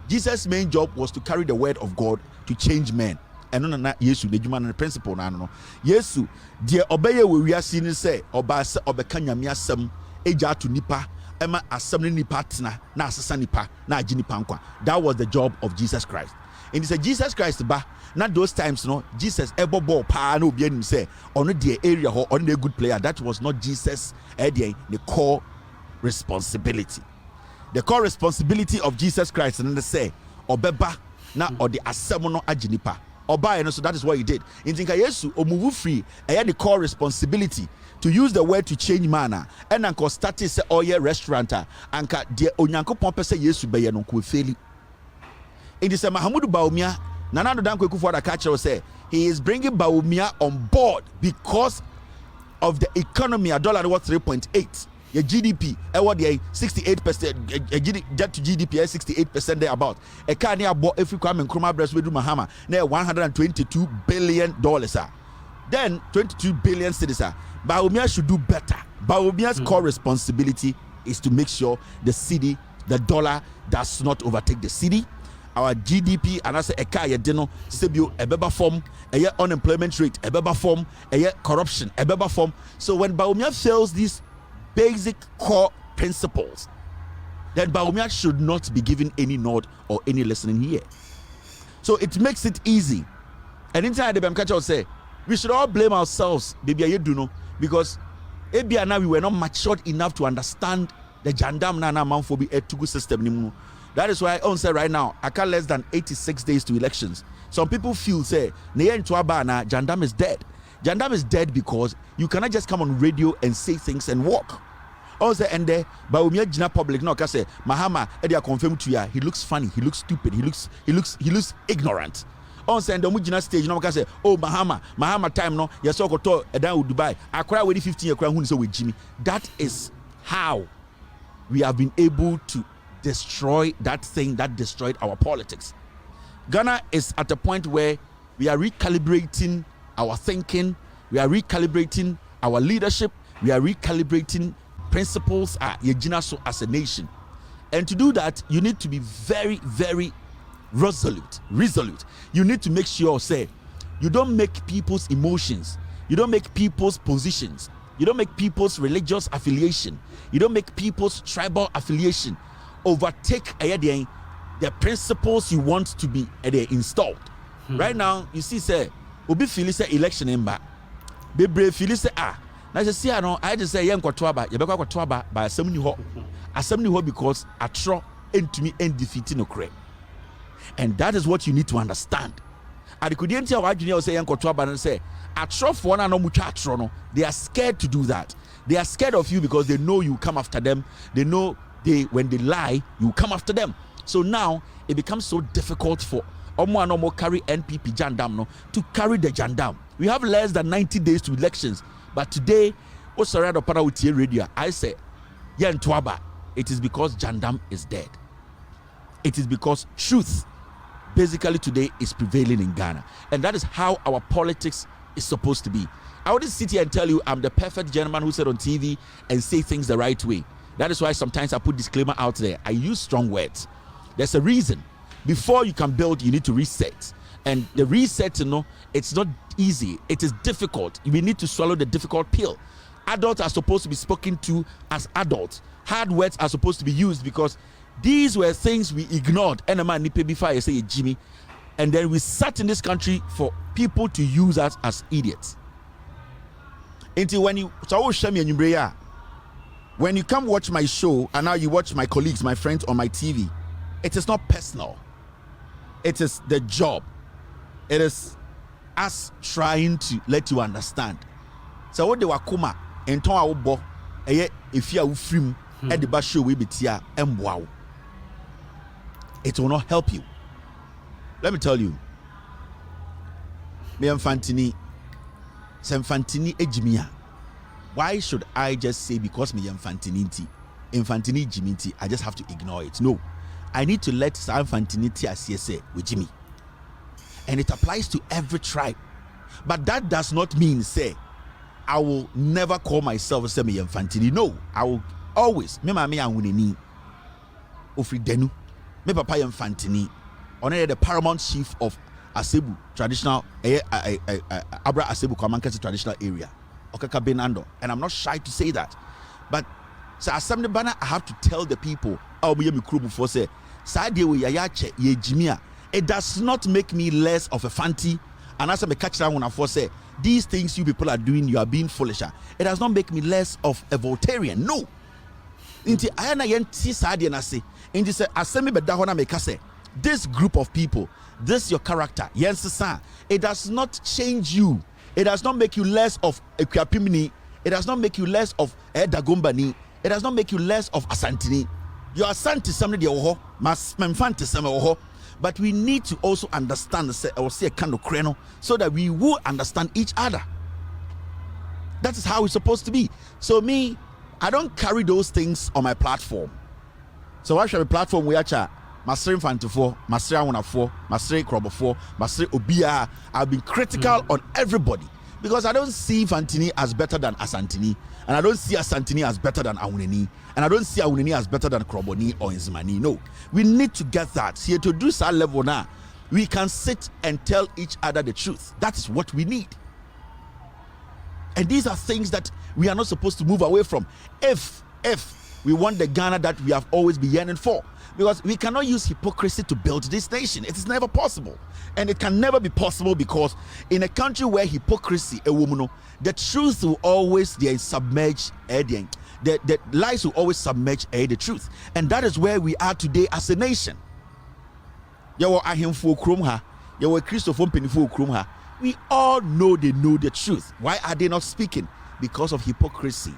Jesus' main job was to carry the word of God to change men. And no Yesu the human principle no. Yesu dear obeye we wiase ni say oba se obeka nyame asem eja to nipa ema asem ni nipa tena na asesa nipa na agi nipa nkwa. That was the job of Jesus Christ. And he said Jesus Christ ba na those times no Jesus ebo ball pa na obi anim say ono the area ho on a good player. That was not Jesus the core responsibility. The core responsibility of Jesus Christ and they say obeba na or the asem no agi nipa oba, so that is what he did. In Tinka Yesu omuvu free, I had the core responsibility to use the word to change manner. And anko started say oye restauranter anka de onyanko pompe say Yesu be no ko feli. In this Mahamudu Bawumia Nana do danko kufu da catcher say he is bringing Bawumia on board because of the economy. A dollar worth 3.8. Your GDP, what the 68%, debt to GDP 68% there about. A car near bought every crime and Kroma breast with Mahama, near $122 billion. Then 22 billion citizens. Bawumia should do better. Bawumia's core responsibility is to make sure the city, the dollar, does not overtake the city. Our GDP and I say a car deno sebio a beba form a unemployment rate a beba form a corruption a beba form. So when Bawumia fails these basic core principles, then Bawumia should not be given any nod or any listening here. So it makes it easy. And inside the Bamkacha will say we should all blame ourselves, baby. You do know because now we were not matured enough to understand the jandam nana manfobi etugu system. That is why I say right now, I got less than 86 days to elections. Some people feel say jandam is dead. Jandam is dead because you cannot just come on radio and say things and walk. Also, and there, Bawumia Jina public no can say Mahama Edia confirm to ya. He looks funny. He looks stupid. He looks ignorant. Also, and the Mujina stage no can say oh Mahama time no. Yes, so go to Edan Dubai. I cry with 15 year cry who so with Jimmy. That is how we have been able to destroy that thing that destroyed our politics. Ghana is at a point where we are recalibrating our thinking, we are recalibrating our leadership, we are recalibrating principles as a nation. And to do that, you need to be very, very resolute. You need to make sure, say, you don't make people's emotions, you don't make people's positions, you don't make people's religious affiliation, you don't make people's tribal affiliation overtake the principles you want to be installed. Right now, you see, say, Obi feel say election in back. Bebre feel say na say no I just say yen kwatoaba ye bekwa kwatoaba by asem ni ho because atro entumi end defeat no kre. And that is what you need to understand. Adikudenti awa adwene say yen kwatoaba no say atro for na no mutwa atro no, they are scared to do that. They are scared of you because they know you come after them. They know when they lie, you come after them. So now it becomes so difficult for Omo carry NPP jandam no to carry the jandam. We have less than 90 days to elections, but today, radio, I say, it is because jandam is dead. It is because truth, basically today, is prevailing in Ghana, and that is how our politics is supposed to be. I wouldn't sit here and tell you I'm the perfect gentleman who said on TV and say things the right way. That is why sometimes I put disclaimer out there. I use strong words. There's a reason. Before you can build, you need to reset. And the reset, it's not easy. It is difficult. We need to swallow the difficult pill. Adults are supposed to be spoken to as adults. Hard words are supposed to be used because these were things we ignored. And a man before I say Jimmy. And then we sat in this country for people to use us as idiots. Until when you come watch my show and now you watch my colleagues, my friends on my TV, it is not personal. It is the job. It is us trying to let you understand. So what they were kuma and ton our bo if you are free at the bash show we be tia and wow. It will not help you. Let me tell you. Me Fantini ejimia. Why should I just say because me Fantini? infantini Jimmy, I just have to ignore it. No, I need to let some infantinity as say with Jimmy, and it applies to every tribe. But that does not mean say I will never call myself a me infantini. No, I will always me mama anwuneni ofri denu me papa infantini. Only the paramount chief of Asebu traditional Abra Asebu Kwamankasi traditional area, Okaka Benando, and I'm not shy to say that. But so assembly banner, I have to tell the people, oh me kru before say Sadia we yayache ye jimia. It does not make me less of a fanti. And as I me catch that when I say these things you people are doing, you are being foolish. It does not make me less of a Voltarian. No. Inti ayana yenti Sadia na say. Inti say assembly bedahona me kase. This group of people, this your character, yes, sir. It does not change you. It does not make you less of Equiapimini. It does not make you less of Dagombani. It does not make you less of Asantini. You are Santi somebody oho, mas memfanti some oho. But we need to also understand or say a kind of creno so that we will understand each other. That is how it's supposed to be. So me, I don't carry those things on my platform. So why should a platform we are Masri Infantofo, Masri Awunafo, Masri Krobofo, Masri Obia. I've been critical on everybody because I don't see Fantini as better than Asantini, and I don't see Asantini as better than Awuneni, and I don't see Awuneni as better than Kroboni or Nzimani. No, we need to get that. See, to do that level now, we can sit and tell each other the truth. That is what we need. And these are things that we are not supposed to move away from if we want the Ghana that we have always been yearning for. Because we cannot use hypocrisy to build this nation. It is never possible. And it can never be possible because in a country where hypocrisy, the truth will always submerge, the lies will always submerge the truth. And that is where we are today as a nation. We all know they know the truth. Why are they not speaking? Because of hypocrisy.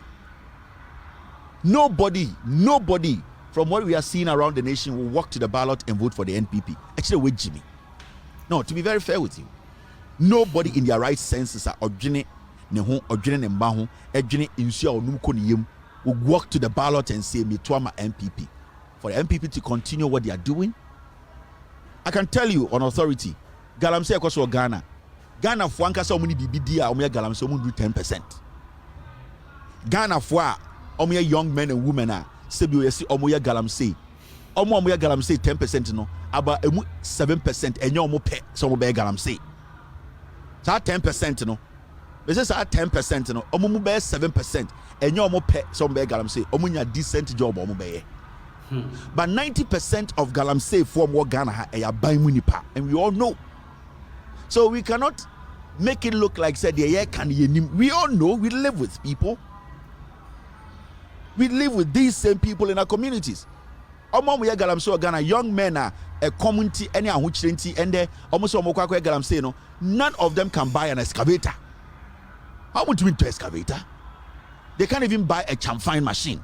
Nobody from what we are seeing around the nation will walk to the ballot and vote for the NPP. Actually, wait, Jimmy. No, to be very fair with you, nobody in their right senses are will walk to the ballot and say, me to my NPP. For the NPP to continue what they are doing, I can tell you on authority, Galamsey across Ghana for so many BBD, Galamsey do 10%. Ghana for young men and women are. Sebi we see omoya galamsey 10% no aba emu 7% enye omo pe so omo be galamsey sa 10% no we say sa 10% no omo mu be 7% enye omo pe so omo be galamsey omo nya decent job omo be but 90% of galamsey for more Ghana ha e ban mu nipa, and we all know. So we cannot make it look like said the can we all know we live with people. We live with these same people in our communities. Ghana, young men are a community, any and almost none of them can buy an excavator. How would you mean to excavator? They can't even buy a chamfine machine.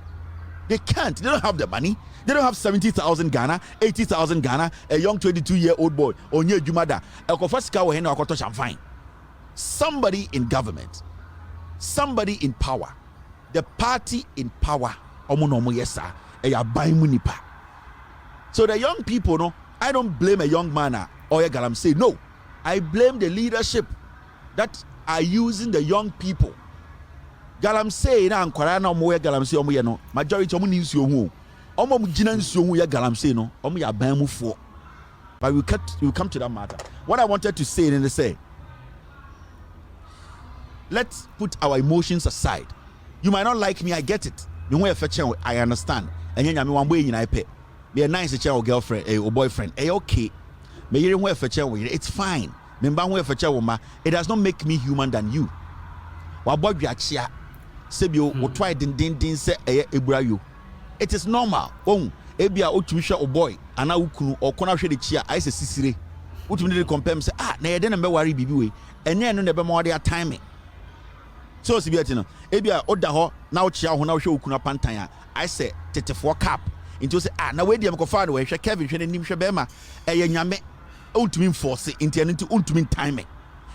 They can't. They don't have the money. They don't have 70,000 Ghana, 80,000 Ghana, a young 22-year-old boy, Onye Jumada, somebody in government, somebody in power. The party in power, so the young people, no, I don't blame a young man or a galamsey. No, I blame the leadership that are using the young people. Galamsey na ankwara na omo galamsey omo ye no majority omo ni nsuo hu omo gina nsuo hu ya galamsey no omo ya ban mu fo. But we come to that matter. What I wanted to say in the say, let's put our emotions aside. You might not like me, I get it. I understand. And then I'm one way in I pay. Be a nice child girlfriend, or boyfriend. Okay. It's fine. It does not make me human than you. It is normal. Ebia otumisha o boy ana ukunu okona hwe de chia I say sisire utumi de compare me say na ye de na be ware bibi we enye no na be ma de time me so sibiati no ebia oda ho na o chia ho na hwe ukunu pantan I say 34 cap into say na we de me ko fa de we hwe Kevin hwe nim hwe be ma eye nyame utumi force into ene utumi time me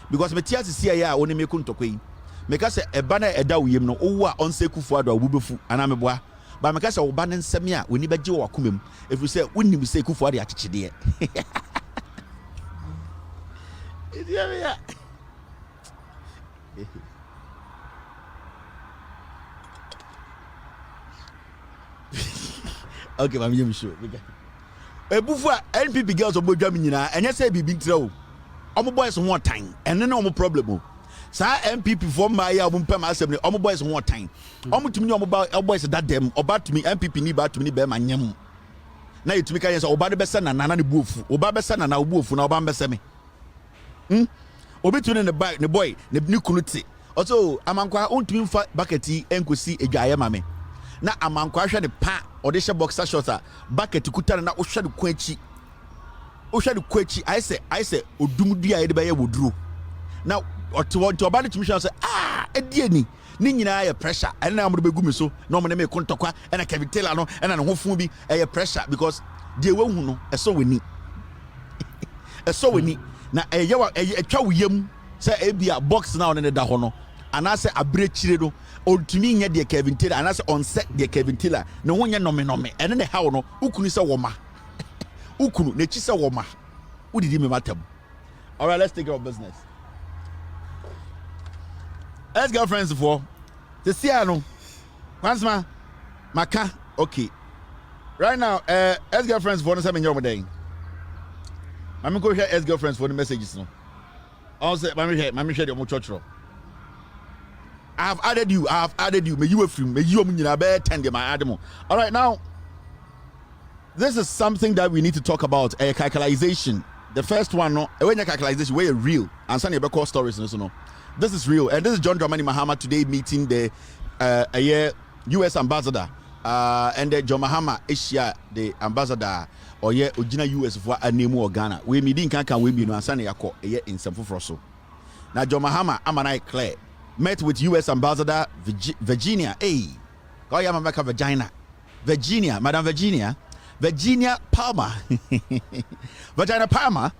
because me tia sisi ya oni me kuntokoi me ka say eba na eda wo yem no owo a onse kufu ado abubefu ana me boa But my case oba ne nsem a woni beje wo akomam. If you say wonni say kufu ade achichide. Yeah. Okay, I'm sure. Ebufu NPP girls obodwa me nyina enye say bibi ntre o. Omo boys ho time ene na omo problem o. Sa NPP for my ya omo pem asem ni omo boys ho time. Omo tumi ni omo boys that them oba tumi NPP ni ba tumi ni be ma nyam. Na yetumi kan say oba de be se na nana ne buofu. Oba be se na na obuofu na oba be se me. Obi tumi ne bike ne boy ne kunu ti. Also amankwa ontumi fa bucket enkosi edwaye ma me. Na amankwa hwe ne pa ode hye boxer shorts a bucket kuta na ohwe de kwachi. Ohwe de kwachi I say odumdua ye de be ye woduro. Na oto oba de tumi hwe say edie ni nyina ye pressure ene na mo de begu me so na mo ne me kontokwa ene Kevin Taylor no ene ne hofun bi ye pressure because de we hu no eso weni. Eso weni na etwa wuyam say ebia box na on ne da ho no anase abrechire no ontumi nya de Kevin Taylor anase on set de Kevin Taylor ne ho nya nome ene ne hawo no ukunu se woma ukunu ne chi se woma udidi me matam. All right, let's take care of business. Let's go friends for the Siano once maka okay right now let's go friends for no say your day. Mami go share ex-girlfriends for the messages no. Also, mami share the mo church. I have added you. May you free. May you be 10 my ademo. All right, now this is something that we need to talk about. A calculation. The first one, no, when you calculation, where real and some call stories, no. This is real, and this is John Dramani Mahama today meeting the U.S. ambassador. And the John Mahama Asia the ambassador or Ojina US for Anemu or Ghana. We meeting can we be no answer yako in some froso. Now John Mahama Amanai Claire met with US ambassador Virginia. Call ya Mamaka Virginia, Madam Virginia Palmer. Virginia Palmer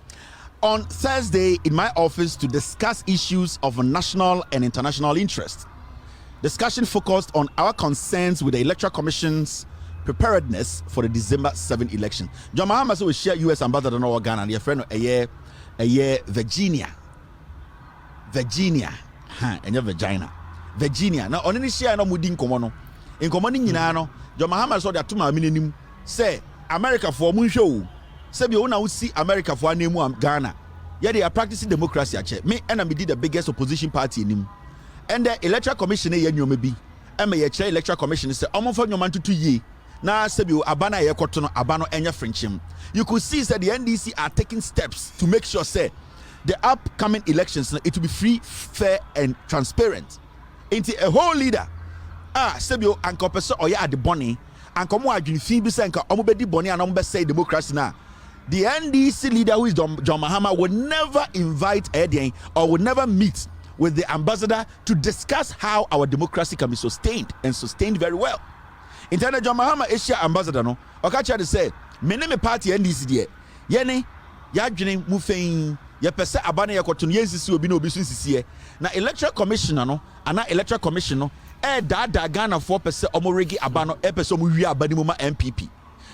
on Thursday in my office to discuss issues of national and international interest. Discussion focused on our concerns with the Electoral Commission's preparedness for the December 7 election. John Mahama will share U.S. ambassador no Ghana and your friend a year Virginia, and your Virginia. Now on any share no mudin komono. In commanding no, John Mahama saw that 2 minutes say America for moon show. Say we now see America for name Ghana. Yeah, they are practicing democracy. Me and I did the biggest opposition party in him. And the Electoral Commission ye nyome bi ema ye kire Electoral Commission say omonfa nyoma ntutu ye na sebi abana ye koto no abano enya frenchim. You could see that the NDC are taking steps to make sure say the upcoming elections it will be free, fair and transparent. Into a whole leader sebi anko pese oya ade boni anko mo adwinfin bi say anka omo bedi boni and omo be say democracy na. The NDC leader who is John Mahama would never invite Edian or would never meet with the ambassador to discuss how our democracy can be sustained and sustained very well. In John Mahama Asia ambassador no, Okacha say, me party NDC there. Yene, yadwene mufein, ye pese abane ye kwotun yensisi obi na obi so nsisi na electoral commissioner no, ana electoral commission no, da Ghana 4% omoregi abano pese omo wi abani mu ma NPP.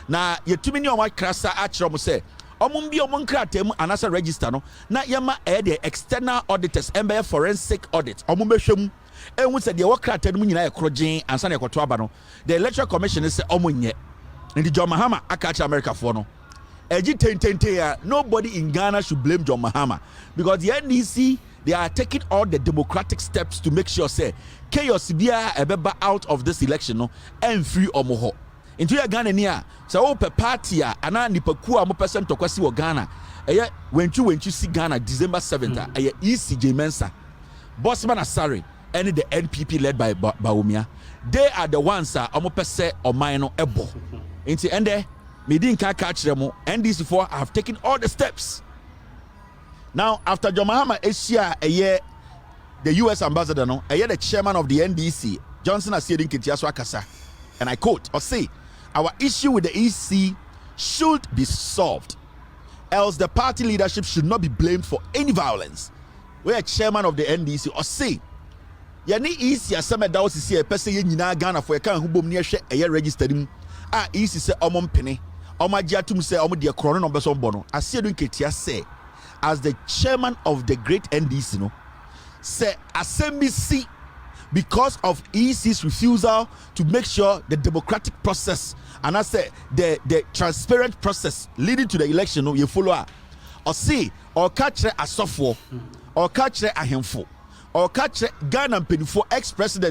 Na yetumi ni omo krasa a kire omo say omumbi omonkratem anasa register no na yema the external auditors embe forensic audit omumbehwem enwu se de wokratem mu nyina ekrogen ansa na ekoto aba no the electoral commission say omonye ndi John Mahama akacha America for no eji tentente ya nobody in Ghana should blame John Mahama because the NDC they are taking all the democratic steps to make sure say chaos bia ebeba out of this election no and free omoho. Into your Ghana near so open party ana nipaku a mo person to kwasi wo Ghana when you see Ghana December 7th EC Jean Mensah Bossman Asari and the NPP led by Bawumia they are the ones omo pese omino ebo into ende me din ka catch them NDC for have taken all the steps. Now after John Mahama Asia the US ambassador no the chairman of the NDC Johnson Asiedin Ketiaso Akasa and I quote or say our issue with the EC should be solved, else the party leadership should not be blamed for any violence. We are chairman of the NDC or say yɛne EC asɛm ɛda wɔ sisi ɛpɛ sɛ yɛn nyinaa Ghana fo yɛka ho bom ne yɛhwɛ ɛyɛ registered mu a EC sɛ ɔmo mpene ɔmo agye atum sɛ ɔmo deɛ korɔ no ɔbɛsɔ mbɔ no aseɛ do nketia sɛ as the chairman of the great NDC no sɛ asɛm bi si because of EC's refusal to make sure the democratic process and I say the transparent process leading to the election no you follow or see or catch a software or catch a handful or catch Ghana penny for ex-president